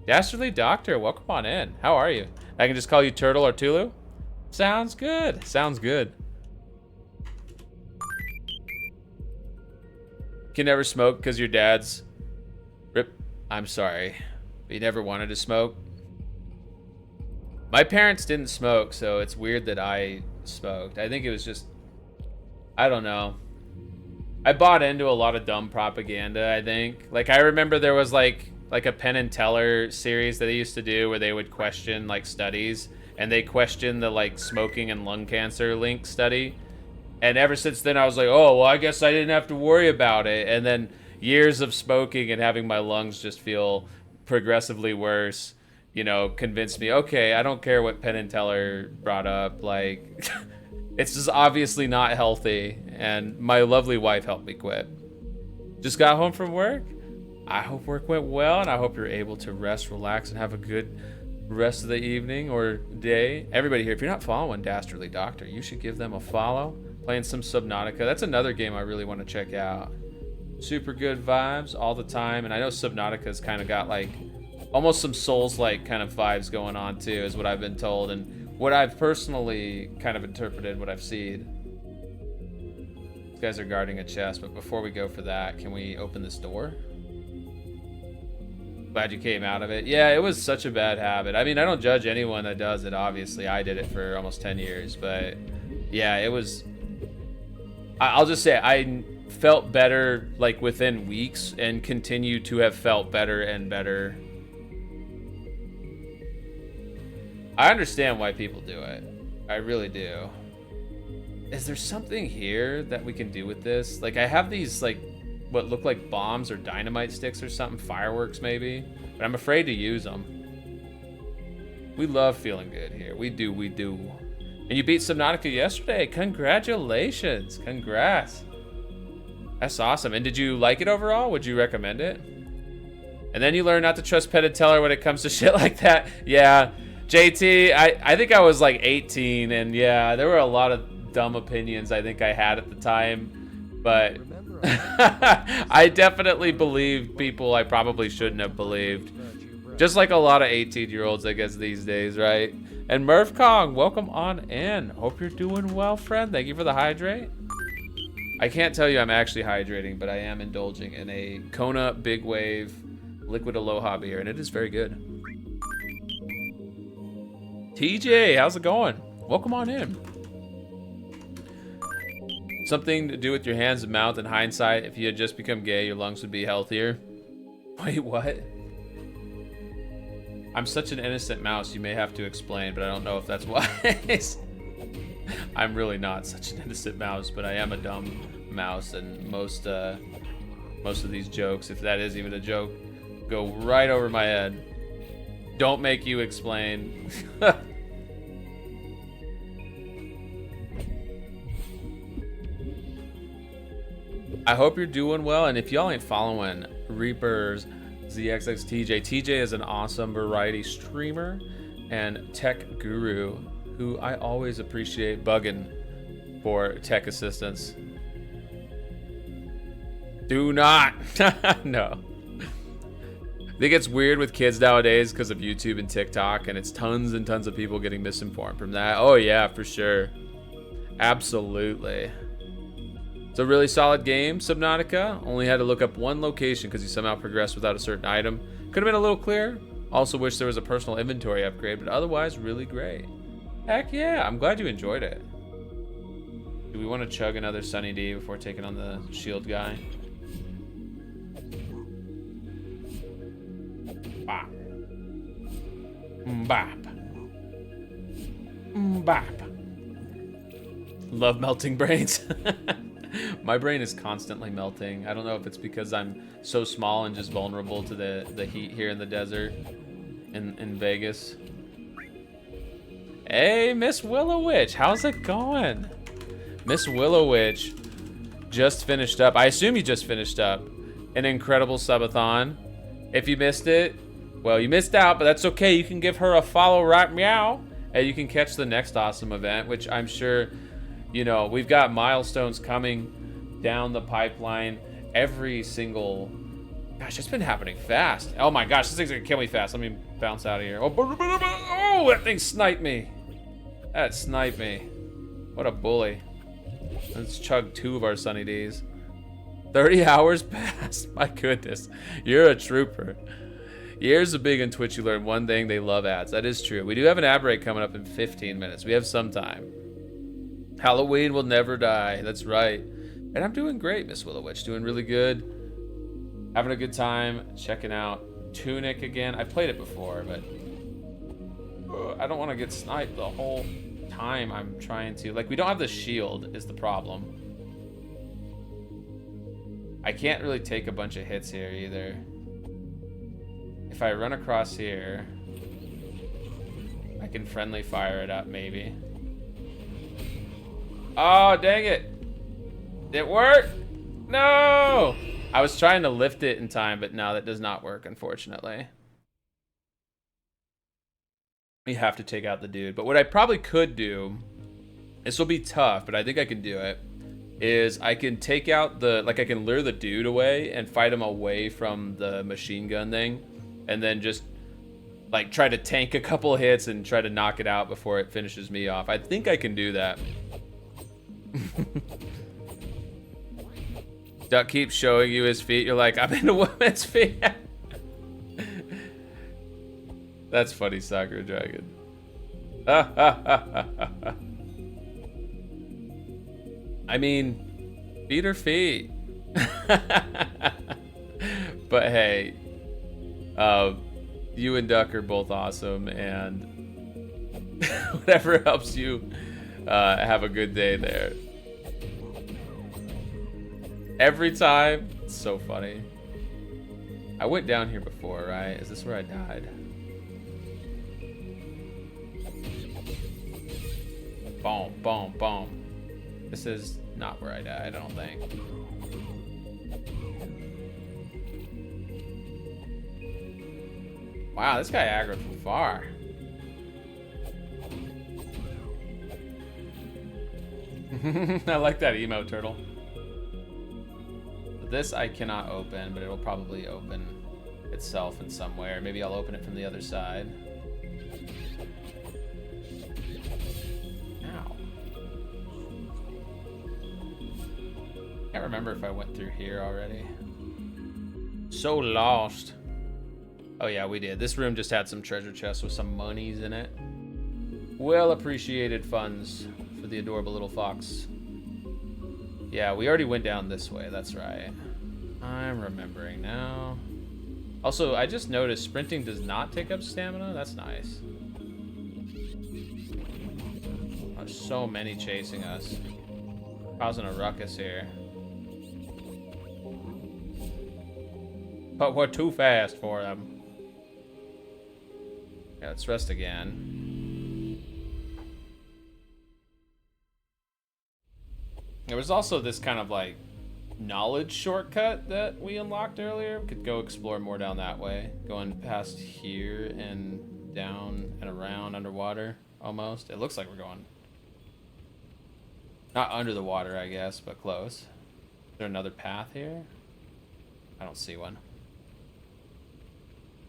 Dastardly Doctor, welcome on in. How are you? I can just call you Turtle or Tulu? Sounds good. Sounds good. You can never smoke because your dad's... Rip. I'm sorry. But you never wanted to smoke? My parents didn't smoke, so it's weird that I smoked. I think it was just... I don't know. I bought into a lot of dumb propaganda, I think. Like, I remember there was like a Penn and Teller series that they used to do where they would question like studies, and they questioned the like smoking and lung cancer link study. And ever since then I was like, oh, well, I guess I didn't have to worry about it. And then years of smoking and having my lungs just feel progressively worse, you know, convinced me, okay, I don't care what Penn and Teller brought up, like it's just obviously not healthy. And my lovely wife helped me quit. Just got home from work. I hope work went well, and I hope you're able to rest, relax, and have a good rest of the evening or day. Everybody here, if you're not following Dastardly Doctor, you should give them a follow. Playing some Subnautica. That's another game I really want to check out. Super good vibes all the time. And I know Subnautica's kind of got like almost some Souls-like kind of vibes going on too, is what I've been told. And what I've personally kind of interpreted, what I've seen. These guys are guarding a chest, but before we go for that, can we open this door? Glad you came out of it. Yeah, it was such a bad habit. I mean, I don't judge anyone that does it, obviously. I did it for almost 10 years, but yeah, it was... I'll just say I felt better like within weeks and continue to have felt better and better. I understand why people do it. I really do. Is there something here that we can do with this? Like, I have these like what look like bombs or dynamite sticks or something, fireworks maybe, but I'm afraid to use them. We love feeling good here. We do, we do. And you beat Subnautica yesterday. Congratulations. Congrats. That's awesome. And did you like it overall? Would you recommend it? And then you learn not to trust Penn and Teller when it comes to shit like that. Yeah. JT, I think I was like 18, and yeah, there were a lot of dumb opinions I think I had at the time. But I definitely believed people I probably shouldn't have believed. Just like a lot of 18-year-olds, I guess, these days, right? And Murph Kong, welcome on in. Hope you're doing well, friend. Thank you for the hydrate. I can't tell you I'm actually hydrating, but I am indulging in a Kona Big Wave Liquid Aloha beer, and it is very good. TJ, how's it going? Welcome on in. Something to do with your hands and mouth. In hindsight, if you had just become gay, your lungs would be healthier. Wait, what? I'm such an innocent mouse, you may have to explain, but I don't know if that's wise. I'm really not such an innocent mouse, but I am a dumb mouse, and most of these jokes, if that is even a joke, go right over my head. Don't make you explain. I hope you're doing well, and if y'all ain't following Reaper's ZXXTJ, TJ is an awesome variety streamer and tech guru who I always appreciate bugging for tech assistance. Do not. No. I think it's weird with kids nowadays because of YouTube and TikTok, and it's tons and tons of people getting misinformed from that. Oh yeah, for sure. Absolutely. It's a really solid game, Subnautica. Only had to look up one location because you somehow progressed without a certain item. Could have been a little clearer. Also wish there was a personal inventory upgrade, but otherwise really great. Heck yeah, I'm glad you enjoyed it. Do we want to chug another Sunny D before taking on the shield guy? Bop. Bop. Bop. Love melting brains. My brain is constantly melting. I don't know if it's because I'm so small and just vulnerable to the heat here in the desert in Vegas. Hey, Miss Willow Witch, how's it going? Miss Willow Witch just finished up. I assume you just finished up an incredible subathon. If you missed it, well, you missed out, but that's okay. You can give her a follow right meow, and you can catch the next awesome event, which I'm sure, you know, we've got milestones coming down the pipeline every single... Gosh, it's been happening fast. Oh my gosh, this thing's gonna kill me fast. Let me bounce out of here. Oh, that thing sniped me. That sniped me. What a bully. Let's chug 2 of our Sunny D's. 30 hours passed. My goodness. You're a trooper. Years of big on Twitch, you learn one thing: they love ads. That is true. We do have an ad break coming up in 15 minutes. We have some time. Halloween will never die. That's right. And I'm doing great, Miss Willow Witch. Doing really good. Having a good time. Checking out Tunic again. I played it before, but I don't want to get sniped the whole time I'm trying to. Like, we don't have the shield is the problem. I can't really take a bunch of hits here either. If I run across here, I can friendly fire it up maybe. Oh, dang it. Did it work? No! I was trying to lift it in time, but no, that does not work, unfortunately. We have to take out the dude. But what I probably could do, this will be tough, but I think I can do it, is I can take out the, like I can lure the dude away and fight him away from the machine gun thing, and then just like try to tank a couple hits and try to knock it out before it finishes me off. I think I can do that. Duck keeps showing you his feet. You're like, I'm into women's feet. That's funny, Sakura Dragon. I mean, feet are feet. But hey, you and Duck are both awesome, and whatever helps you have a good day there. Every time, it's so funny. I went down here before, right? Is this where I died? Boom, boom, boom. This is not where I died, I don't think. Wow, this guy aggroed from far. I like that emote, turtle. This I cannot open, but it'll probably open itself in some way, or maybe I'll open it from the other side. Ow. Can't remember if I went through here already. So lost. Oh yeah, we did. This room just had some treasure chests with some monies in it. Well appreciated funds for the adorable little fox. Yeah, we already went down this way, that's right. I'm remembering now. Also, I just noticed sprinting does not take up stamina. That's nice. There's so many chasing us. Causing a ruckus here. But we're too fast for them. Yeah, let's rest again. There was also this kind of like knowledge shortcut that we unlocked earlier. We could go explore more down that way. Going past here and down and around underwater almost. It looks like we're going not under the water, I guess, but close. Is there another path here? I don't see one.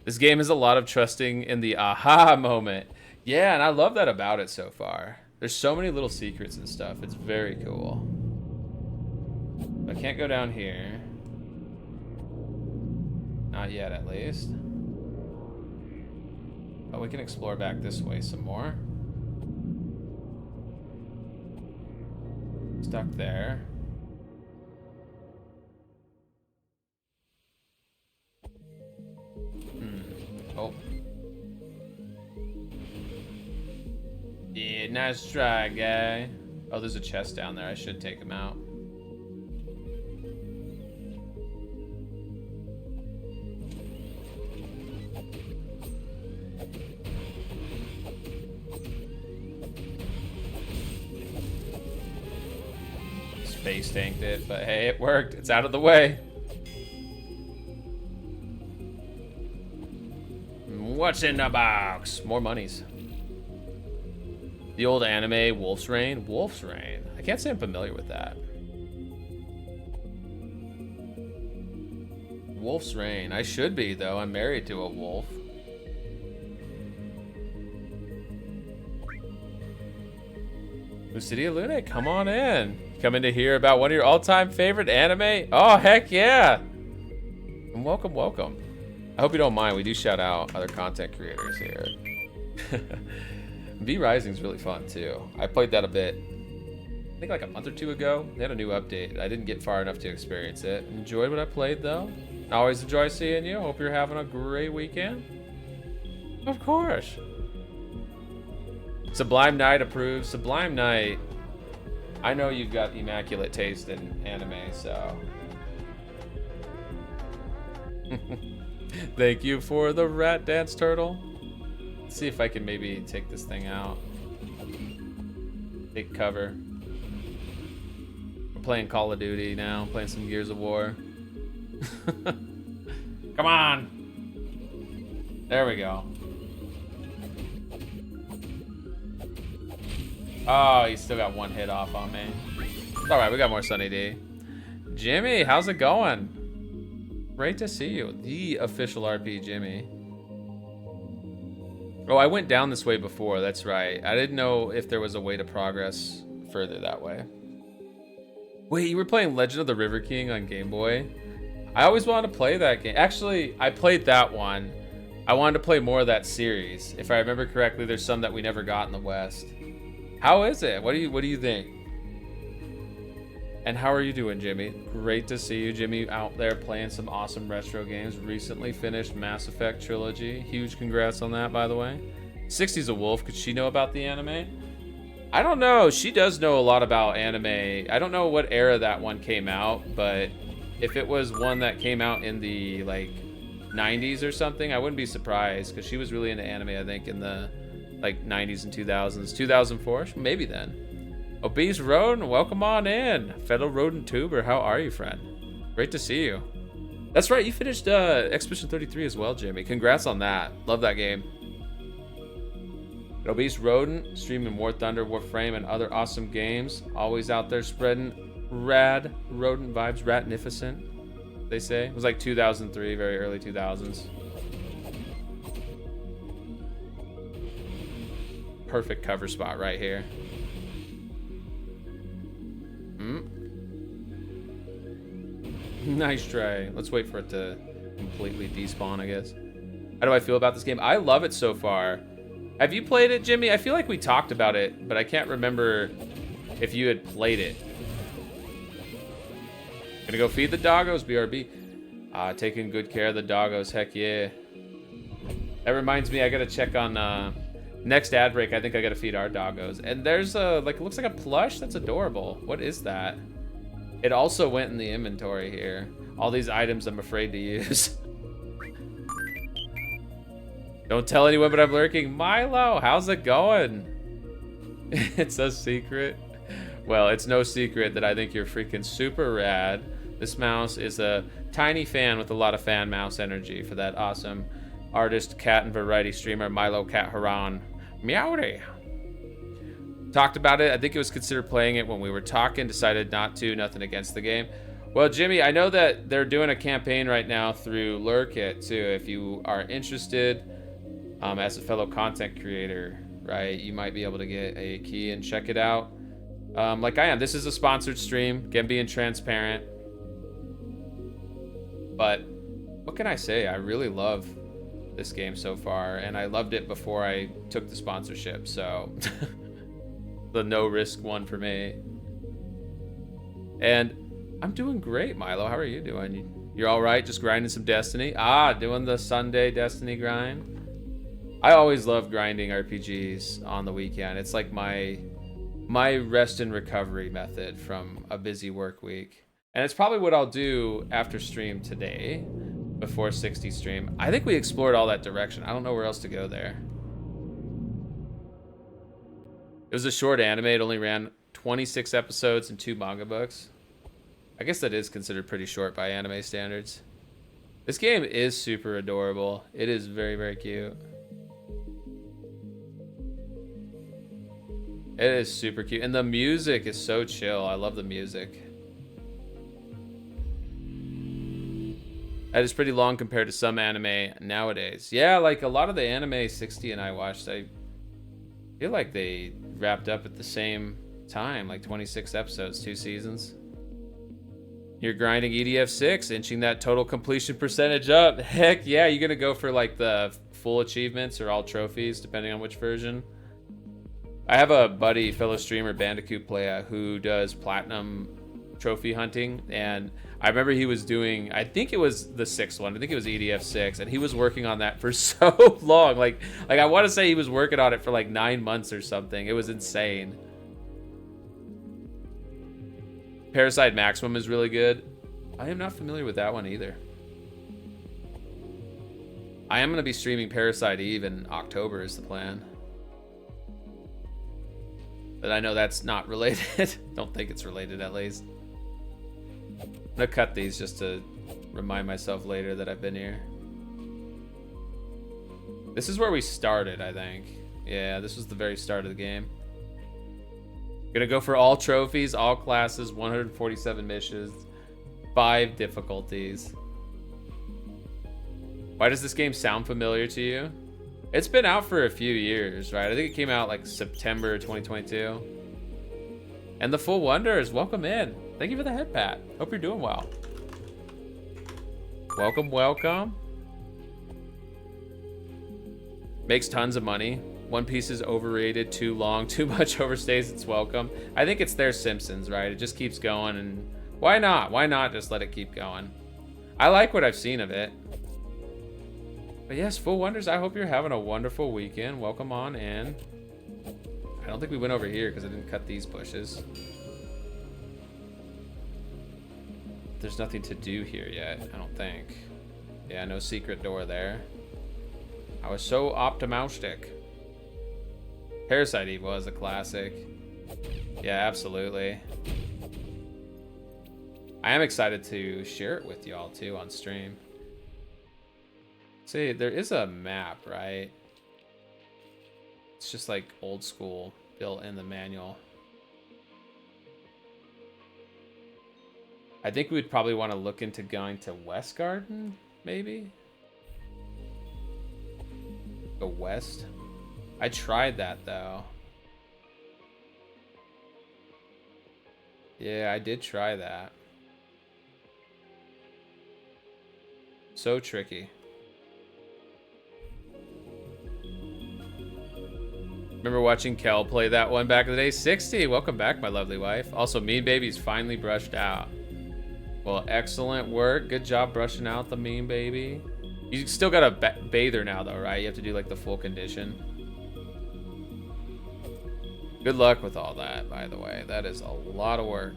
This game is a lot of trusting in the aha moment. Yeah, and I love that about it so far. There's so many little secrets and stuff. It's very cool. I can't go down here. Not yet, at least. Oh, we can explore back this way some more. Stuck there. Oh. Yeah, nice try, guy. Oh, there's a chest down there. I should take him out. Space tanked it, but hey, it worked. It's out of the way. What's in the box? More monies. The old anime Wolf's Rain? Wolf's Rain? I can't say I'm familiar with that. Wolf's Rain. I should be, though. I'm married to a wolf. Lucidia Lune, come on in. Coming to hear about one of your all-time favorite anime? Oh, heck yeah. And welcome, welcome. I hope you don't mind. We do shout out other content creators here. V Rising's really fun, too. I played that a bit, I think like a month or two ago. They had a new update. I didn't get far enough to experience it. Enjoyed what I played, though. I always enjoy seeing you. Hope you're having a great weekend. Of course. Sublime Knight approves. Sublime Knight, I know you've got immaculate taste in anime, so. Thank you for the rat dance turtle. Let's see if I can maybe take this thing out. Take cover. We're playing Call of Duty now, playing some Gears of War. Come on. There we go. Oh, he's still got one hit off on me. All right, we got more Sunny D. Jimmy, how's it going? Great to see you. The official RP Jimmy. Oh, I went down this way before. That's right. I didn't know if there was a way to progress further that way. Wait, you were playing Legend of the River King on Game Boy? I always wanted to play that game. Actually, I played that one. I wanted to play more of that series. If I remember correctly, there's some that we never got in the West. How is it? What do you think? And how are you doing, Jimmy? Great to see you, Jimmy, out there playing some awesome retro games. Recently finished Mass Effect Trilogy. Huge congrats on that, by the way. 60's a wolf. Could she know about the anime? I don't know. She does know a lot about anime. I don't know what era that one came out, but if it was one that came out in the like 90s or something, I wouldn't be surprised, because she was really into anime, I think, in the like 90s and 2000s. 2004, maybe then. Obese Rodent, welcome on in. Fellow Rodent Tuber, how are you, friend? Great to see you. That's right, you finished Expedition 33 as well, Jimmy. Congrats on that. Love that game. Obese Rodent, streaming War Thunder, Warframe, and other awesome games. Always out there spreading rad rodent vibes, ratnificent, they say. It was like 2003, very early 2000s. perfect cover spot right here. Nice try. Let's wait for it to completely despawn, I guess. How do I feel about this game? I love it so far. Have you played it, Jimmy? I feel like we talked about it, but I can't remember if you had played it. Gonna go feed the doggos, BRB. Taking good care of the doggos, heck yeah. That reminds me, I gotta check on next ad break. I think I gotta feed our doggos. And there's a, like, it looks like a plush. That's adorable. What is that? It also went in the inventory here. All these items I'm afraid to use. Don't tell anyone, but I'm lurking. Milo, how's it going? It's a secret. Well, it's no secret that I think you're freaking super rad. This mouse is a tiny fan with a lot of fan mouse energy for that awesome artist, cat, and variety streamer, Milo Cat Haran. Meowdy. Talked about it. I think it was considered playing it when we were talking. Decided not to. Nothing against the game. Well, Jimmy, I know that they're doing a campaign right now through Lurkit, too. If you are interested, as a fellow content creator, right, you might be able to get a key and check it out. Like I am. This is a sponsored stream. Again, being transparent. But what can I say? I really love this game so far, and I loved it before I took the sponsorship, so the no risk one for me. And I'm doing great, Milo. How are you doing? You're all right? Just grinding some Destiny? Doing the Sunday Destiny grind. I always love grinding RPGs on the weekend. It's like my rest and recovery method from a busy work week. And it's probably what I'll do after stream today, before 60 stream. I think we explored all that direction. I don't know where else to go there. It was a short anime. It only ran 26 episodes and 2 manga books. I guess that is considered pretty short by anime standards. This game is super adorable. It is very, very cute. It is super cute. And the music is so chill. I love the music. That is pretty long compared to some anime nowadays. Yeah, like a lot of the anime 60 and I watched, I feel like they wrapped up at the same time, like 26 episodes, 2 seasons. You're grinding EDF 6, inching that total completion percentage up. Heck yeah, you're gonna go for like the full achievements or all trophies, depending on which version. I have a buddy, fellow streamer, Bandicoot Playa, who does platinum trophy hunting, and I remember he was doing, I think it was the 6th one, I think it was EDF 6, and he was working on that for so long. Like I want to say he was working on it for like 9 months or something. It was insane. Parasite Maximum is really good. I am not familiar with that one either. I am going to be streaming Parasite Eve in October is the plan. But I know that's not related. Don't think it's related, at least. I'm gonna cut these just to remind myself later that I've been here. This is where we started, I think. Yeah, this was the very start of the game. Gonna go for all trophies, all classes, 147 missions, 5 difficulties. Why does this game sound familiar to you? It's been out for a few years, right? I think it came out like September 2022. And the Full Wonders, welcome in. Thank you for the head pat. Hope you're doing well. Welcome, welcome. Makes tons of money. One Piece is overrated, too long, too much overstays its welcome. I think it's their Simpsons, right? It just keeps going, and why not? Why not just let it keep going? I like what I've seen of it. But yes, Full Wonders, I hope you're having a wonderful weekend. Welcome on in. I don't think we went over here because I didn't cut these bushes. There's nothing to do here yet, I don't think. Yeah, no secret door there. I was so optimistic. Parasite Eve was a classic. Yeah, absolutely. I am excited to share it with y'all too on stream. See, there is a map, right? It's just like old school, built in the manual. I think we'd probably want to look into going to West Garden, maybe? Go west. I tried that though. Yeah, I did try that. So tricky. Remember watching Kel play that one back in the day? 60, welcome back, my lovely wife. Also, Mean Baby's finally brushed out. Well, excellent work. Good job brushing out the Mean Baby. You still got a bather now, though, right? You have to do, like, the full condition. Good luck with all that, by the way. That is a lot of work.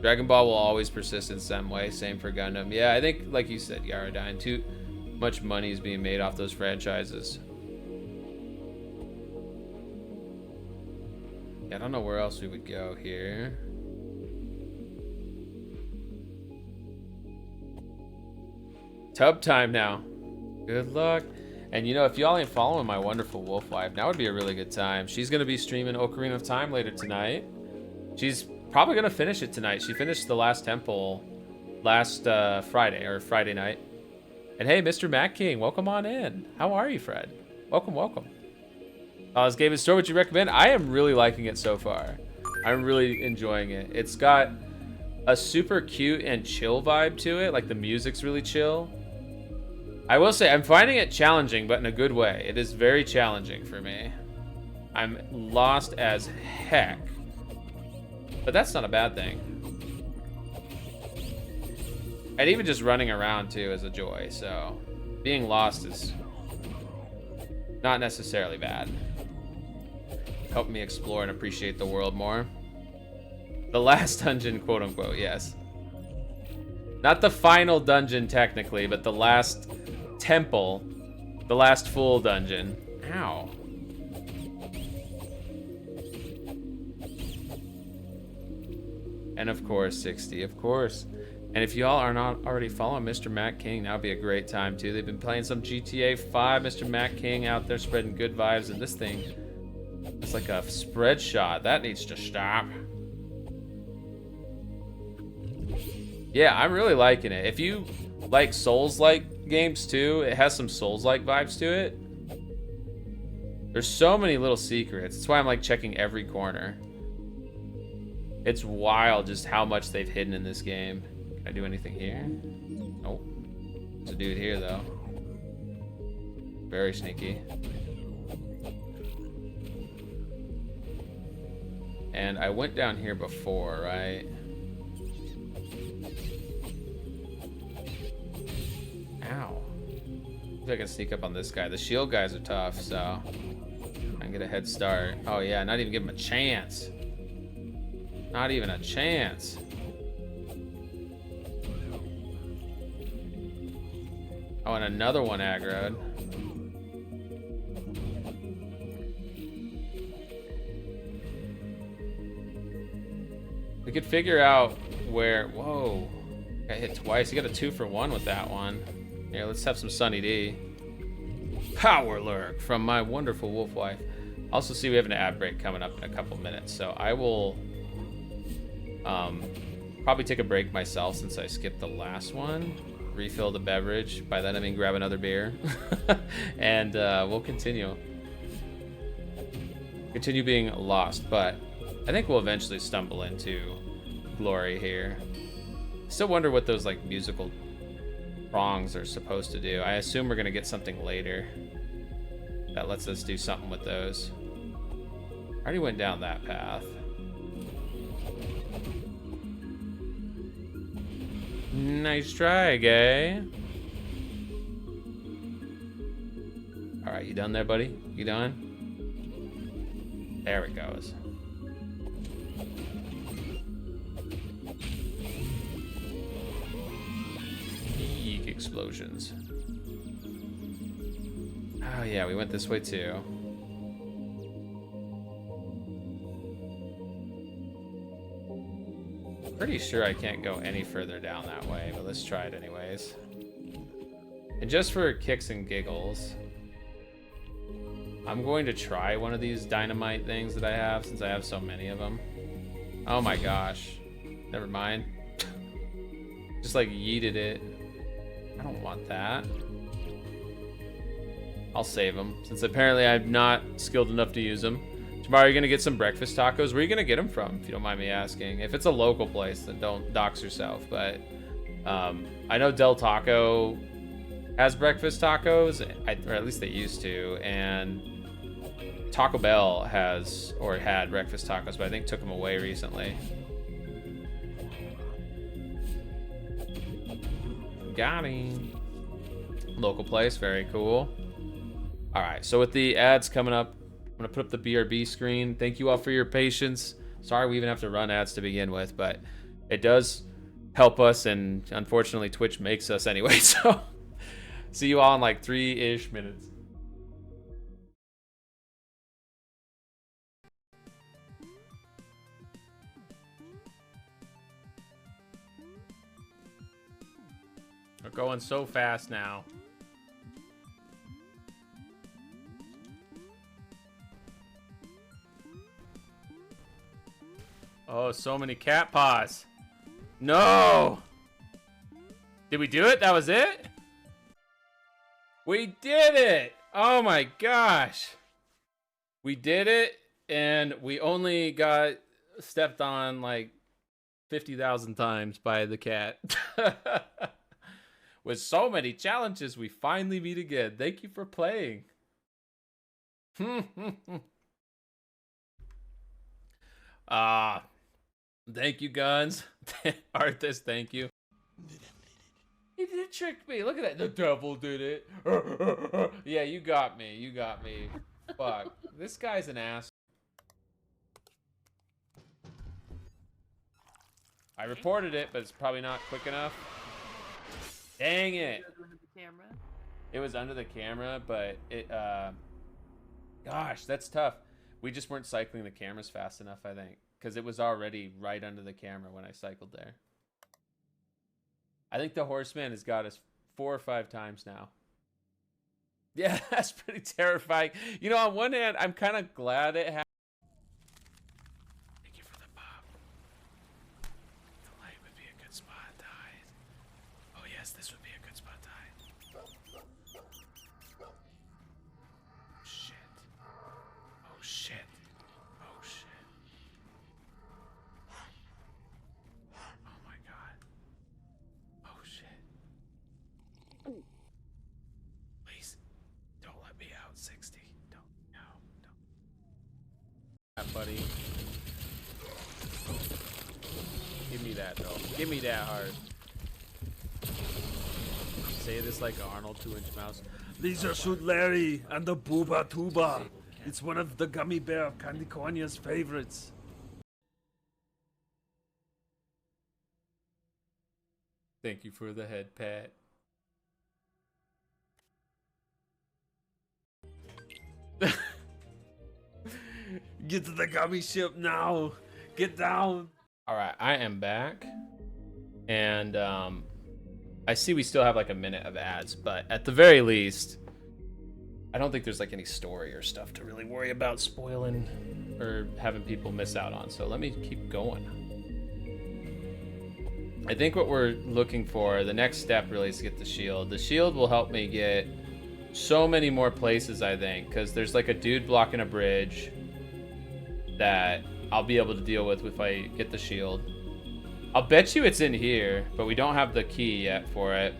Dragon Ball will always persist in some way. Same for Gundam. Yeah, I think, like you said, Yaradine, too much money is being made off those franchises. I don't know where else we would go here. Tub time now. Good luck. And you know, if y'all ain't following my wonderful wolf wife, now would be a really good time. She's gonna be streaming Ocarina of Time later tonight. She's probably gonna finish it tonight. She finished the last temple last Friday night. And hey, Mr. Matt King, welcome on in. How are you, Fred? Welcome, welcome. This game in store, would you recommend? I am really liking it so far. I'm really enjoying it. It's got a super cute and chill vibe to it. Like the music's really chill. I will say I'm finding it challenging, but in a good way. It is very challenging for me. I'm lost as heck. But that's not a bad thing. And even just running around too is a joy. So being lost is not necessarily bad. Help me explore and appreciate the world more. The last dungeon, quote unquote, yes. Not the final dungeon technically, but the last temple, the last full dungeon. Ow. And of course, 60, of course. And if y'all are not already following Mr. Matt King, that would be a great time too. They've been playing some GTA 5. Mr. Matt King out there spreading good vibes, and this thing, it's like a spread shot. That needs to stop. Yeah, I'm really liking it. If you like Souls-like games too, it has some Souls-like vibes to it. There's so many little secrets. That's why I'm like checking every corner. It's wild just how much they've hidden in this game. Can I do anything here? Nope. There's a dude here though. Very sneaky. And I went down here before, right? Ow. Maybe I can sneak up on this guy. The shield guys are tough, so I can get a head start. Oh yeah, not even give him a chance. Not even a chance. Oh, and another one aggroed. We could figure out where... Whoa. Got hit twice. You got a 2-for-1 with that one. Here, let's have some Sunny D. Power lurk from my wonderful wolf wife. Also see we have an ad break coming up in a couple minutes, so I will probably take a break myself since I skipped the last one. Refill the beverage. By that I mean grab another beer. And we'll continue. Continue being lost, but I think we'll eventually stumble into glory here. Still wonder what those like musical prongs are supposed to do. I assume we're gonna get something later that lets us do something with those. I already went down that path. Nice try, gay. All right, you done there, buddy? You done? There it goes. Eek explosions. Oh yeah, we went this way too. Pretty sure I can't go any further down that way, but let's try it anyways. And just for kicks and giggles, I'm going to try one of these dynamite things that I have since I have so many of them. Oh my gosh. Never mind. Just like yeeted it. I don't want that. I'll save them, since apparently I'm not skilled enough to use them. Tomorrow you're gonna get some breakfast tacos. Where are you gonna get them from, if you don't mind me asking? If it's a local place, then don't dox yourself. But I know Del Taco has breakfast tacos, or at least they used to, and Taco Bell has, or had, breakfast tacos, but I think took them away recently. Got him. Local place, very cool. All right, so with the ads coming up, I'm gonna put up the BRB screen. Thank you all for your patience. Sorry we even have to run ads to begin with, but it does help us, and unfortunately Twitch makes us anyway. So see you all in like 3-ish minutes. We're going so fast now. Oh, so many cat paws. No! Did we do it? That was it? We did it! Oh my gosh. We did it, and we only got stepped on like 50,000 times by the cat. With so many challenges, we finally meet again. Thank you for playing. Thank you, Guns. Artist, thank you. He did trick me. Look at that. The devil did it. Yeah, you got me. You got me. Fuck. This guy's an ass. I reported it, but it's probably not quick enough. Dang it. It was under the camera, but it, gosh, that's tough. We just weren't cycling the cameras fast enough, I think, because it was already right under the camera when I cycled there. I think the horseman has got us 4 or 5 times now. Yeah, that's pretty terrifying. You know, on one hand, I'm kind of glad it happened. Thank you for the pop. The light would be a good spot to hide. Oh yes, this would be a good spot to hide. Shit. Oh shit. Oh shit. Oh my god. Oh shit. Please, don't let me out 60. Don't. Buddy. Give me that though. Give me that hard. Say this like an Arnold 2-inch mouse. Lisa shoot Larry and the Booba Tuba. It's one of the gummy bear of Candicornia's favorites. Thank you for the head pat. Get to the gummy ship now. Get down. All right, I am back, and I see we still have like a minute of ads, but at the very least, I don't think there's like any story or stuff to really worry about spoiling or having people miss out on. So let me keep going. I think what we're looking for, the next step really is to get the shield. The shield will help me get so many more places, I think, because there's like a dude blocking a bridge that I'll be able to deal with if I get the shield. I'll bet you it's in here, but we don't have the key yet for it.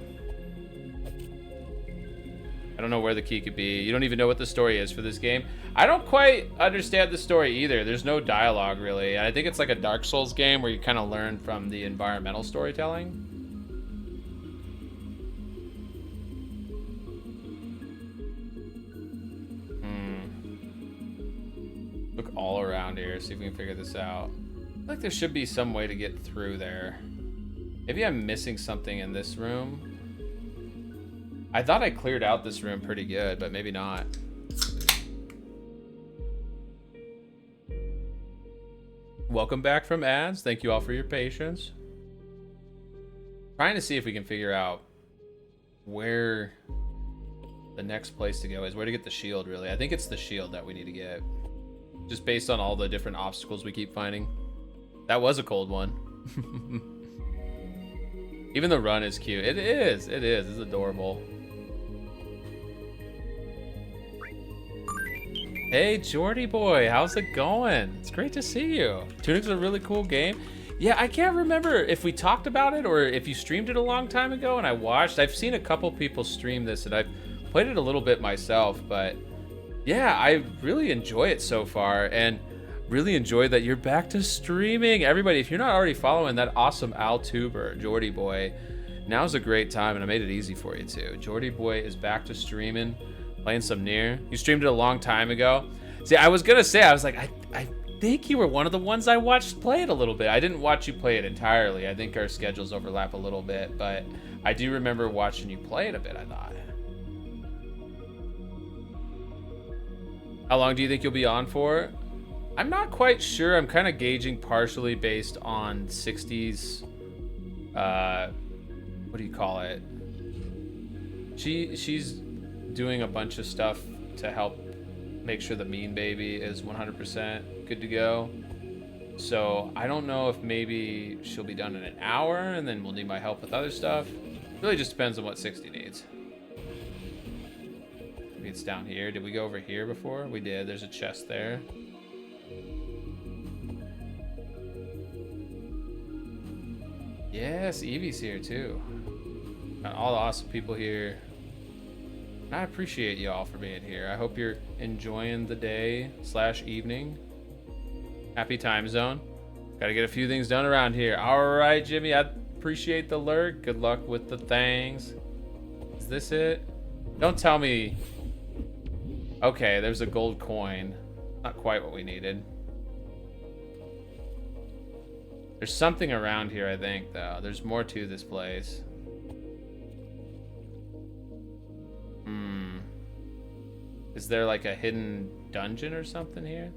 I don't know where the key could be. You don't even know what the story is for this game. I don't quite understand the story either. There's no dialogue really. I think it's like a Dark Souls game where you kind of learn from the environmental storytelling. Look all around here, see if we can figure this out. I feel like there should be some way to get through there. Maybe I'm missing something in this room. I thought I cleared out this room pretty good, but maybe not. Welcome back from ads. Thank you all for your patience. Trying to see if we can figure out where the next place to go is. Where to get the shield, really. I think it's the shield that we need to get. Just based on all the different obstacles we keep finding. That was a cold one. Even the run is cute. It is. It's adorable. Hey, Jordy boy, how's it going? It's great to see you. Tunic's a really cool game. Yeah, I can't remember if we talked about it or if you streamed it a long time ago and I watched. I've seen a couple people stream this and I've played it a little bit myself, but yeah, I really enjoy it so far and really enjoy that you're back to streaming. Everybody, if you're not already following that awesome vtuber, Jordy boy, now's a great time and I made it easy for you too. Jordy boy is back to streaming. Playing some Nier. You streamed it a long time ago. See, I was gonna say, I was like, I think you were one of the ones I watched play it a little bit. I didn't watch you play it entirely. I think our schedules overlap a little bit, but I do remember watching you play it a bit, I thought. How long do you think you'll be on for? I'm not quite sure. I'm kind of gauging partially based on 60's, what do you call it? She's doing a bunch of stuff to help make sure the mean baby is 100% good to go. So I don't know if maybe she'll be done in an hour and then we'll need my help with other stuff. Really just depends on what 60 needs. Maybe it's down here. Did we go over here before? We did. There's a chest there. Yes, Evie's here too. Got all the awesome people here. I appreciate y'all for being here. I hope you're enjoying the day / evening. Happy time zone. Gotta get a few things done around here. All right, Jimmy, I appreciate the lurk. Good luck with the things. Is this it? Don't tell me. Okay, there's a gold coin. Not quite what we needed. There's something around here, I think, though. There's more to this place. Is there like a hidden dungeon or something here?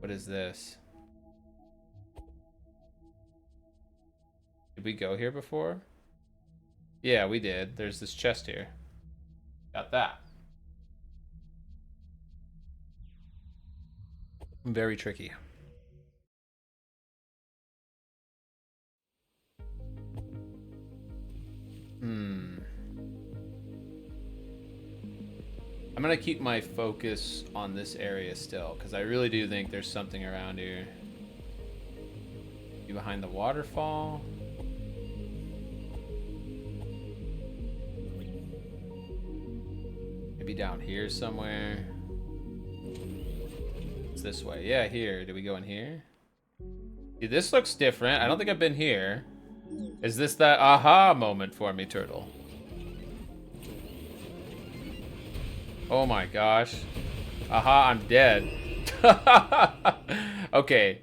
What is this? Did we go here before? Yeah, we did. There's this chest here. Got that. Very tricky. I'm gonna keep my focus on this area still, because I really do think there's something around here. You behind the waterfall? Maybe down here somewhere. It's this way. Yeah, here. Did we go in here? Dude, this looks different. I don't think I've been here. Is this that aha moment for me, turtle? Oh my gosh. Aha, I'm dead. Okay.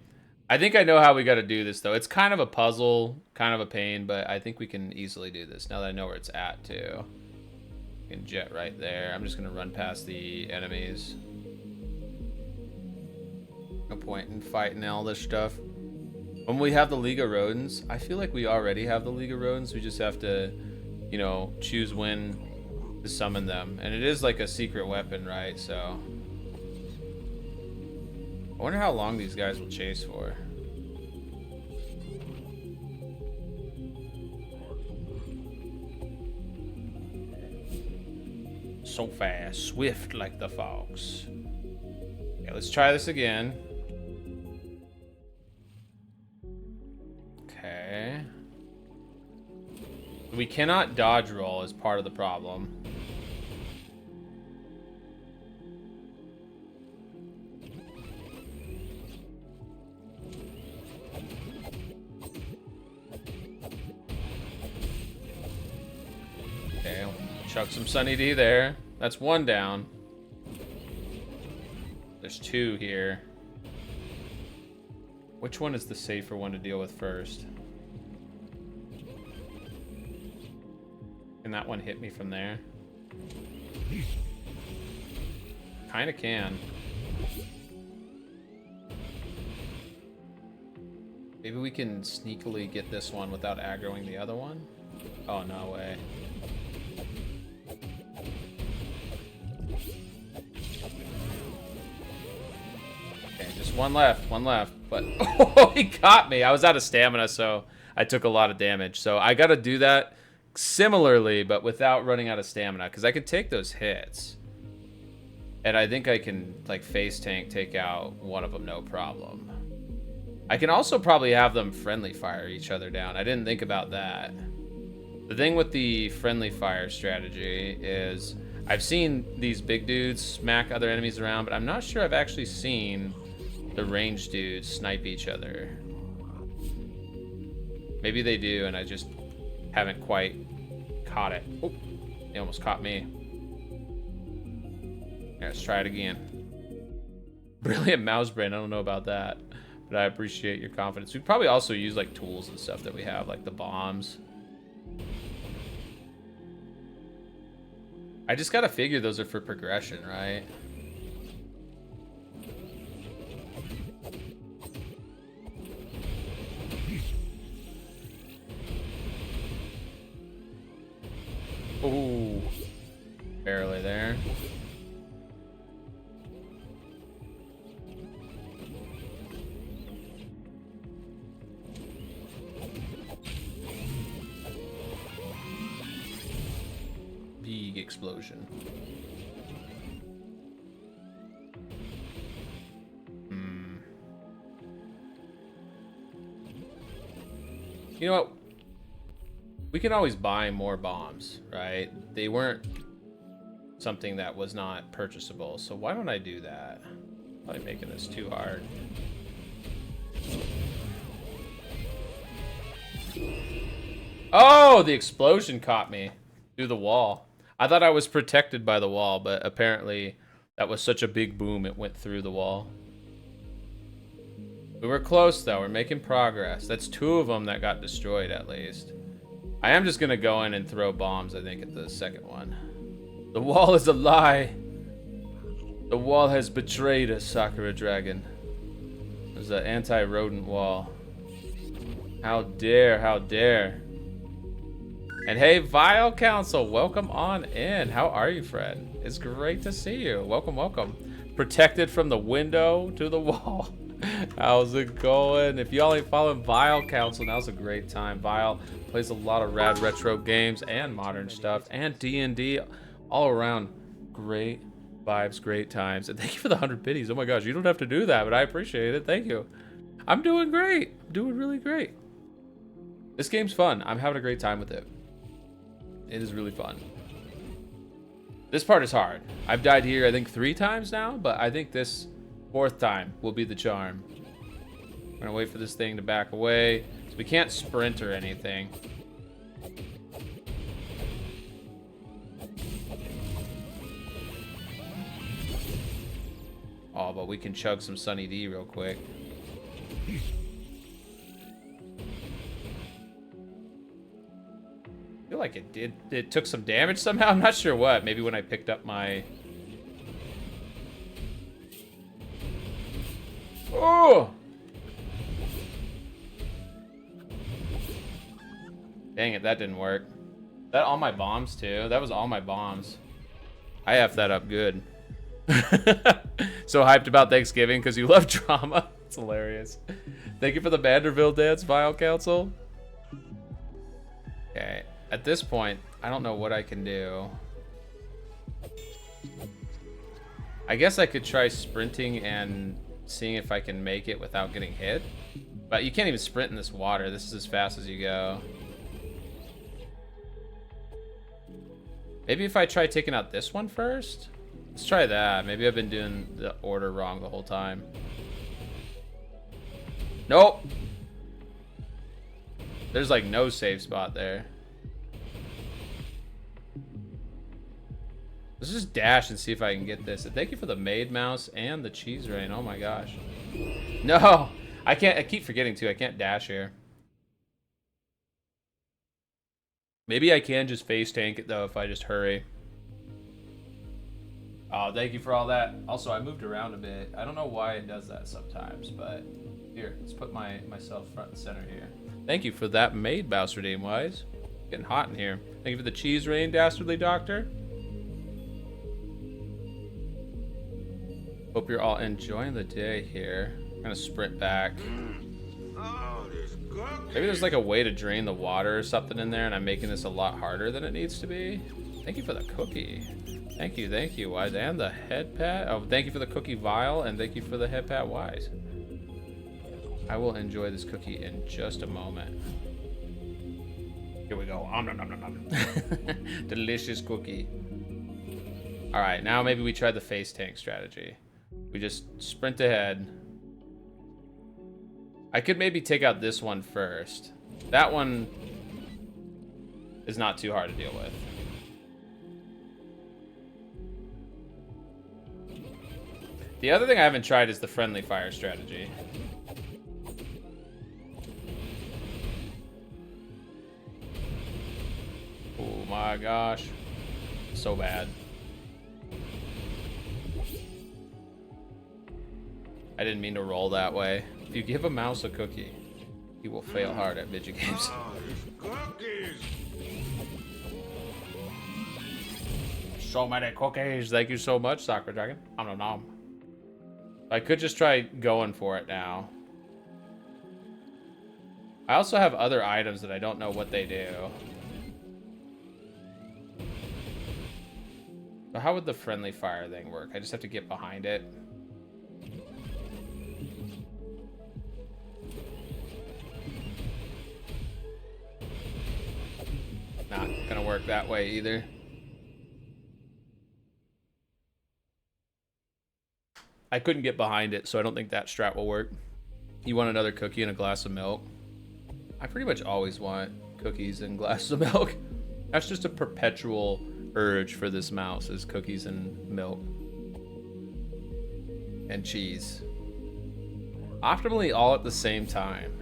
I think I know how we gotta do this, though. It's kind of a puzzle, kind of a pain, but I think we can easily do this now that I know where it's at, too. We can jet right there. I'm just gonna run past the enemies. No point in fighting all this stuff. When we have the League of Rodents, I feel like we already have the League of Rodents. We just have to, you know, choose when to summon them. And it is like a secret weapon, right? So I wonder how long these guys will chase for. So fast, swift like the fox. Okay, let's try this again. Okay. We cannot dodge roll as part of the problem. Okay, chuck some Sunny D there. That's one down. There's two here. Which one is the safer one to deal with first? Can that one hit me from there? Kinda can. Maybe we can sneakily get this one without aggroing the other one? Oh, no way. Okay, just one left, but oh, he caught me. I was out of stamina, so I took a lot of damage. So I gotta do that similarly, but without running out of stamina, because I could take those hits. And I think I can, like, face tank take out one of them, no problem. I can also probably have them friendly fire each other down. I didn't think about that. The thing with the friendly fire strategy is I've seen these big dudes smack other enemies around, but I'm not sure I've actually seen the ranged dudes snipe each other. Maybe they do, and I just haven't quite caught it. Oh, they almost caught me. Here, let's try it again. Brilliant mouse brain. I don't know about that, but I appreciate your confidence. We probably also use like tools and stuff that we have, like the bombs. I just gotta figure those are for progression, right? Ooh, barely there. Big explosion. You know what? We can always buy more bombs, right? They weren't something that was not purchasable, so why don't I do that? Probably making this too hard. Oh, the explosion caught me through the wall. I thought I was protected by the wall, but apparently that was such a big boom it went through the wall. We were close though, we're making progress. That's 2 of them that got destroyed at least. I am just gonna go in and throw bombs, I think, at the second one. The wall is a lie. The wall has betrayed us, Sakura Dragon. There's an anti-rodent wall. How dare, how dare. And hey, Vile Council, welcome on in. How are you, friend? It's great to see you. Welcome, welcome. Protected from the window to the wall. How's it going? If y'all ain't following Vile Council, now's a great time. Vile plays a lot of rad retro games and modern stuff and D&D, all around. Great vibes, great times. And thank you for the 100 biddies. Oh my gosh, you don't have to do that, but I appreciate it. Thank you. I'm doing great. I'm doing really great. This game's fun. I'm having a great time with it. It is really fun. This part is hard. I've died here, I think, 3 times now, but I think this 4th time will be the charm. I'm gonna wait for this thing to back away. So we can't sprint or anything. Oh, but we can chug some Sunny D real quick. I feel like it took some damage somehow. I'm not sure what. Maybe when I picked up my... Oh! Dang it, that didn't work. That all my bombs too? That was all my bombs. I effed that up good. So hyped about Thanksgiving because you love drama. It's hilarious. Thank you for the Vanderbilt dance, Vile Council. Okay, at this point, I don't know what I can do. I guess I could try sprinting and seeing if I can make it without getting hit. But you can't even sprint in this water. This is as fast as you go. Maybe if I try taking out this one first? Let's try that. Maybe I've been doing the order wrong the whole time. Nope. There's like no safe spot there. Let's just dash and see if I can get this. And thank you for the maid mouse and the cheese rain. Oh my gosh. No, I can't. I keep forgetting too. I can't dash here. Maybe I can just face tank it though if I just hurry. Oh, thank you for all that. Also, I moved around a bit. I don't know why it does that sometimes, but here, let's put myself front and center here. Thank you for that maid mouse redeem, Wise. Getting hot in here. Thank you for the cheese rain, Dastardly Doctor. Hope you're all enjoying the day here. I'm gonna sprint back. Maybe there's like a way to drain the water or something in there and I'm making this a lot harder than it needs to be. Thank you for the cookie. Thank you, Wise. And the head pat. Oh, thank you for the cookie vial, and thank you for the head pat, Wise. I will enjoy this cookie in just a moment. Here we go. Nom, nom, nom, nom. Delicious cookie. All right, now maybe we try the face tank strategy. We just sprint ahead. I could maybe take out this one first. That one is not too hard to deal with. The other thing I haven't tried is the friendly fire strategy. Oh my gosh. So bad. I didn't mean to roll that way. If you give a mouse a cookie, he will fail hard at video games. So many cookies. Thank you so much, Sakura Dragon. Nom nom. I could just try going for it now. I also have other items that I don't know what they do. So how would the friendly fire thing work? I just have to get behind it. Not gonna work that way either. I couldn't get behind it, so I don't think that strat will work. You want another cookie and a glass of milk? I pretty much always want cookies and glasses of milk. That's just a perpetual urge for this mouse, is cookies and milk. And cheese. Optimally all at the same time.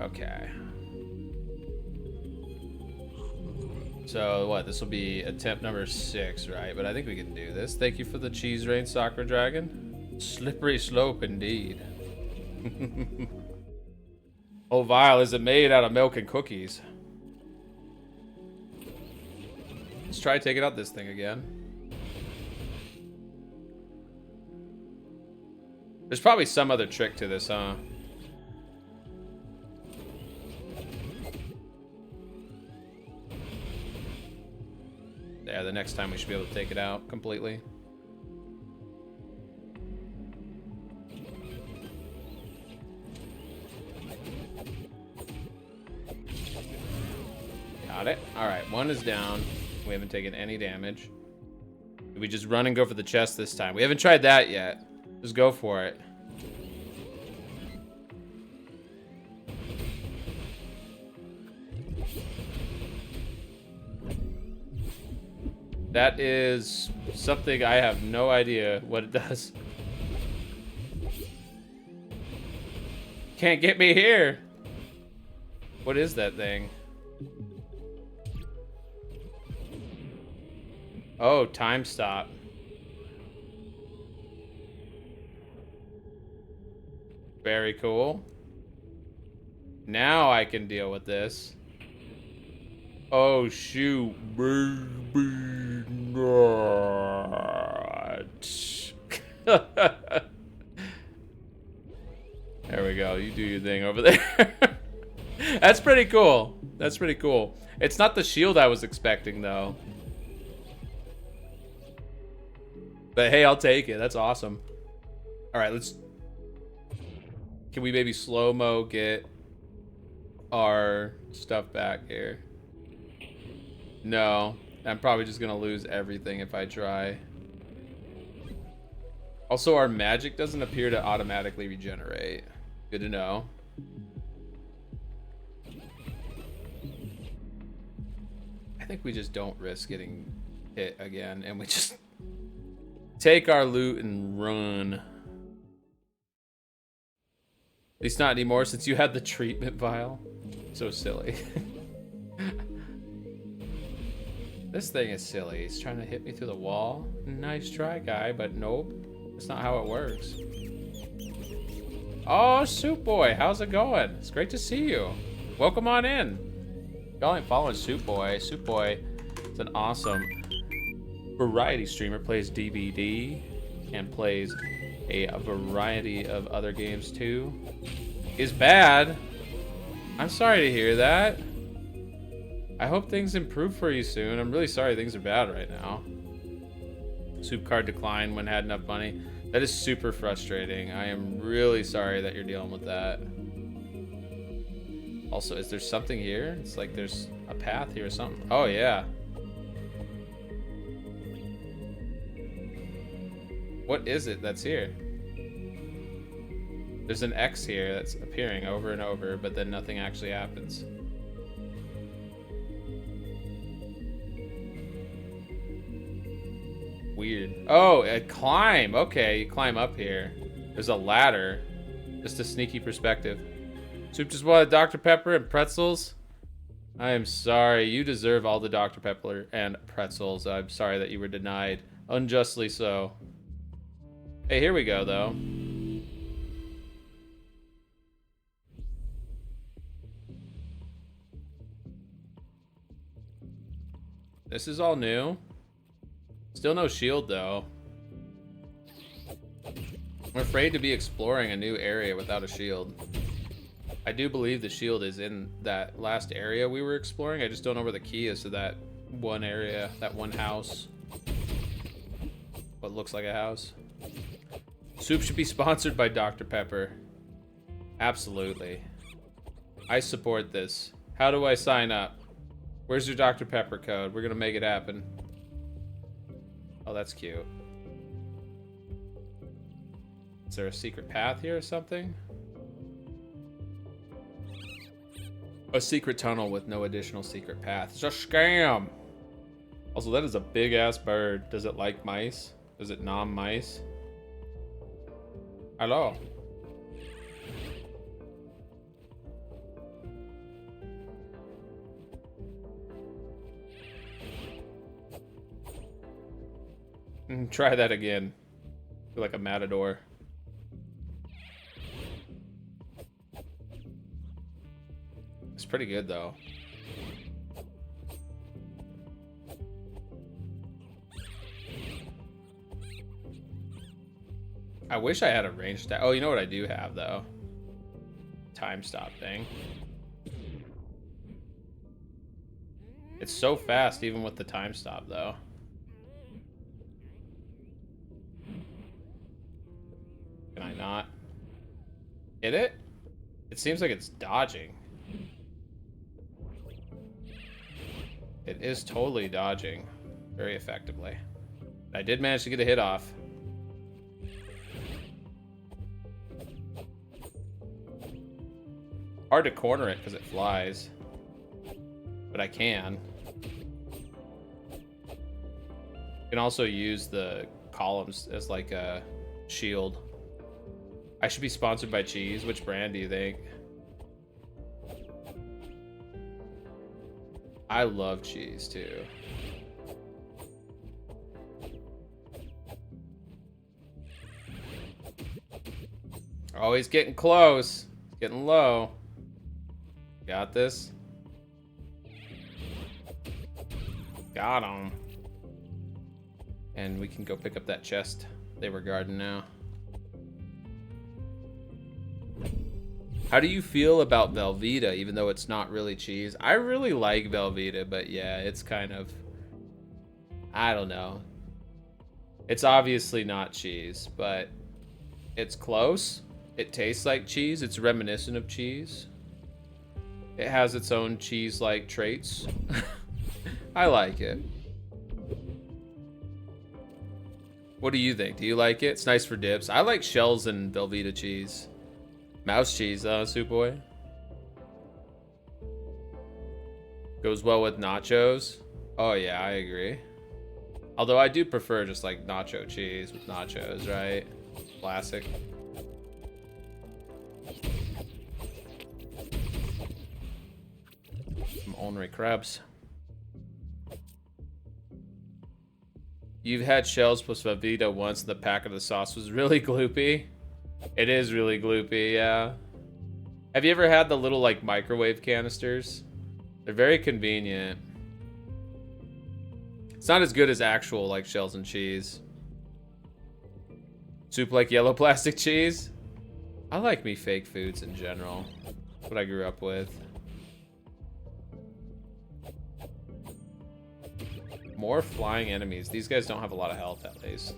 Okay. So what, this will be attempt number 6, right? But I think we can do this. Thank you for the cheese rain, Sakura Dragon. Slippery slope indeed. Oh, Vile, is it made out of milk and cookies? Let's try taking out this thing again. There's probably some other trick to this, huh? Yeah, the next time we should be able to take it out completely. Got it. Alright, one is down. We haven't taken any damage. Did we just run and go for the chest this time? We haven't tried that yet. Just go for it. That is something I have no idea what it does. Can't get me here. What is that thing? Oh, time stop. Very cool. Now I can deal with this. Oh shoot. There we go. You do your thing over there. That's pretty cool. That's pretty cool. It's not the shield I was expecting, though. But hey, I'll take it. That's awesome. All right, let's... Can we maybe slow-mo get our stuff back here? No. I'm probably just going to lose everything if I try. Also, our magic doesn't appear to automatically regenerate. Good to know. I think we just don't risk getting hit again, and we just take our loot and run. At least not anymore, since you had the treatment vial. So silly. This thing is silly. He's trying to hit me through the wall. Nice try, guy, but nope. That's not how it works. Oh, Soup Boy, how's it going? It's great to see you. Welcome on in. Y'all ain't following Soup Boy. Soup Boy is an awesome variety streamer. Plays DBD and plays a variety of other games too. Is bad. I'm sorry to hear that. I hope things improve for you soon. I'm really sorry things are bad right now. Soup card declined when had enough money. That is super frustrating. I am really sorry that you're dealing with that. Also, is there something here? It's like there's a path here or something. Oh, yeah. What is it that's here? There's an X here that's appearing over and over, but then nothing actually happens. Weird. Oh, a climb. Okay, you climb up here. There's a ladder. Just a sneaky perspective. Soup just wanted Dr. Pepper and pretzels. I am sorry. You deserve all the Dr. Pepper and pretzels. I'm sorry that you were denied. Unjustly so. Hey, here we go, though. This is all new. Still no shield, though. I'm afraid to be exploring a new area without a shield. I do believe the shield is in that last area we were exploring. I just don't know where the key is to that one area, that one house. What looks like a house. Soup should be sponsored by Dr. Pepper. Absolutely. I support this. How do I sign up? Where's your Dr. Pepper code? We're gonna make it happen. Oh, that's cute. Is there a secret path here or something? A secret tunnel with no additional secret path. It's a scam! Also, that is a big-ass bird. Does it like mice? Does it nom mice? Hello. Try that again. Feel like a matador. It's pretty good though. I wish I had a range stat. Oh, you know what I do have though? Time stop thing. It's so fast even with the time stop though. Can I not hit it? It seems like it's dodging. It is totally dodging very effectively. I did manage to get a hit off. Hard to corner it because it flies. But I can. You can also use the columns as like a shield. I should be sponsored by cheese. Which brand do you think? I love cheese too. Oh, he's getting close. He's getting low. Got this. Got him. And we can go pick up that chest they were guarding now. How do you feel about Velveeta, even though it's not really cheese? I really like Velveeta, but yeah, it's kind of... I don't know. It's obviously not cheese, but it's close. It tastes like cheese. It's reminiscent of cheese. It has its own cheese-like traits. I like it. What do you think? Do you like it? It's nice for dips. I like shells and Velveeta cheese. Mouse cheese, Soup Boy. Goes well with nachos. Oh yeah, I agree. Although I do prefer just like nacho cheese with nachos, right? Classic. Some ornery crabs. You've had shells plus Velveeta once. The pack of the sauce was really gloopy. It is really gloopy, yeah. Have you ever had the little like microwave canisters? They're very convenient. It's not as good as actual like shells and cheese. Soup like yellow plastic cheese? I like me fake foods in general. That's what I grew up with. More flying enemies. These guys don't have a lot of health, at least.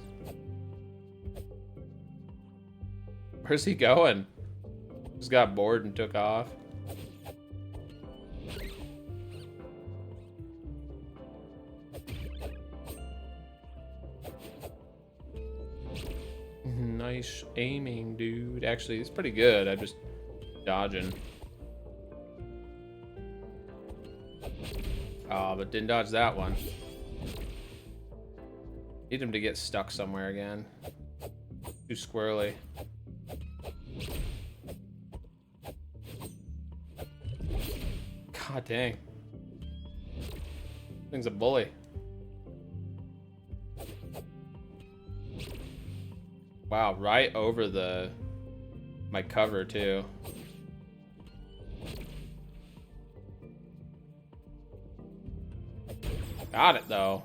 Where's he going? Just got bored and took off. Nice aiming, dude. Actually, it's pretty good. I'm just dodging. Oh, but didn't dodge that one. Need him to get stuck somewhere again. Too squirrely. God dang. Thing's a bully. Wow, right over my cover too. Got it though.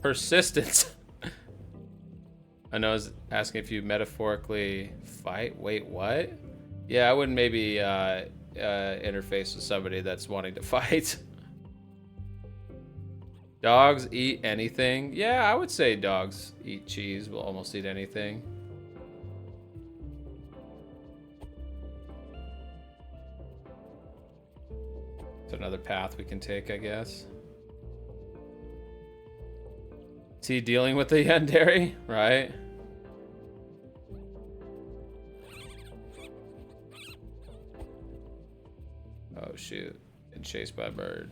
Persistence. I know I was asking if you metaphorically fight. Wait, what? Yeah, I wouldn't maybe interface with somebody that's wanting to fight. Dogs eat anything? Yeah, I would say dogs eat cheese. Will almost eat anything. It's another path we can take, I guess. Is he dealing with the Yandere? Right? Oh shoot. Getting chased by a bird.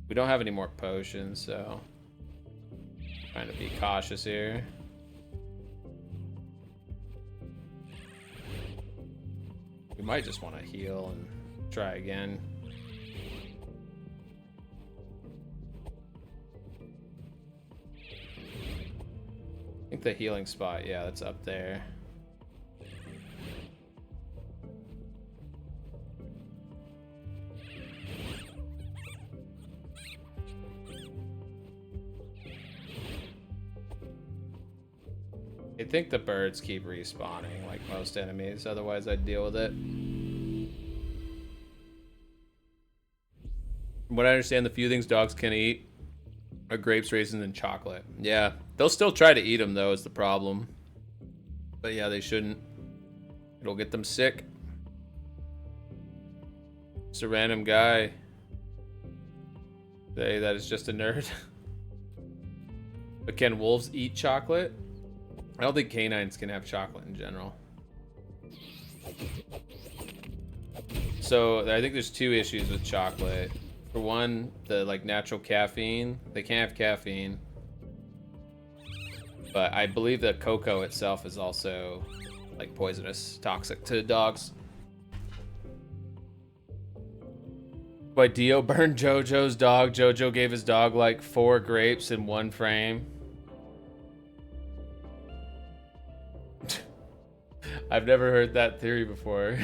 We don't have any more potions, so trying to be cautious here. We might just want to heal and try again. I think the healing spot, yeah, that's up there. I think the birds keep respawning like most enemies, otherwise I'd deal with it. From what I understand, the few things dogs can eat are grapes, raisins, and chocolate. Yeah, they'll still try to eat them though, is the problem. But yeah, they shouldn't. It'll get them sick. It's a random guy. Say that is just a nerd. But can wolves eat chocolate? I don't think canines can have chocolate in general. So I think there's two issues with chocolate. For one, the like natural caffeine, they can't have caffeine. But I believe that cocoa itself is also like poisonous, toxic to dogs. But Dio burned Jojo's dog. Jojo gave his dog like 4 grapes in one frame. I've never heard that theory before.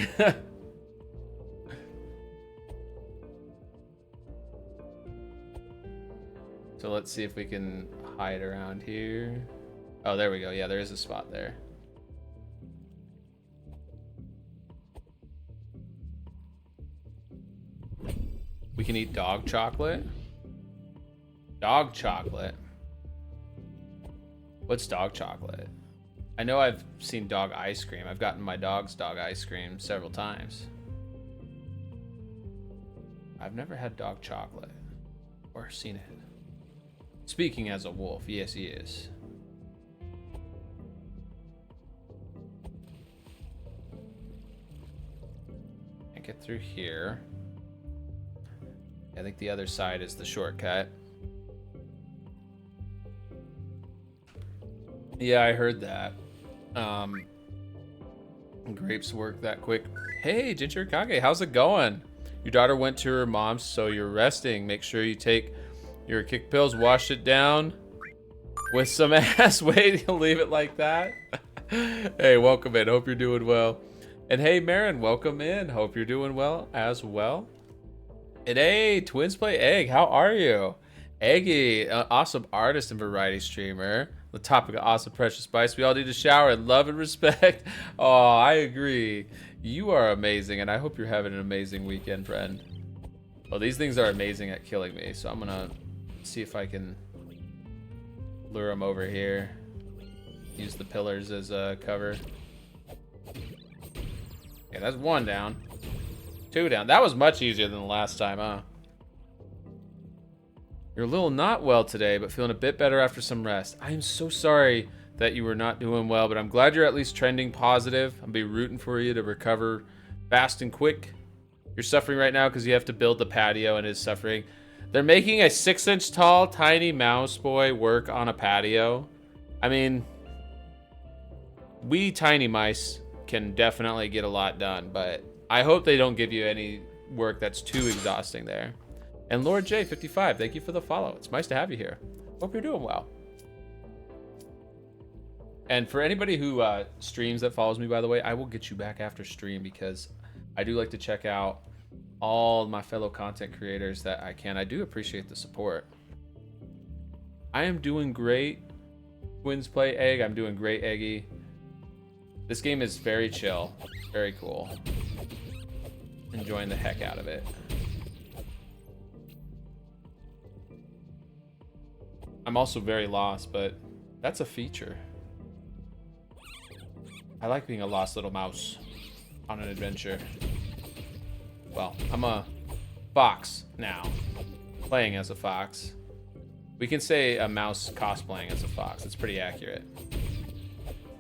So let's see if we can hide around here. Oh, there we go. Yeah, there is a spot there. We can eat dog chocolate. Dog chocolate. What's dog chocolate? I know I've seen dog ice cream. I've gotten my dog's dog ice cream several times. I've never had dog chocolate or seen it. Speaking as a wolf, yes, he is. Can't get through here. I think the other side is the shortcut. Yeah, I heard that. Grapes work that quick. Hey, Ginger Kage, how's it going? Your daughter went to her mom's, so you're resting. Make sure you take your kick pills, wash it down with some ass. Wait, you'll leave it like that? Hey, welcome in. Hope you're doing well. And hey, Marin, welcome in. Hope you're doing well as well. And hey, Twins Play Egg, how are you? Eggy, awesome artist and variety streamer. The topic of awesome precious spice. We all need to shower in love and respect. Oh, I agree. You are amazing, and I hope you're having an amazing weekend, friend. Oh, these things are amazing at killing me, so I'm gonna see if I can lure them over here. Use the pillars as a cover. Yeah, that's 1 down. 2 down. That was much easier than the last time, huh? You're a little not well today, but feeling a bit better after some rest. I am so sorry that you were not doing well, but I'm glad you're at least trending positive. I'll be rooting for you to recover fast and quick. You're suffering right now because you have to build the patio and is suffering. They're making a 6-inch tall, tiny mouse boy work on a patio. I mean, we tiny mice can definitely get a lot done, but I hope they don't give you any work that's too exhausting there. And Lord J55, thank you for the follow. It's nice to have you here. Hope you're doing well. And for anybody who streams that follows me, by the way, I will get you back after stream because I do like to check out all my fellow content creators that I can. I do appreciate the support. I am doing great. Twins play Egg. I'm doing great, Eggy. This game is very chill. Very cool. Enjoying the heck out of it. I'm also very lost, but that's a feature. I like being a lost little mouse on an adventure. Well, I'm a fox now, playing as a fox. We can say a mouse cosplaying as a fox. It's pretty accurate.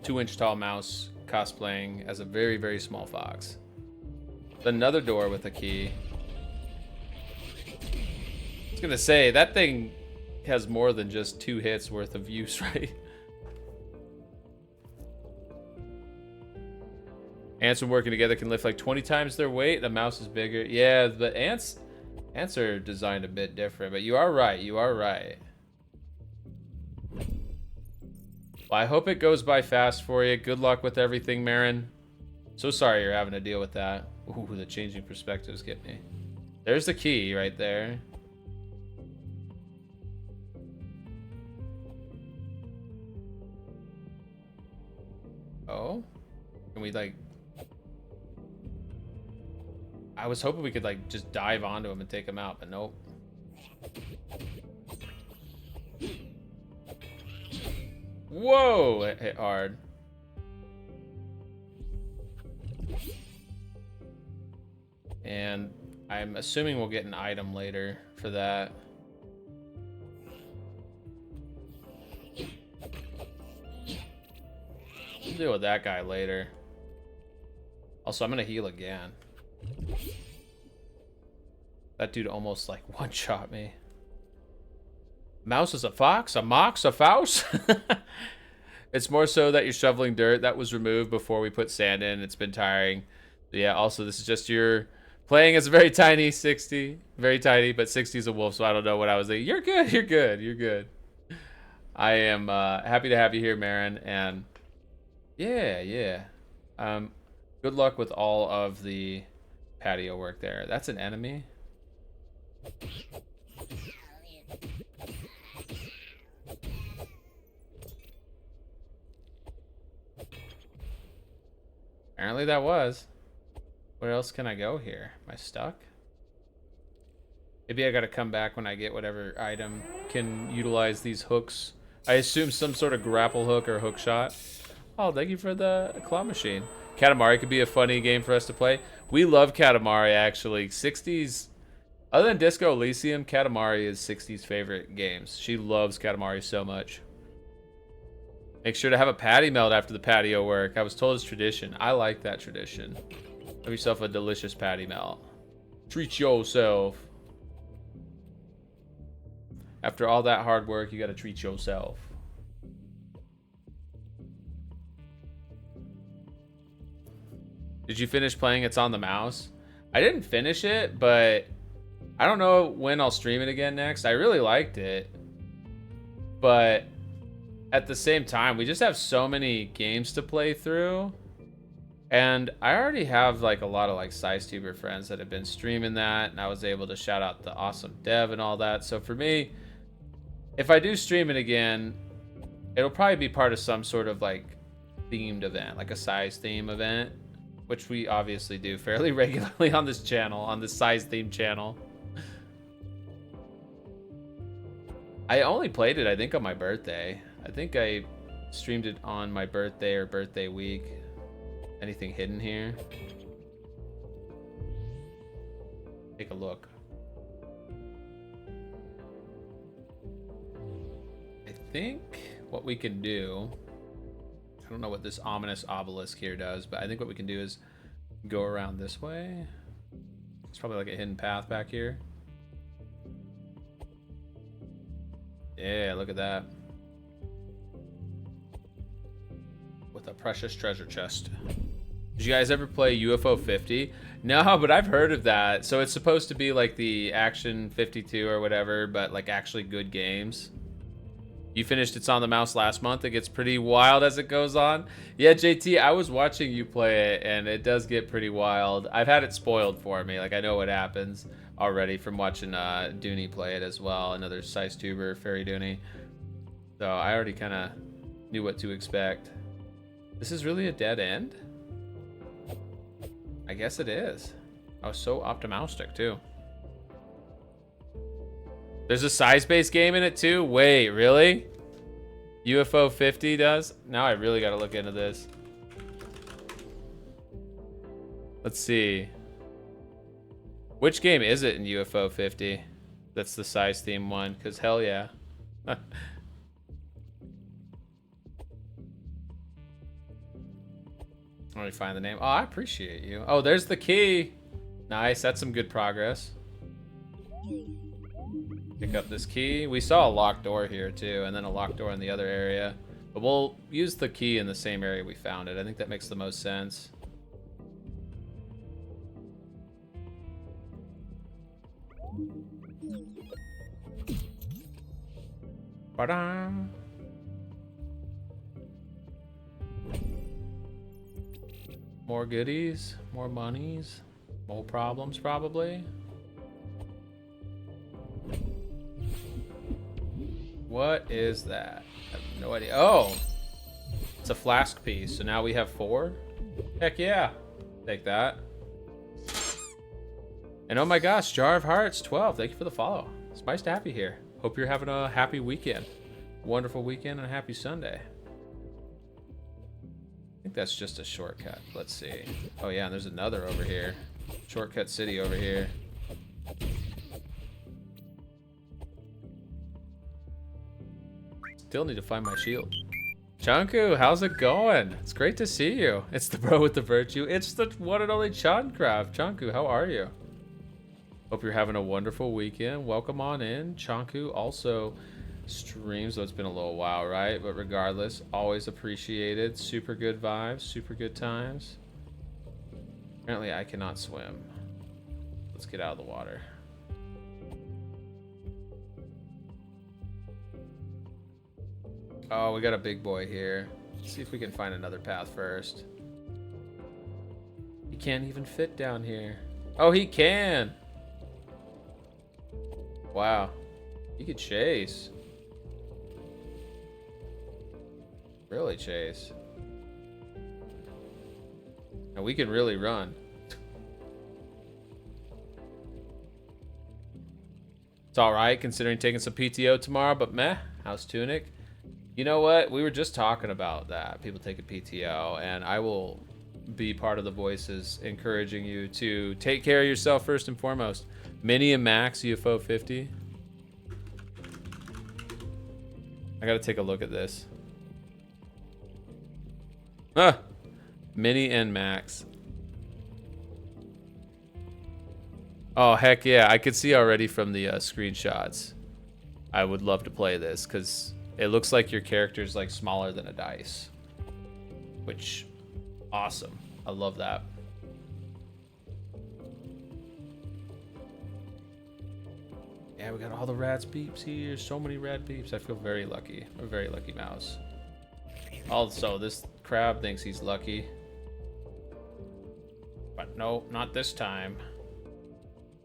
2-inch tall mouse cosplaying as a very, very small fox. Another door with a key. I was gonna say, that thing has more than just 2 hits worth of use, right? Ants when working together can lift like 20 times their weight. The mouse is bigger. Yeah, but ants are designed a bit different. But you are right. You are right. Well, I hope it goes by fast for you. Good luck with everything, Marin. So sorry you're having to deal with that. Ooh, the changing perspectives get me. There's the key right there. Oh? Can we like... I was hoping we could like just dive onto him and take him out, but nope. Whoa, it hit hard. And I'm assuming we'll get an item later for that. We'll deal with that guy later. Also, I'm gonna heal again. That dude almost like one-shot me. Mouse is a fox? A mox? A fouse? It's more so that you're shoveling dirt that was removed before we put sand in. It's been tiring. But yeah, also this is just your playing as a very tiny 60. Very tiny, but 60 is a wolf, so I don't know what I was thinking. You're good, you're good, you're good. I am happy to have you here, Marin, and yeah. Good luck with all of the patio work there. That's an enemy. Apparently that was. Where else can I go here? Am I stuck? Maybe I gotta come back when I get whatever item can utilize these hooks. I assume some sort of grapple hook or hook shot. Oh, thank you for the claw machine. Katamari could be a funny game for us to play. We love Katamari, actually. 60s, other than Disco Elysium, Katamari is 60's favorite games. She loves Katamari so much. Make sure to have a patty melt after the patio work. I was told it's tradition. I like that tradition. Have yourself a delicious patty melt. Treat yourself. After all that hard work, you gotta treat yourself. Did you finish playing It's on the Mouse? I didn't finish it, but I don't know when I'll stream it again next. I really liked it. But at the same time, we just have so many games to play through. And I already have like a lot of like SizeTuber friends that have been streaming that. And I was able to shout out the awesome dev and all that. So for me, if I do stream it again, it'll probably be part of some sort of like themed event, like a size theme event, which we obviously do fairly regularly on this channel, on this size theme channel. I only played it, I think, on my birthday. I think I streamed it on my birthday or birthday week. Anything hidden here? Take a look. I think what we can do, I don't know what this ominous obelisk here does, but I think what we can do is go around this way. It's probably like a hidden path back here. Yeah, look at that. With a precious treasure chest. Did you guys ever play UFO 50? No, but I've heard of that. So it's supposed to be like the Action 52 or whatever, but like actually good games. You finished It's on the Mouse last month. It gets pretty wild as it goes on. Yeah, JT, I was watching you play it, and it does get pretty wild. I've had it spoiled for me. Like, I know what happens already from watching Dooney play it as well. Another size tuber, Fairy Dooney. So I already kind of knew what to expect. This is really a dead end? I guess it is. I was so optimistic, too. There's a size-based game in it too? Wait, really? UFO 50 does? Now I really gotta look into this. Let's see. Which game is it in UFO 50? That's the size theme one, because hell yeah. Let me find the name. Oh, I appreciate you. Oh, there's the key. Nice, that's some good progress. Pick up this key. We saw a locked door here too, and then a locked door in the other area. But we'll use the key in the same area we found it. I think that makes the most sense. Ta-da! More goodies, more monies, more problems probably. What is that? I have no idea. Oh, it's a flask piece. So now we have 4. Heck yeah. Take that. And oh my gosh, Jar of Hearts 12. Thank you for the follow. It's nice to have you here. Hope you're having a happy weekend. Wonderful weekend and a happy Sunday. I think that's just a shortcut. Let's see. Oh yeah, and there's another over here. Shortcut City over here. Still need to find my shield. Chunku, how's it going? It's great to see you. It's the bro with the virtue. It's the one and only Chancraft. Chunku, how are you? Hope you're having a wonderful weekend. Welcome on in. Chunku also streams, though it's been a little while, right? But regardless, always appreciated. Super good vibes, super good times. Apparently I cannot swim. Let's get out of the water. Oh, we got a big boy here. Let's see if we can find another path first. He can't even fit down here. Oh, he can! Wow. He could chase. Really chase. And we can really run. It's alright considering taking some PTO tomorrow, but meh. How's Tunic? You know what? We were just talking about that. People taking PTO, and I will be part of the voices encouraging you to take care of yourself first and foremost. Mini and Max UFO 50. I gotta take a look at this. Ah! Mini and Max. Oh, heck yeah. I could see already from the screenshots. I would love to play this, because it looks like your character's like smaller than a dice. Which, awesome. I love that. Yeah, we got all the rats beeps here. So many rat beeps. I feel very lucky. I'm a very lucky mouse. Also, this crab thinks he's lucky. But no, not this time.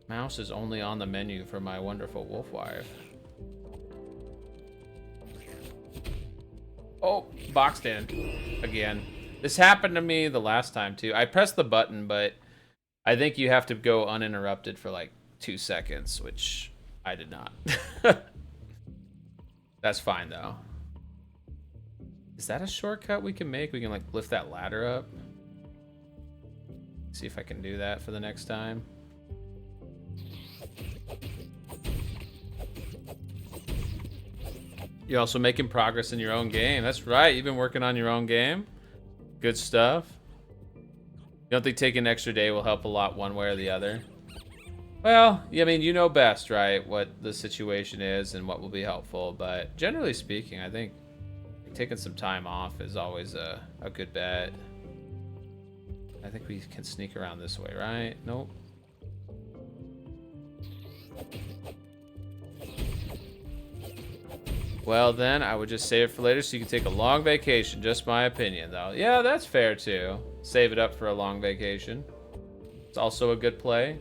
Mouse is only on the menu for my wonderful wolf wife. Oh, boxed in again. This happened to me the last time too. I pressed the button, but I think you have to go uninterrupted for like 2 seconds, which I did not. That's fine though. Is that a shortcut we can make? We can like lift that ladder up. See if I can do that for the next time. You're also making progress in your own game. That's right. You've been working on your own game. Good stuff. You don't think taking an extra day will help a lot one way or the other? Well, I mean, you know best, right? What the situation is and what will be helpful. But generally speaking, I think taking some time off is always a good bet. I think we can sneak around this way, right? Nope. Well, then I would just save it for later so you can take a long vacation. Just my opinion, though. Yeah, that's fair, too. Save it up for a long vacation. It's also a good play.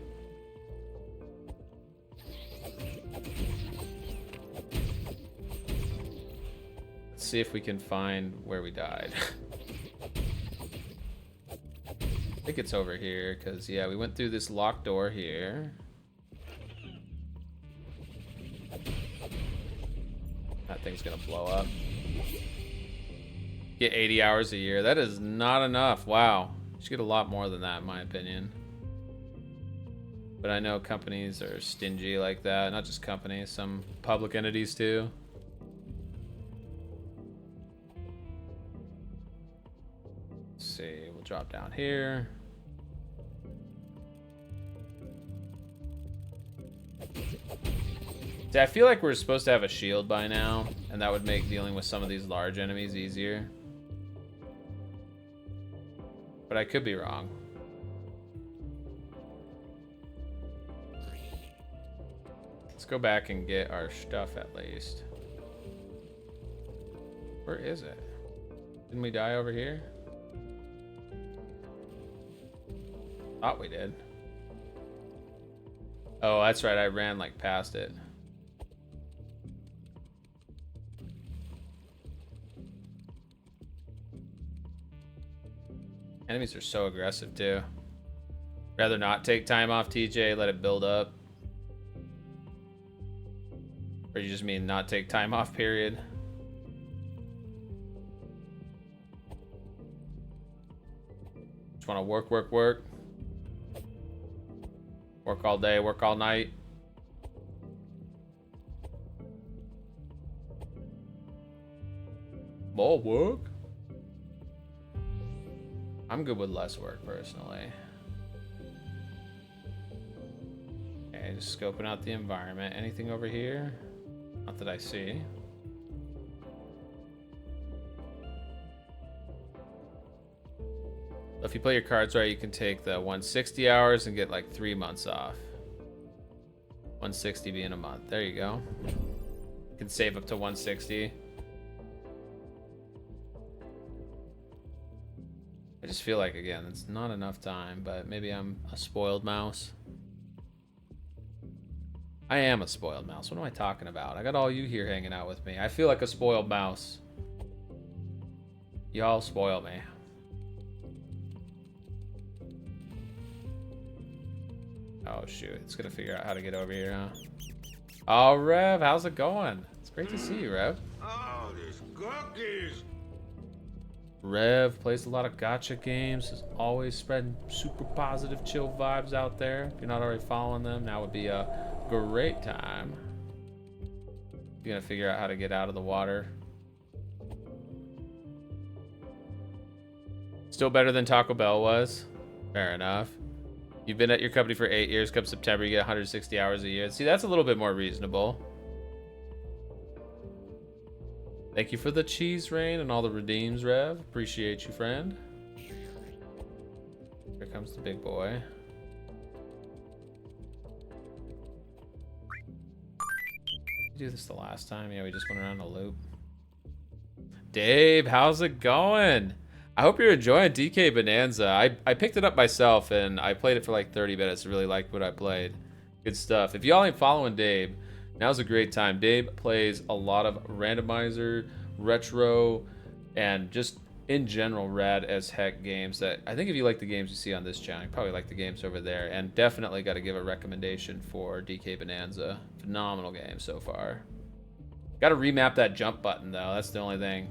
Let's see if we can find where we died. I think it's over here, because, yeah, we went through this locked door here. That thing's gonna blow up. Get 80 hours a year. That is not enough. Wow. You should get a lot more than that, in my opinion. But I know companies are stingy like that. Not just companies, some public entities too. Let's see, we'll drop down here. See, I feel like we're supposed to have a shield by now, and that would make dealing with some of these large enemies easier. But I could be wrong. Let's go back and get our stuff at least. Where is it? Didn't we die over here? Thought we did. Oh, that's right. I ran like past it. Enemies are so aggressive too. Rather not take time off, TJ, let it build up. Or you just mean not take time off, period? Just want to work, work, work. Work all day, work all night. More work? I'm good with less work, personally. Okay, just scoping out the environment. Anything over here? Not that I see. If you play your cards right, you can take the 160 hours and get like 3 months off. 160 being a month. There you go. You can save up to 160. I just feel like, again, it's not enough time, but maybe I'm a spoiled mouse. I am a spoiled mouse. What am I talking about? I got all you here hanging out with me. I feel like a spoiled mouse. Y'all spoil me. Oh, shoot. It's gonna figure out how to get over here, huh? Oh, Rev, how's it going? It's great to see you, Rev. Oh, these cookies! Rev plays a lot of gacha games. Is always spreading super positive, chill vibes out there. If you're not already following them, now would be a great time. You're gonna figure out how to get out of the water. Still better than Taco Bell was. Fair enough. You've been at your company for 8 years. Come September, you get 160 hours a year. See, that's a little bit more reasonable. Thank you for the cheese rain and all the redeems, Rev. Appreciate you, friend. Here comes the big boy. Did we do this the last time? Yeah, we just went around a loop. Dave, how's it going? I hope you're enjoying DK Bonanza. I picked it up myself and I played it for like 30 minutes. Really liked what I played. Good stuff. If y'all ain't following Dave, now's a great time. Dave plays a lot of randomizer, retro, and just in general rad as heck games that I think if you like the games you see on this channel, you probably like the games over there. And definitely got to give a recommendation for DK Bonanza. Phenomenal game so far. Got to remap that jump button though. That's the only thing.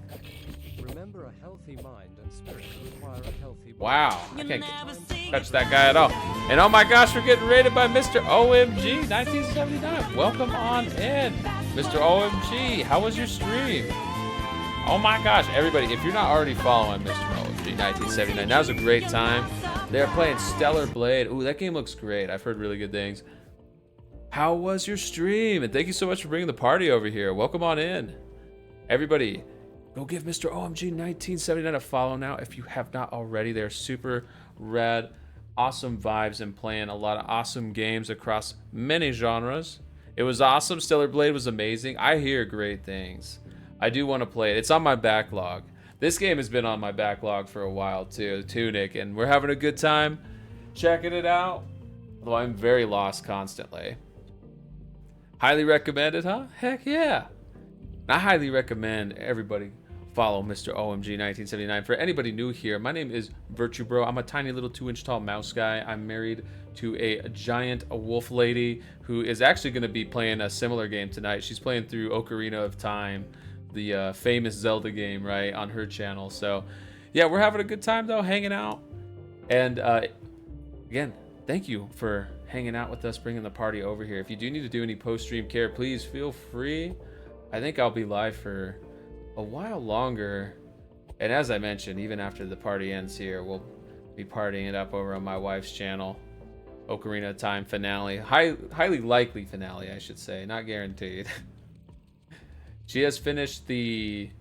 Remember, a healthy mind and spirit require a healthy body. Wow, I can't touch that guy at all. And oh my gosh, we're getting rated by Mr. OMG 1979. Welcome on in, Mr. OMG. How was your stream? Oh my gosh, everybody, if you're not already following Mr. OMG 1979, that was a great time. They're playing Stellar Blade. Ooh, that game looks great. I've heard really good things. How was your stream? And thank you so much for bringing the party over here. Welcome on in. Everybody, go give Mr. OMG 1979 a follow now if you have not already. They're super rad, awesome vibes, and playing a lot of awesome games across many genres. It was awesome. Stellar Blade was amazing. I hear great things. I do want to play it. It's on my backlog. This game has been on my backlog for a while too, Tunic, and we're having a good time checking it out. Although I'm very lost constantly. Highly recommended, huh? Heck yeah. I highly recommend everybody follow Mr. OMG 1979. For anybody new here, my name is vtuber. I'm a tiny little 2-inch tall mouse guy. I'm married to a giant wolf lady who is actually going to be playing a similar game tonight. She's playing through Ocarina of Time, the famous Zelda game, right, on her channel. So yeah, we're having a good time though, hanging out. And again, thank you for hanging out with us, bringing the party over here. If you do need to do any post-stream care, please feel free. I think I'll be live for a while longer. And as I mentioned, even after the party ends here, we'll be partying it up over on my wife's channel. Ocarina of Time finale. Highly likely finale, I should say. Not guaranteed. She has finished the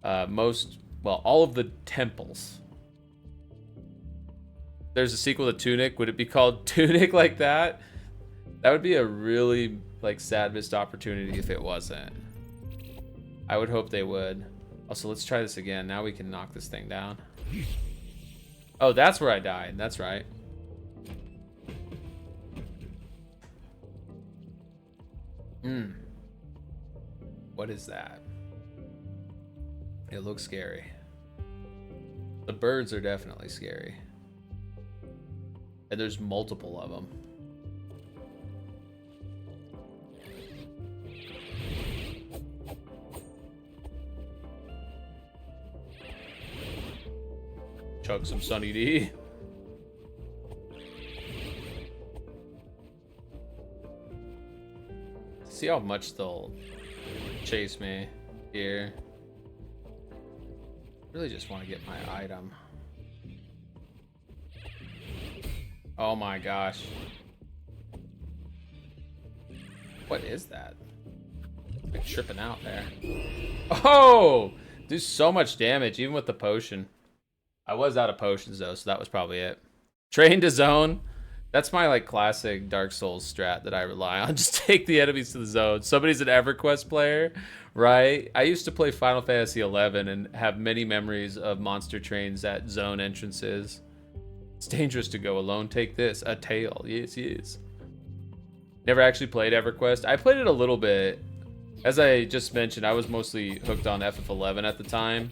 all of the temples. There's a sequel to Tunic. Would it be called Tunic like that? That would be a really sad missed opportunity if it wasn't. I would hope they would. Also, let's try this again. Now we can knock this thing down. Oh, that's where I died. That's right. What is that? It looks scary. The birds are definitely scary. And there's multiple of them. Chug some Sunny D. See how much they'll chase me here. Really just want to get my item. Oh my gosh. What is that? Like tripping out there. Oh! Do so much damage, even with the potion. I was out of potions though, so that was probably it. Train to zone. That's my classic Dark Souls strat that I rely on. Just take the enemies to the zone. Somebody's an EverQuest player, right? I used to play Final Fantasy XI and have many memories of monster trains at zone entrances. It's dangerous to go alone. Take this. A tail. Yes, yes. Never actually played EverQuest. I played it a little bit. As I just mentioned, I was mostly hooked on FF11 at the time.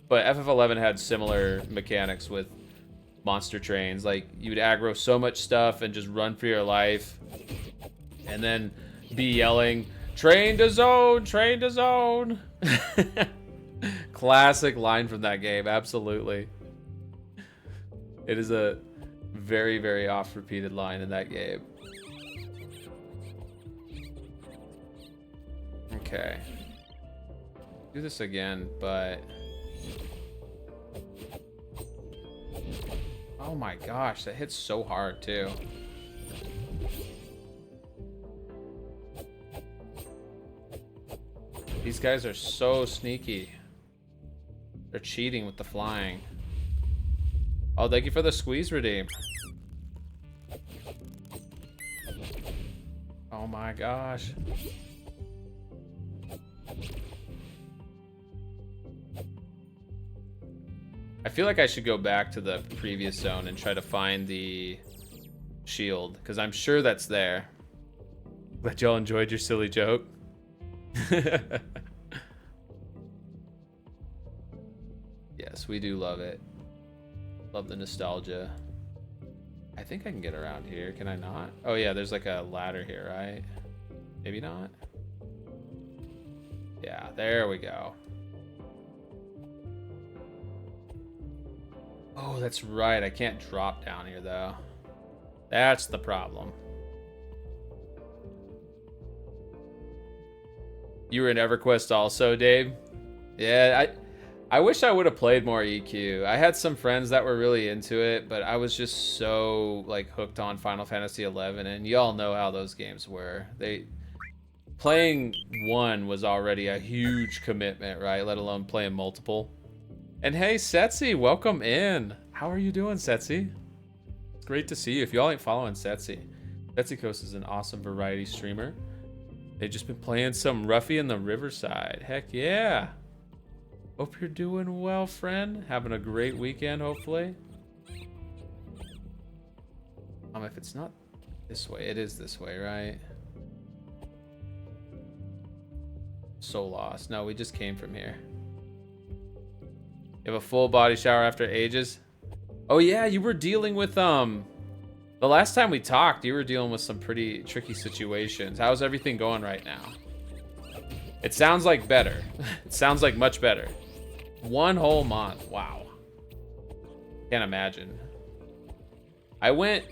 But FF11 had similar mechanics with monster trains. Like, you would aggro so much stuff and just run for your life. And then be yelling, "Train to zone! Train to zone!" Classic line from that game, absolutely. It is a very, very oft-repeated line in that game. Okay. Do this again, but... Oh my gosh, that hits so hard too. These guys are so sneaky. They're cheating with the flying. Oh, thank you for the squeeze redeem. Oh my gosh. I feel like I should go back to the previous zone and try to find the shield, because I'm sure that's there. Glad y'all enjoyed your silly joke. Yes, we do love it. Love the nostalgia. I think I can get around here. Can I not? Oh yeah, there's like a ladder here, right? Maybe not. Yeah, there we go. Oh, that's right. I can't drop down here, though. That's the problem. You were in EverQuest also, Dave? Yeah, I wish I would have played more EQ. I had some friends that were really into it, but I was just so like hooked on Final Fantasy 11, and y'all know how those games were. Playing one was already a huge commitment, right? Let alone playing multiple. And hey, Setsi, welcome in. How are you doing, Setsi? It's great to see you. If y'all ain't following Setsi, Setsi Coast is an awesome variety streamer. They've just been playing some Ruffy in the Riverside. Heck yeah. Hope you're doing well, friend. Having a great weekend, hopefully. If it's not this way, it is this way, right? So lost. No, we just came from here. You have a full body shower after ages? Oh yeah, you were dealing with the last time we talked, you were dealing with some pretty tricky situations. How's everything going right now? It sounds like better. It sounds like much better. 1 whole month. Wow. Can't imagine. I went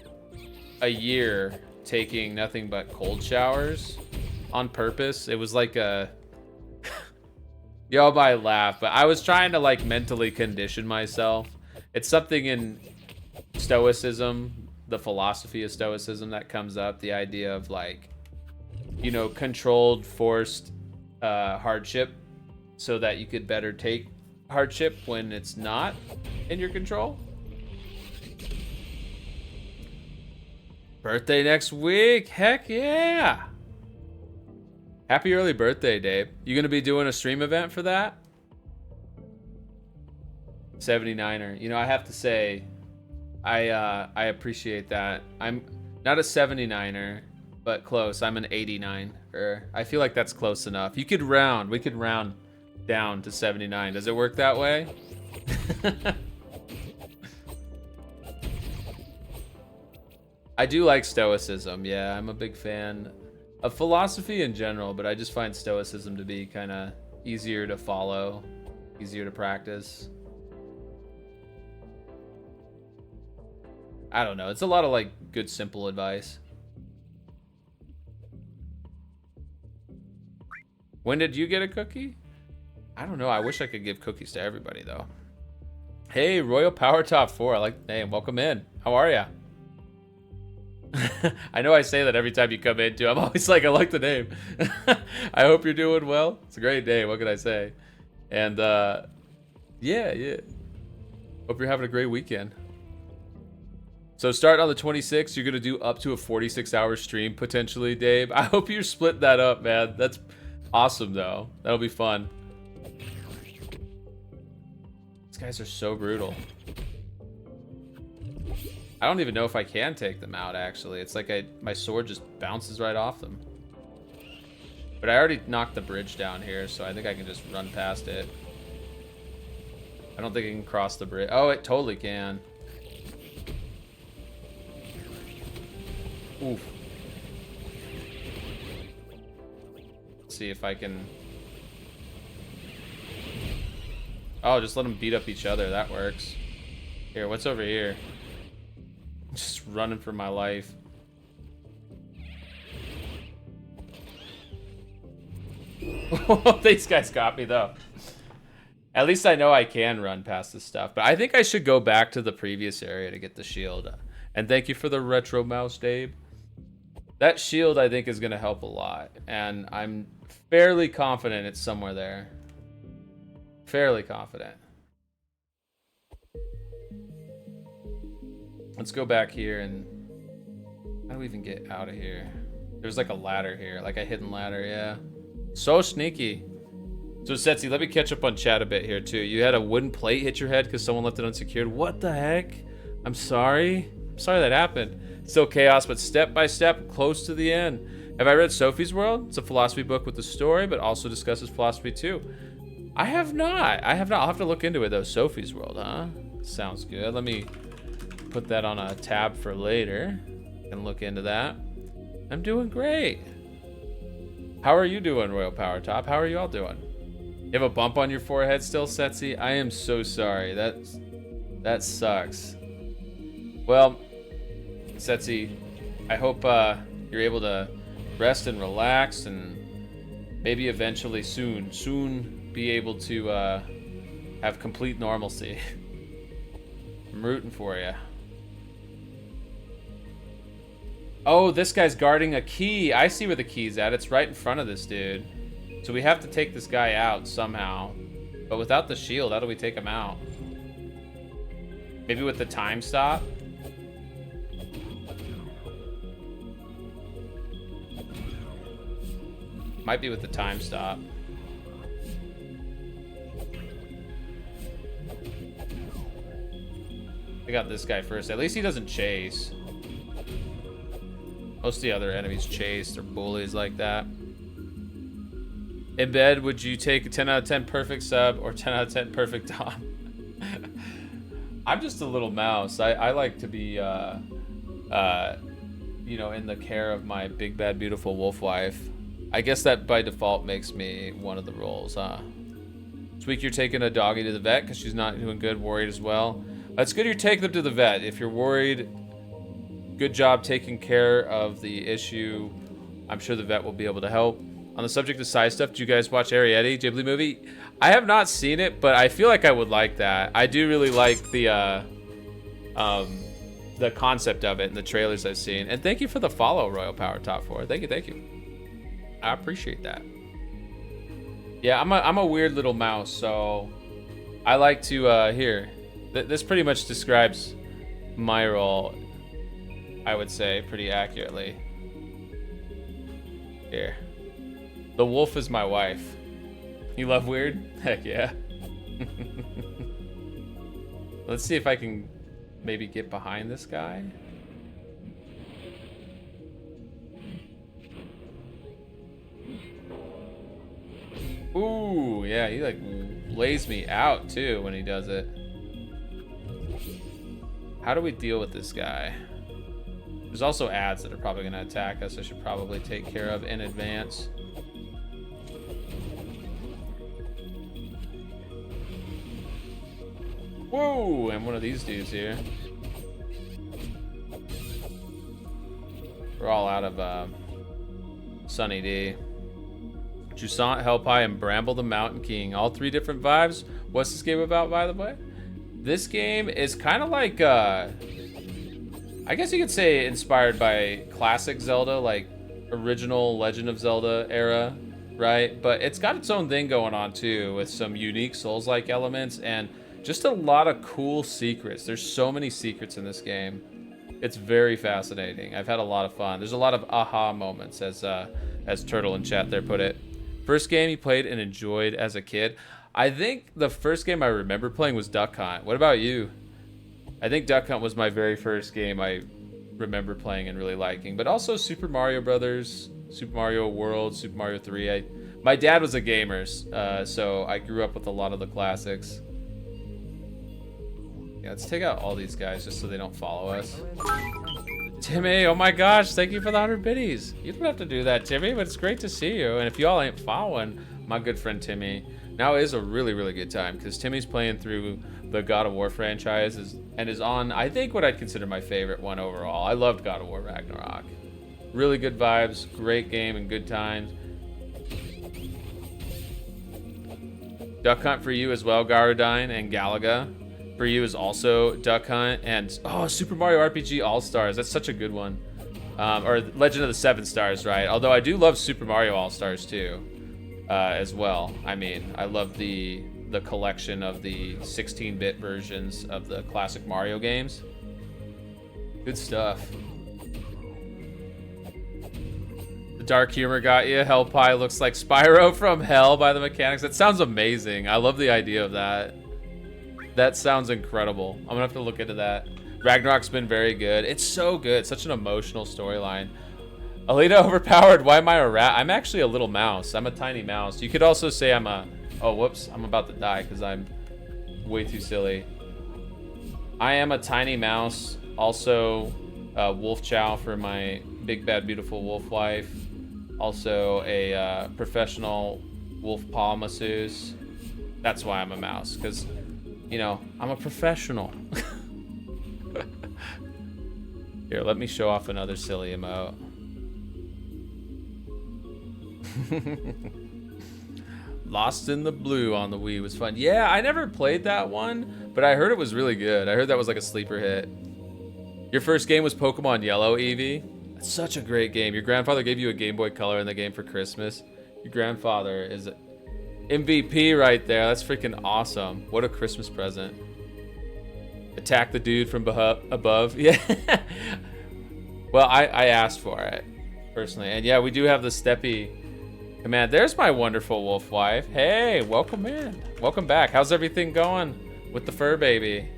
a year taking nothing but cold showers on purpose. It was like a y'all might laugh, but I was trying to like mentally condition myself. It's something in Stoicism, the philosophy of Stoicism that comes up, the idea of like, you know, controlled, forced hardship so that you could better take hardship when it's not in your control. Birthday next week. Heck yeah. Happy early birthday, Dave. You gonna be doing a stream event for that? 79er. You know, I have to say, I appreciate that. I'm not a 79er, but close. I'm an 89er. I feel like that's close enough. We could round down to 79. Does it work that way? I do like Stoicism. Yeah, I'm a big fan of philosophy in general, but I just find Stoicism to be kind of easier to follow, easier to practice. I don't know. It's a lot of like good, simple advice. When did you get a cookie? I don't know. I wish I could give cookies to everybody though. Hey, Royal Power Top 4. I like the name. Welcome in. How are ya? I know I say that every time you come in too. I'm always like, I like the name. I hope you're doing well. It's a great day. What can I say? And yeah. Hope you're having a great weekend. So starting on the 26th, you're gonna do up to a 46-hour stream potentially, Dave. I hope you're splitting that up, man. That's awesome though. That'll be fun. These guys are so brutal. I don't even know if I can take them out, actually. It's like my sword just bounces right off them. But I already knocked the bridge down here, so I think I can just run past it. I don't think I can cross the bridge. Oh, it totally can. Oof. Let's see if I can... Oh, just let them beat up each other. That works. Here, what's over here? Just running for my life. These guys got me though. At least I know I can run past this stuff. But I think I should go back to the previous area to get the shield. And thank you for the retro mouse, Dave. That shield I think is going to help a lot. And I'm fairly confident it's somewhere there. Fairly confident. Let's go back here and... How do we even get out of here? There's like a ladder here, like a hidden ladder, yeah. So sneaky. So Setsi, let me catch up on chat a bit here too. You had a wooden plate hit your head because someone left it unsecured. What the heck? I'm sorry. I'm sorry that happened. Still chaos, but step by step, close to the end. Have I read Sophie's World? It's a philosophy book with a story, but also discusses philosophy too. I have not. I'll have to look into it though. Sophie's World, huh? Sounds good. Let me put that on a tab for later and look into that. I'm doing great. How are you doing, Royal Power Top? How are you all doing? You have a bump on your forehead still, Setsi? I am so sorry. That sucks. Well, Setsi, I hope you're able to rest and relax, and maybe eventually soon be able to have complete normalcy. I'm rooting for you. Oh, this guy's guarding a key. I see where the key's at. It's right in front of this dude. So we have to take this guy out somehow. But without the shield, how do we take him out? Maybe with the time stop? Might be with the time stop. I got this guy first. At least he doesn't chase. Most of the other enemies chase. They're bullies like that. In bed, would you take a 10 out of 10 perfect sub or 10 out of 10 perfect dom? I'm just a little mouse. I like to be, you know, in the care of my big, bad, beautiful wolf wife. I guess that by default makes me one of the roles, huh? This week you're taking a doggy to the vet because she's not doing good, worried as well. It's good you're taking them to the vet. If you're worried, good job taking care of the issue. I'm sure the vet will be able to help. On the subject of side stuff, did you guys watch Arrietty, Ghibli movie? I have not seen it, but I feel like I would like that. I do really like the concept of it and the trailers I've seen. And thank you for the follow, Royal Power Top 4. Thank you. I appreciate that. Yeah, I'm a weird little mouse, so I like to here. This pretty much describes my role, I would say, pretty accurately. Here. The wolf is my wife. You love weird? Heck yeah. Let's see if I can maybe get behind this guy. Ooh, yeah, he like lays me out too when he does it. How do we deal with this guy? There's also ads that are probably going to attack us. I should probably take care of in advance. Whoa, and one of these dudes here. We're all out of Sunny D. Jusant, Hellpie, and Bramble the Mountain King. All 3 different vibes. What's this game about, by the way? This game is kind of like, I guess you could say inspired by classic Zelda, like original Legend of Zelda era, right? But it's got its own thing going on too, with some unique Souls-like elements and just a lot of cool secrets. There's so many secrets in this game. It's very fascinating. I've had a lot of fun. There's a lot of aha moments, as Turtle in chat there put it. First game you played and enjoyed as a kid. I think the first game I remember playing was Duck Hunt. What about you? I think Duck Hunt was my very first game I remember playing and really liking. But also Super Mario Brothers, Super Mario World, Super Mario 3. My dad was a gamer, so I grew up with a lot of the classics. Yeah, let's take out all these guys just so they don't follow us. Timmy, oh my gosh, thank you for the 100 biddies. You don't have to do that, Timmy, but it's great to see you. And if y'all ain't following my good friend Timmy, now is a really, really good time because Timmy's playing through the God of War franchise and is on, I think, what I'd consider my favorite one overall. I loved God of War Ragnarok. Really good vibes, great game, and good times. Duck Hunt for you as well, Garudine and Galaga. For you is also Duck Hunt and Super Mario RPG All Stars. That's such a good one. Or Legend of the Seven Stars, right? Although I do love Super Mario All Stars too, as well. I mean, I love the collection of the 16-bit versions of the classic Mario games. Good stuff. The dark humor got you. Hellpie looks like Spyro from Hell by the mechanics. That sounds amazing. I love the idea of that. That sounds incredible. I'm gonna have to look into that. Ragnarok's been very good. It's so good. Such an emotional storyline. Alita overpowered. Why am I a rat? I'm actually a little mouse. I'm a tiny mouse. You could also say I'm a... Oh, whoops. I'm about to die because I'm way too silly. I am a tiny mouse. Also, wolf chow for my big, bad, beautiful wolf wife. Also a professional wolf paw masseuse. That's why I'm a mouse, because, you know, I'm a professional. Here, let me show off another silly emote. Lost in the Blue on the Wii was fun. Yeah, I never played that one, but I heard it was really good. I heard that was like a sleeper hit. Your first game was Pokemon Yellow, Eevee? That's such a great game. Your grandfather gave you a Game Boy Color in the game for Christmas. Your grandfather is MVP right there. That's freaking awesome. What a Christmas present. Attack the dude from above. Yeah. Well, I asked for it, personally. And yeah, we do have the Steppy command. There's my wonderful wolf wife. Hey, welcome in. Welcome back. How's everything going with the fur baby?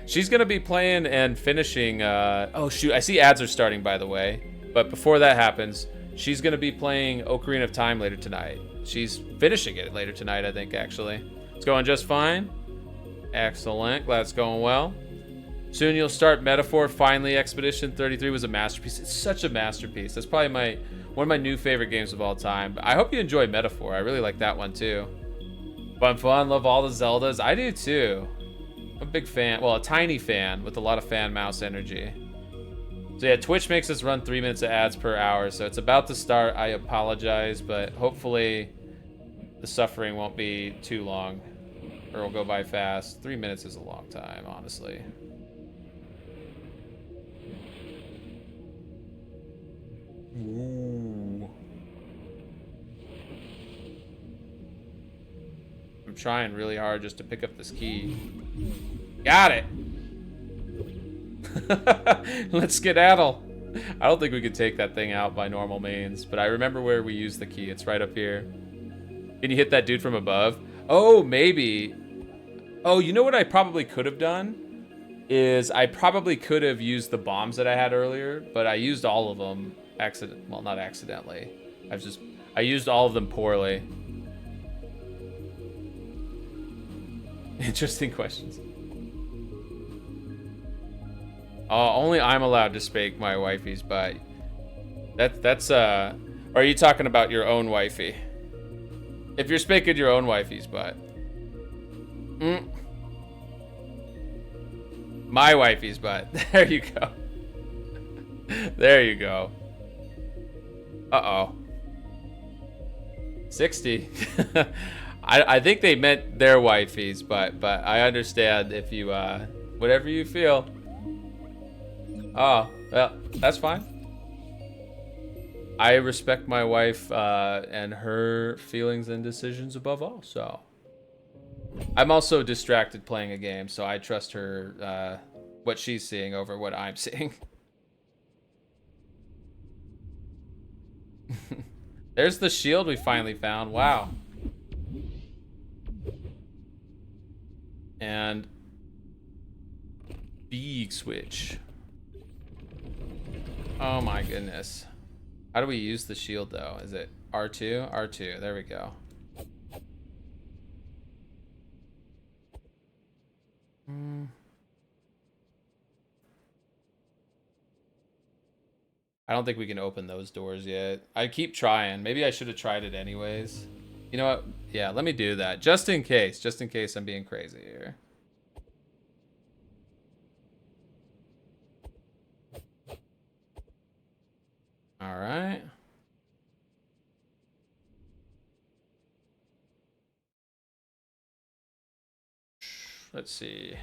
She's going to be playing and finishing. Oh, shoot. I see ads are starting, by the way. But before that happens, she's going to be playing Ocarina of Time later tonight. She's finishing it later tonight, I think, actually. It's going just fine. Excellent. Glad it's going well. Soon you'll start Metaphor. Finally, Expedition 33 was a masterpiece. It's such a masterpiece. That's probably one of my new favorite games of all time. I hope you enjoy Metaphor. I really like that one too. Fun. Love all the Zeldas. I do too. I'm a big fan. Well, a tiny fan with a lot of fan mouse energy. So yeah, Twitch makes us run 3 minutes of ads per hour. So it's about to start. I apologize, but hopefully the suffering won't be too long, or it'll go by fast. 3 minutes is a long time, honestly. Ooh. I'm trying really hard just to pick up this key. Got it. Let's skedaddle. I don't think we could take that thing out by normal means, but I remember where we used the key. It's right up here. Can you hit that dude from above? Oh, maybe. Oh, you know what I probably could have done? Is I probably could have used the bombs that I had earlier, but I used all of them well, not accidentally. I used all of them poorly. Interesting questions. Only I'm allowed to spank my wifey's butt. That's or are you talking about your own wifey? If you're spanking your own wifey's butt. My wifey's butt. There you go. There you go. Uh-oh. 60. I think they meant their wifey's, but I understand if you whatever you feel. Oh, well, that's fine. I respect my wife and her feelings and decisions above all, so. I'm also distracted playing a game, so I trust her, what she's seeing over what I'm seeing. There's the shield we finally found. Wow. And big switch. Oh my goodness. How do we use the shield though? Is it R2? R2. There we go. I don't think we can open those doors yet. I keep trying. Maybe I should have tried it anyways. You know what? Yeah, let me do that. Just in case I'm being crazy here. All right. Let's see.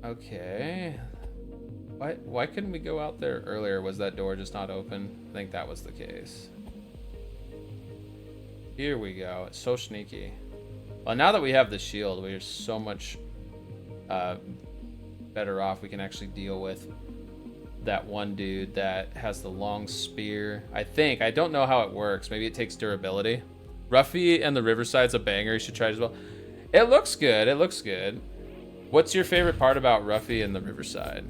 Okay. Why couldn't we go out there earlier? Was that door just not open? I think that was the case. Here we go. It's so sneaky. Well, now that we have the shield, we're so much better off. We can actually deal with that one dude that has the long spear. I think. I don't know how it works. Maybe it takes durability. Ruffy and the Riverside's a banger. You should try it as well. It looks good. It looks good. What's your favorite part about Ruffy and the Riverside?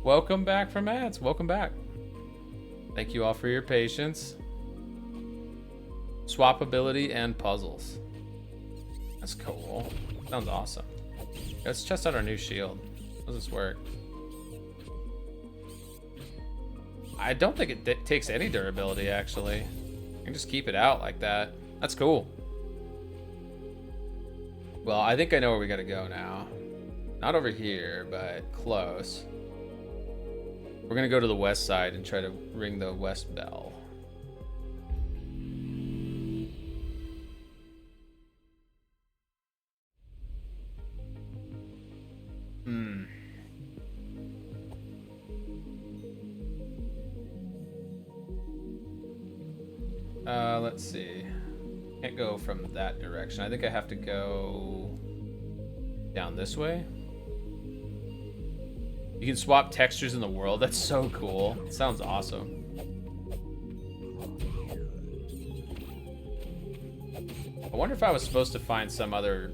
Welcome back from ads. Welcome back. Thank you all for your patience. Swappability and puzzles. That's cool. Sounds awesome. Let's test out our new shield. How does this work? I don't think it takes any durability, actually. You can just keep it out like that. That's cool. Well, I think I know where we gotta go now. Not over here, but close. We're gonna go to the west side and try to ring the west bell. Let's see. Can't go from that direction. I think I have to go down this way. You can swap textures in the world. That's so cool. It sounds awesome. I wonder if I was supposed to find some other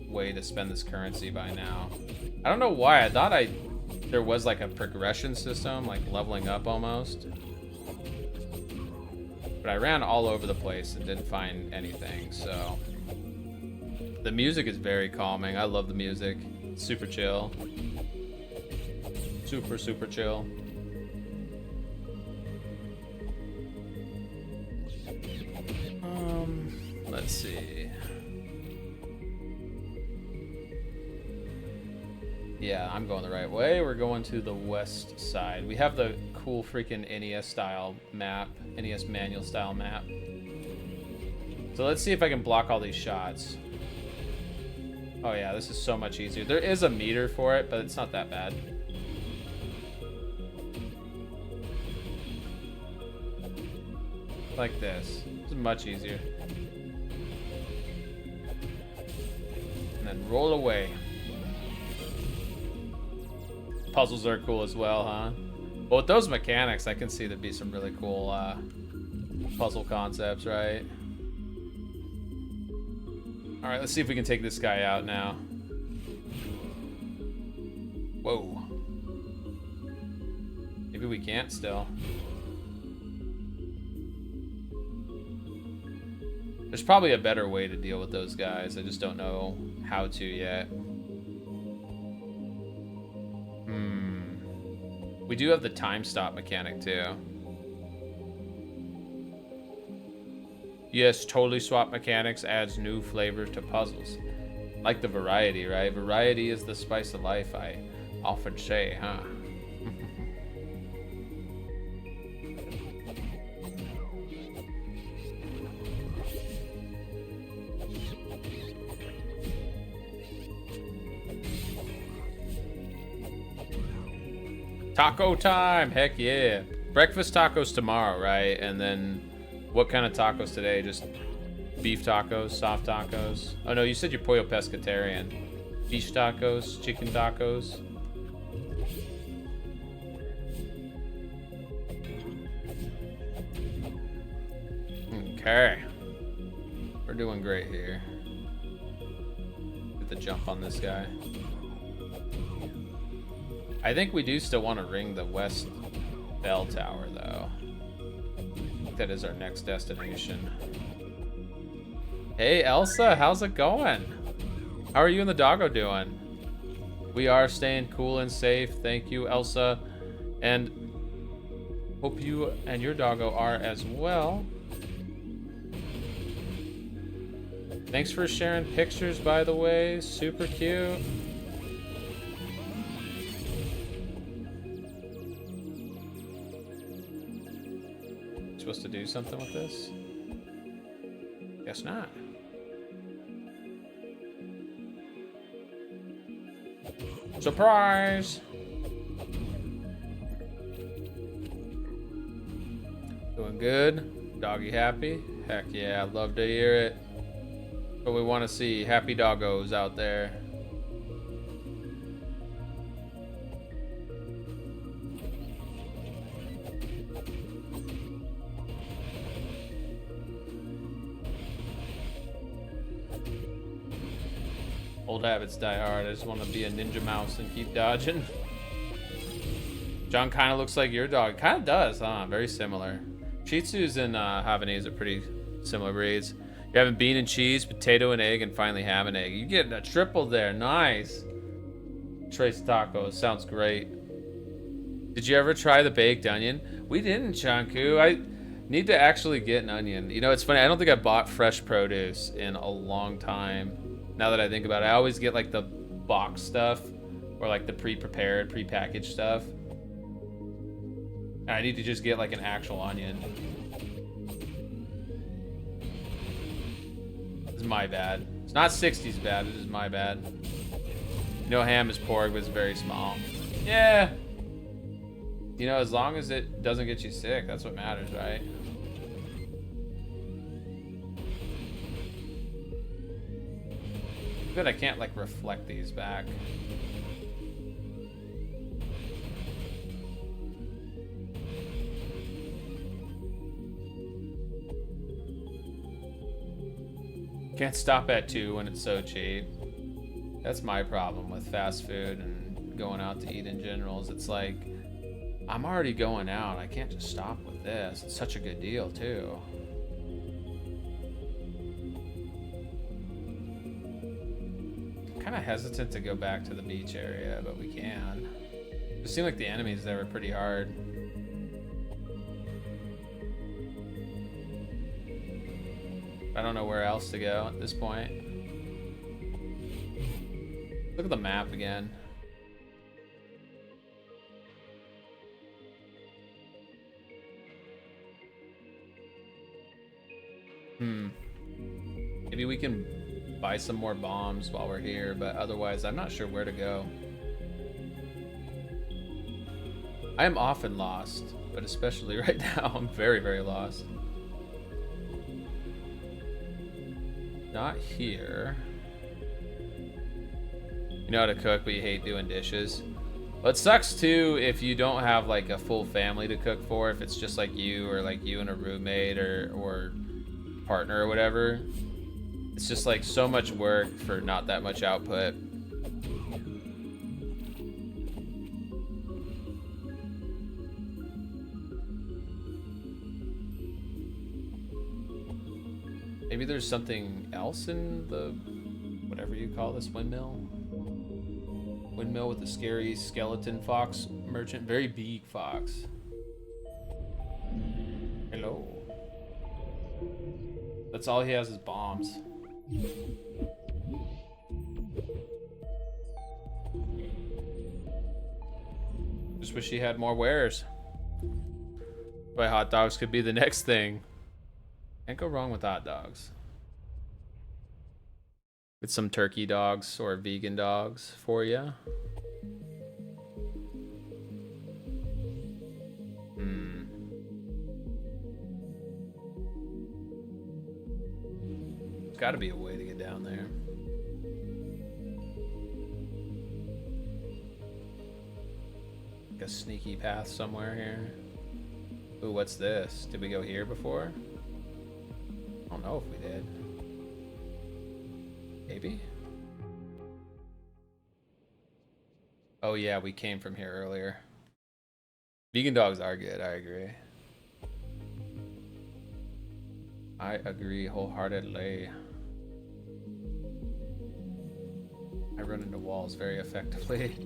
way to spend this currency by now. I don't know why. I thought there was like a progression system, like leveling up almost. But I ran all over the place and didn't find anything, so. The music is very calming. I love the music. It's super chill. Super, super chill. Let's see. Yeah, I'm going the right way. We're going to the west side. We have the cool freaking NES style map, NES manual style map. So let's see if I can block all these shots. Oh yeah, this is so much easier. There is a meter for it, but it's not that bad. Like this. This is much easier. And then roll away. Puzzles are cool as well, huh? Well, with those mechanics, I can see there'd be some really cool puzzle concepts, right? All right, let's see if we can take this guy out now. Whoa. Maybe we can't still. There's probably a better way to deal with those guys. I just don't know how to yet. We do have the time stop mechanic too. Yes, totally swap mechanics adds new flavor to puzzles. Like the variety, right? Variety is the spice of life, I often say, huh? Taco time! Heck yeah. Breakfast tacos tomorrow, right? And then what kind of tacos today? Just beef tacos, soft tacos? Oh no, you said you're pollo pescatarian. Fish tacos, chicken tacos. Okay. We're doing great here. Get the jump on this guy. I think we do still want to ring the west bell tower, though. I think that is our next destination. Hey, Elsa, how's it going? How are you and the doggo doing? We are staying cool and safe. Thank you, Elsa. And hope you and your doggo are as well. Thanks for sharing pictures, by the way. Super cute. Supposed to do something with this? Guess not. Surprise! Doing good? Doggy happy? Heck yeah, I'd love to hear it. But we want to see happy doggos out there. Old habits die hard. I just want to be a ninja mouse and keep dodging. John kind of looks like your dog. Kind of does, huh? Very similar. Shih Tzus and Havanese are pretty similar breeds. You're having bean and cheese, potato and egg, and finally ham and egg. You're getting a triple there. Nice. Trace tacos. Sounds great. Did you ever try the baked onion? We didn't, Chanku. I need to actually get an onion. You know, it's funny. I don't think I bought fresh produce in a long time. Now that I think about it, I always get like the box stuff or like the pre-prepared, pre-packaged stuff. And I need to just get like an actual onion. It's my bad. It's not 60s bad. It is my bad. You know, ham is pork, but it's very small. Yeah. You know, as long as it doesn't get you sick, that's what matters, right? Good, I can't like reflect these back. Can't stop at 2 when it's so cheap. That's my problem with fast food and going out to eat in general. Is it's like, I'm already going out. I can't just stop with this. It's such a good deal, too. I'm kind of hesitant to go back to the beach area, but we can. It seemed like the enemies there were pretty hard. I don't know where else to go at this point. Look at the map again. Maybe we can buy some more bombs while we're here, but otherwise I'm not sure where to go. I am often lost, but especially right now, I'm very, very lost. Not here. You know how to cook, but you hate doing dishes. Well, it sucks too if you don't have like a full family to cook for. If it's just like you or like you and a roommate or partner or whatever. It's just like so much work for not that much output. Maybe there's something else in the, whatever you call this, windmill? Windmill with the scary skeleton fox merchant. Very big fox. Hello. That's all he has is bombs. Just wish he had more wares. But hot dogs could be the next thing. Can't go wrong with hot dogs. With some turkey dogs or vegan dogs for you. There's got to be a way to get down there. Like a sneaky path somewhere here. Ooh, what's this? Did we go here before? I don't know if we did. Maybe? Oh yeah, we came from here earlier. Vegan dogs are good, I agree. I agree wholeheartedly. I run into walls very effectively.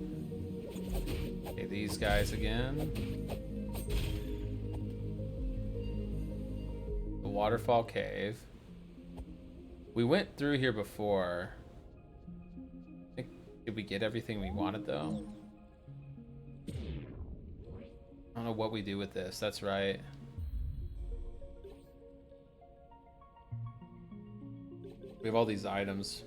Okay, these guys again. The waterfall cave. We went through here before. Did we get everything we wanted though? I don't know what we do with this. That's right. We have all these items.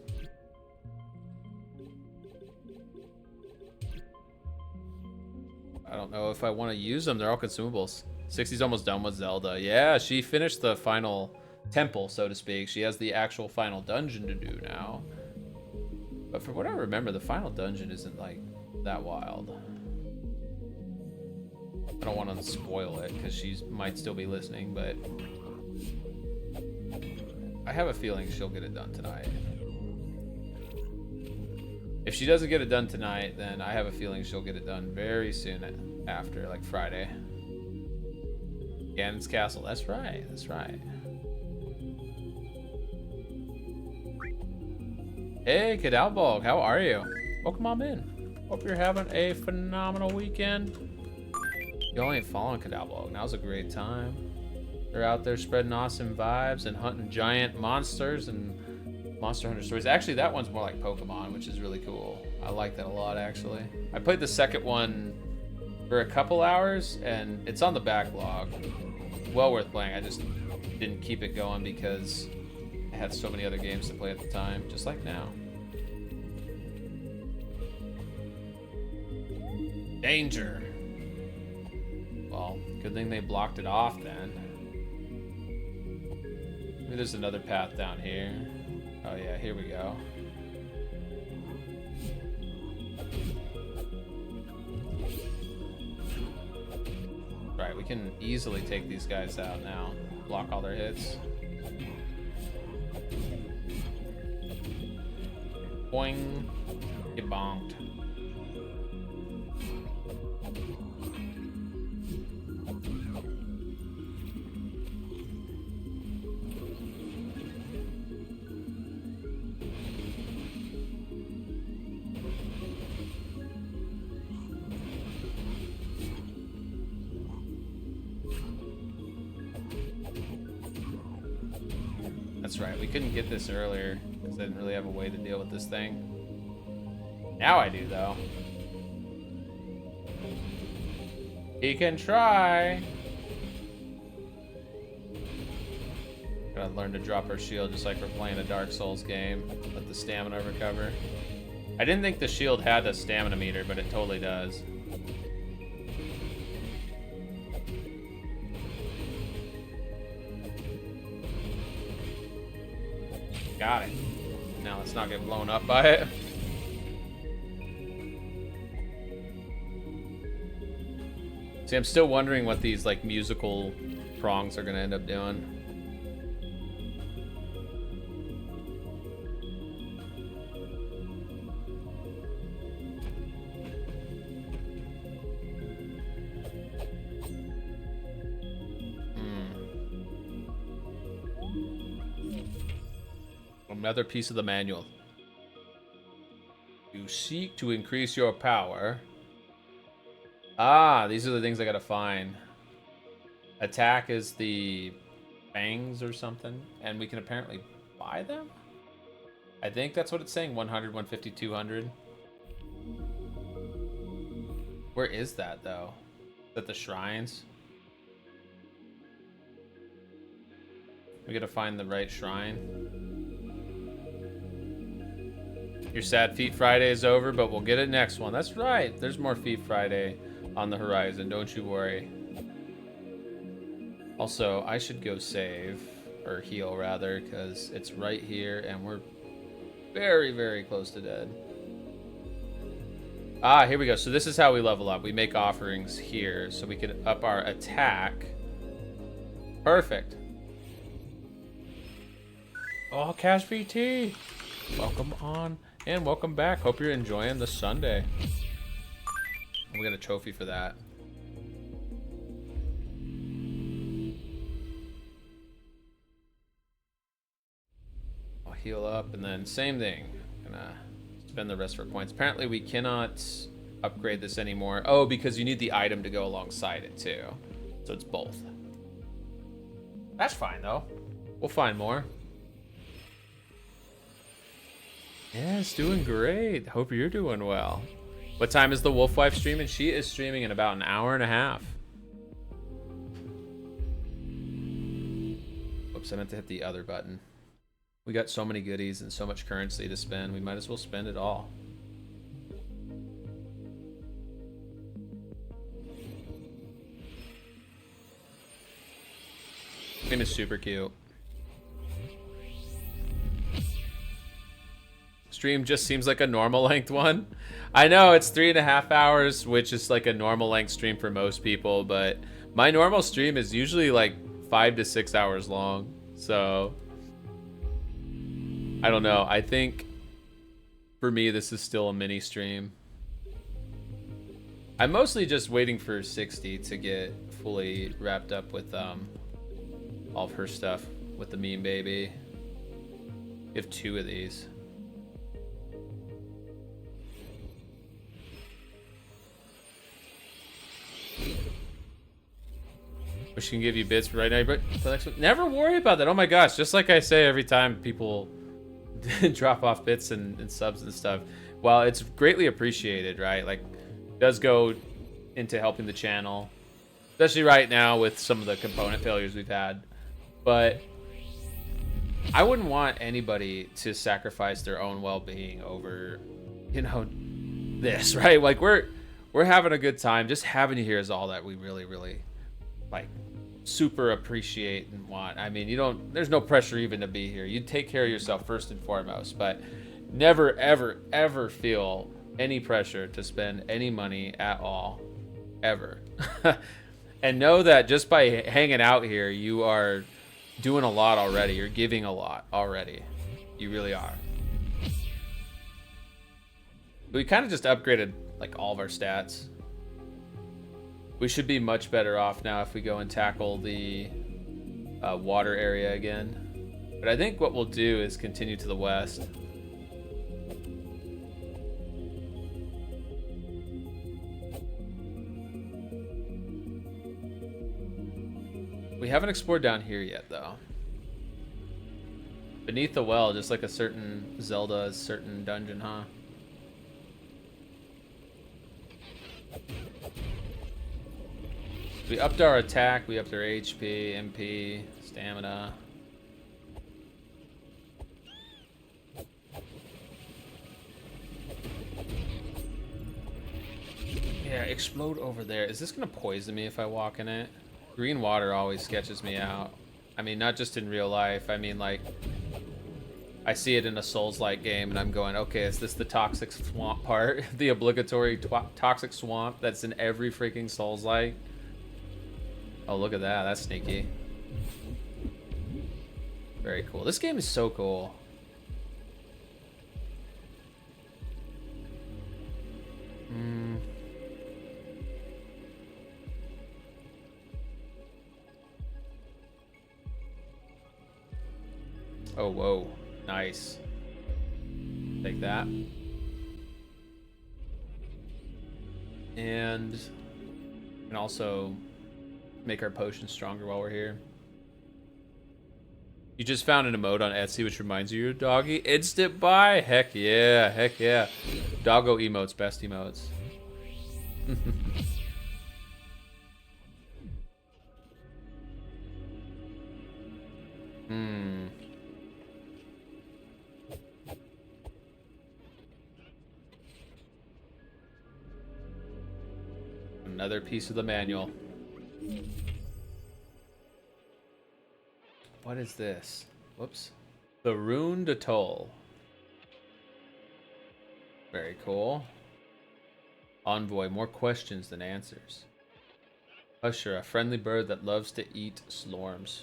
I don't know if I want to use them. They're all consumables. 60's almost done with Zelda. Yeah, she finished the final temple, so to speak. She has the actual final dungeon to do now. But from what I remember, the final dungeon isn't like that wild. I don't want to spoil it because she might still be listening, but I have a feeling she'll get it done tonight. If she doesn't get it done tonight, then I have a feeling she'll get it done very soon after, like Friday. Ganon's Castle. That's right. That's right. Hey, Kadalbog, how are you? Welcome on in. Hope you're having a phenomenal weekend. Y'all ain't following Kadalbog. Now's a great time. They're out there spreading awesome vibes and hunting giant monsters and Monster Hunter stories. Actually, that one's more like Pokemon, which is really cool. I like that a lot, actually. I played the second one for a couple hours, and it's on the backlog. Well worth playing. I just didn't keep it going because I had so many other games to play at the time, just like now. Danger. Well, good thing they blocked it off then. Maybe there's another path down here. Oh yeah, here we go. Right, we can easily take these guys out now. Block all their hits. Boing. Get bonked. That's right, we couldn't get this earlier because I didn't really have a way to deal with this thing. Now I do, though. He can try. Gotta learn to drop our shield just like we're playing a Dark Souls game. Let the stamina recover. I didn't think the shield had a stamina meter, but it totally does. Got it. Now let's not get blown up by it. See, I'm still wondering what these like musical prongs are gonna end up doing. Another piece of the manual. You seek to increase your power. Ah, these are the things I gotta find. Attack is the fangs or something, and we can apparently buy them? I think that's what it's saying, 100, 150, 200. Where is that, though? Is that the shrines? We gotta find the right shrine. Your sad Feet Friday is over, but we'll get it next one. That's right. There's more Feet Friday on the horizon. Don't you worry. Also, I should go save, or heal rather, because it's right here, and we're very, very close to dead. Ah, here we go. So this is how we level up. We make offerings here, so we can up our attack. Perfect. Oh, Cash VT. Welcome on. And welcome back. Hope you're enjoying the Sunday. We got a trophy for that. I'll heal up and then same thing. Gonna spend the rest for points. Apparently we cannot upgrade this anymore. Oh, because you need the item to go alongside it too. So it's both. That's fine though. We'll find more. Yeah, it's doing great. Hope you're doing well. What time is the Wolf Wife streaming? She is streaming in about an hour and a half. Oops, I meant to hit the other button. We got so many goodies and so much currency to spend. We might as well spend it all. Stream is super cute. Stream just seems like a normal length one. I know it's 3.5 hours, which is like a normal length stream for most people, but my normal stream is usually like 5 to 6 hours long. So I don't know. I think for me, this is still a mini stream. I'm mostly just waiting for 60 to get fully wrapped up with all of her stuff with the meme baby. We have 2 of these. Which can give you bits right now, but never worry about that. Oh my gosh, just like I say every time people drop off bits and subs and stuff, while it's greatly appreciated, right? Like, it does go into helping the channel, especially right now with some of the component failures we've had. But I wouldn't want anybody to sacrifice their own well-being over, you know, this, right? Like, we're having a good time. Just having you here is all that we really, really like super appreciate and want. I mean, there's no pressure even to be here. You take care of yourself first and foremost, but never, ever, ever feel any pressure to spend any money at all, ever. And know that just by hanging out here, you are doing a lot already. You're giving a lot already. You really are. We kind of just upgraded like all of our stats. We should be much better off now if we go and tackle the water area again. But I think what we'll do is continue to the west. We haven't explored down here yet, though. Beneath the well, just like a certain Zelda's certain dungeon, huh? We upped our attack, we upped our HP, MP, stamina. Yeah, explode over there. Is this gonna poison me if I walk in it? Green water always sketches me out. I mean, not just in real life. I mean, like, I see it in a Souls-like game and I'm going, okay, is this the toxic swamp part? The obligatory toxic swamp that's in every freaking Souls-like? Oh, look at that. That's sneaky. Very cool. This game is so cool. Oh, whoa. Nice. Take that. And we can also make our potions stronger while we're here. You just found an emote on Etsy which reminds you of your doggy. Instant buy? Heck yeah, heck yeah. Doggo emotes, best emotes. Another piece of the manual. What is this? Whoops. The Rune de Toll. Very cool. Envoy, more questions than answers. Usher, a friendly bird that loves to eat slorms.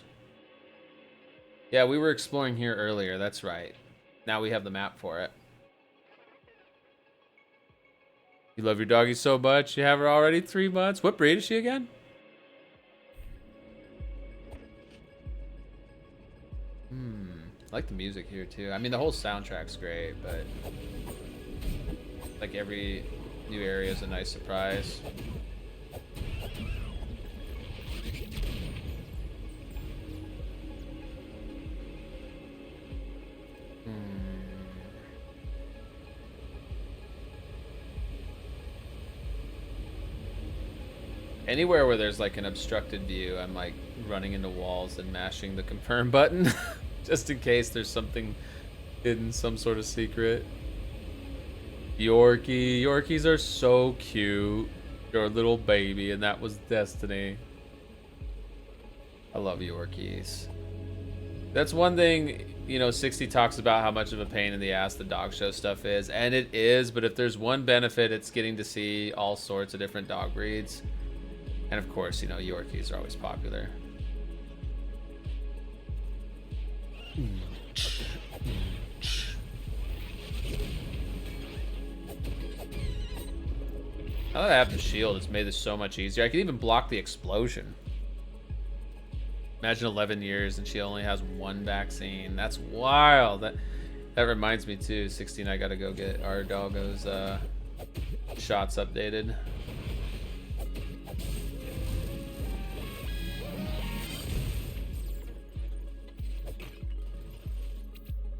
Yeah, we were exploring here earlier, that's right. Now we have the map for it. You love your doggy so much, you have her already 3 months. What breed is she again? I like the music here too. I mean, the whole soundtrack's great, but like every new area is a nice surprise. Anywhere where there's like an obstructed view, I'm like running into walls and mashing the confirm button just in case there's something hidden, some sort of secret. Yorkie. Yorkies are so cute. You're a little baby and that was destiny. I love Yorkies. That's one thing, you know, 60 talks about how much of a pain in the ass the dog show stuff is, and it is, but if there's one benefit, it's getting to see all sorts of different dog breeds. And of course, you know, Yorkies are always popular. Now that I have the shield, it's made this so much easier. I can even block the explosion. Imagine 11 years and she only has one vaccine. That's wild. That reminds me too, 16, I gotta go get our doggo's shots updated.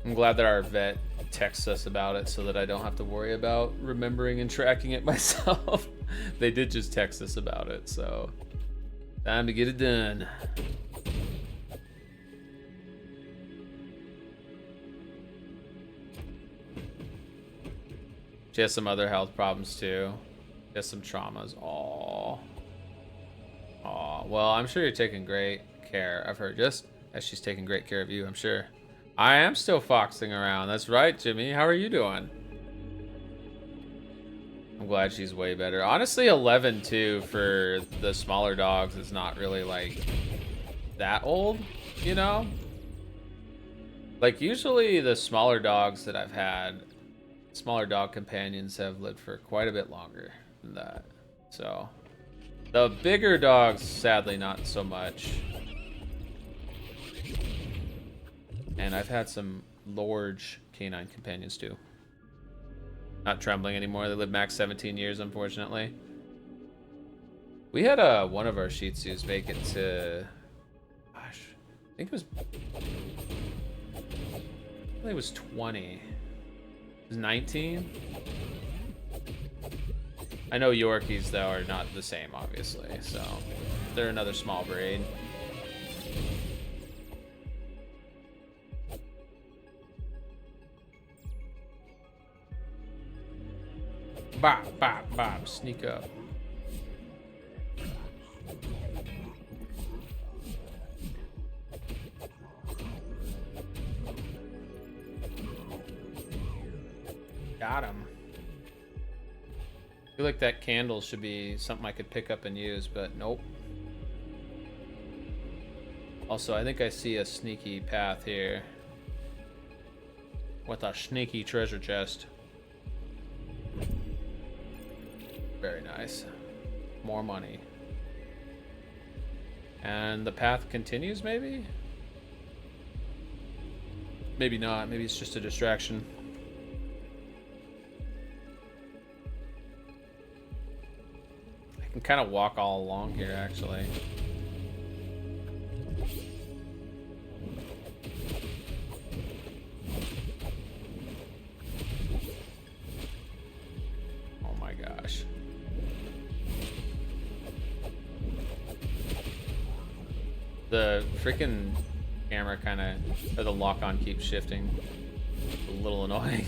I'm glad that our vet texts us about it so that I don't have to worry about remembering and tracking it myself. They did just text us about it, so time to get it done. She has some other health problems too. She has some traumas. Aww. Aww. Well, I'm sure you're taking great care of her, just as she's taking great care of you, I'm sure. I am still foxing around. That's right, Jimmy. How are you doing? I'm glad she's way better. Honestly, 11 too for the smaller dogs is not really like that old, you know? Like usually the smaller dogs that I've had, smaller dog companions have lived for quite a bit longer than that. So the bigger dogs, sadly, not so much. And I've had some large canine companions too. Not trembling anymore. They live max 17 years, unfortunately. We had one of our Shih Tzus make it to, gosh, I think it was 20. It was 19. I know Yorkies though are not the same, obviously, so they're another small breed. Bop, bop, bop, sneak up. Got him. I feel like that candle should be something I could pick up and use, but nope. Also, I think I see a sneaky path here with a sneaky treasure chest. Very nice. More money. And the path continues, maybe? Maybe not. Maybe it's just a distraction. I can kind of walk all along here, actually. Oh my gosh. The freaking camera kind of, or the lock-on keeps shifting. A little annoying.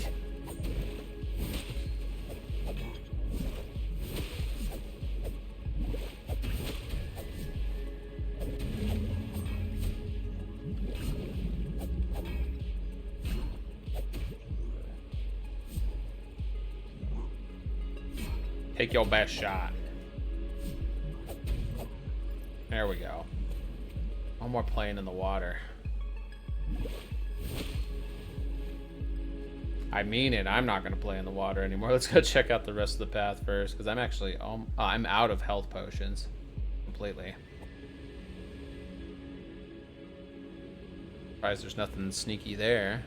Take your best shot. There we go. One more plane in the water. I mean it. I'm not going to play in the water anymore. Let's go check out the rest of the path first, because I'm actually I'm out of health potions completely. Surprised there's nothing sneaky there.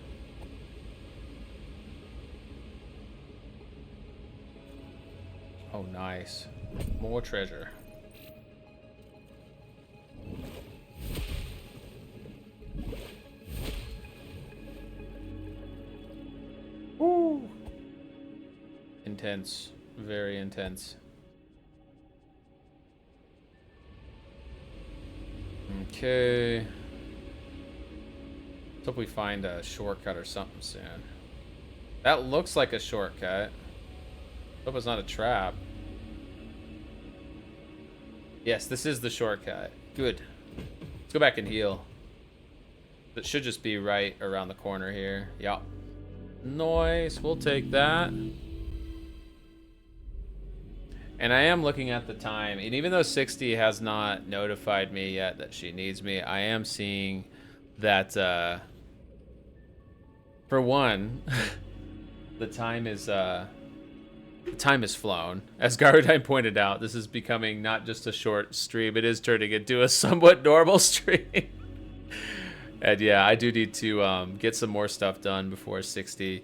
Oh, nice. More treasure. Woo! Intense. Very intense. Okay. Let's hope we find a shortcut or something soon. That looks like a shortcut. Hope it's not a trap. Yes, this is the shortcut. Good. Let's go back and heal. It should just be right around the corner here. Yup. Nice. We'll take that. And I am looking at the time. And even though 60 has not notified me yet that she needs me, I am seeing that, for one, the time is, The time has flown. As Garudine pointed out, this is becoming not just a short stream, it is turning into a somewhat normal stream. And yeah, I do need to get some more stuff done before 60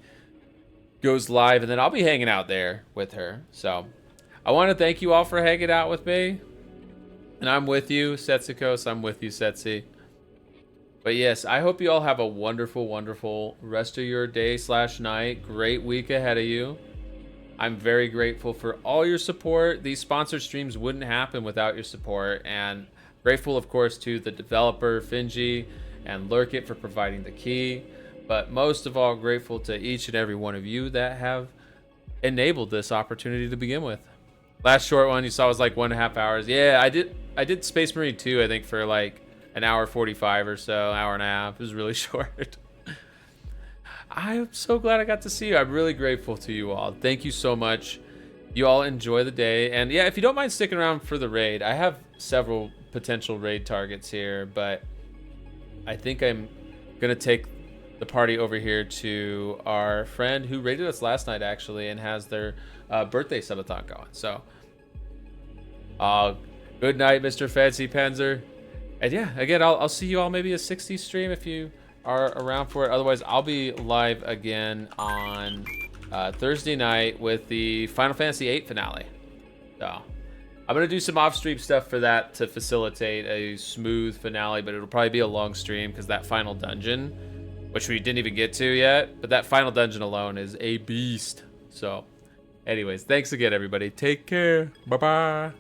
goes live, and then I'll be hanging out there with her. So I want to thank you all for hanging out with me. And I'm with you, Setsukos. I'm with you, Setsi. But yes, I hope you all have a wonderful, wonderful rest of your day / night. Great week ahead of you. I'm very grateful for all your support. These sponsored streams wouldn't happen without your support. And grateful, of course, to the developer, Finji, and Lurkit for providing the key. But most of all, grateful to each and every one of you that have enabled this opportunity to begin with. Last short one you saw was like 1.5 hours. Yeah, I did Space Marine 2, I think, for like an hour 45 or so, hour and a half. It was really short. I'm so glad I got to see you. I'm really grateful to you all. Thank you so much. You all enjoy the day. And yeah, if you don't mind sticking around for the raid, I have several potential raid targets here, but I think I'm going to take the party over here to our friend who raided us last night, actually, and has their birthday subathon going. So, good night, Mr. Fancy Panzer. And yeah, again, I'll see you all maybe a 60 stream if you are around for it. Otherwise, I'll be live again on Thursday night with the Final Fantasy VIII finale. So, I'm going to do some off-stream stuff for that to facilitate a smooth finale, but it'll probably be a long stream because that final dungeon, which we didn't even get to yet, but that final dungeon alone is a beast. So, anyways, thanks again, everybody. Take care. Bye-bye.